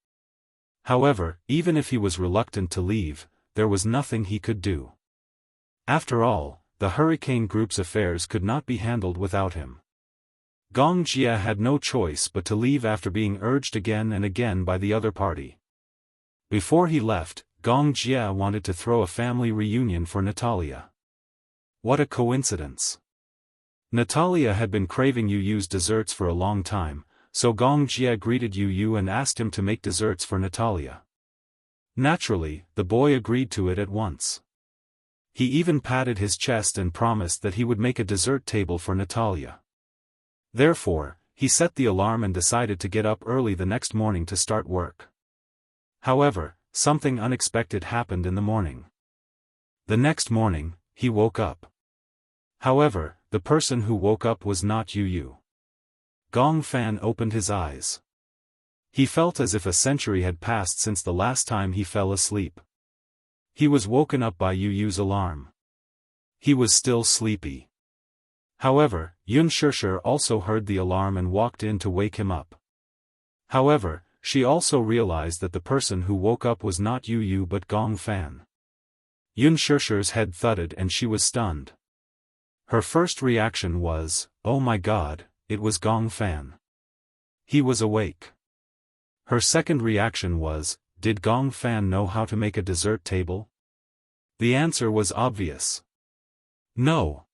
However, even if he was reluctant to leave, there was nothing he could do. After all, the Hurricane Group's affairs could not be handled without him. Gong Jie had no choice but to leave after being urged again and again by the other party. Before he left, Gong Jie wanted to throw a family reunion for Natalia. What a coincidence. Natalia had been craving Yu's desserts for a long time, so Gong Jie greeted Yu and asked him to make desserts for Natalia. Naturally, the boy agreed to it at once. He even patted his chest and promised that he would make a dessert table for Natalia. Therefore, he set the alarm and decided to get up early the next morning to start work. However, something unexpected happened in the morning. The next morning, he woke up. However, the person who woke up was not Yu. Gong Fan opened his eyes. He felt as if a century had passed since the last time he fell asleep. He was woken up by Yu's alarm. He was still sleepy. However, Xianxia also heard the alarm and walked in to wake him up. However, she also realized that the person who woke up was not Yu but Gong Fan. Yun Shishir's head thudded and she was stunned. Her first reaction was, oh my god, it was Gong Fan. He was awake. Her second reaction was, did Gong Fan know how to make a dessert table? The answer was obvious. No.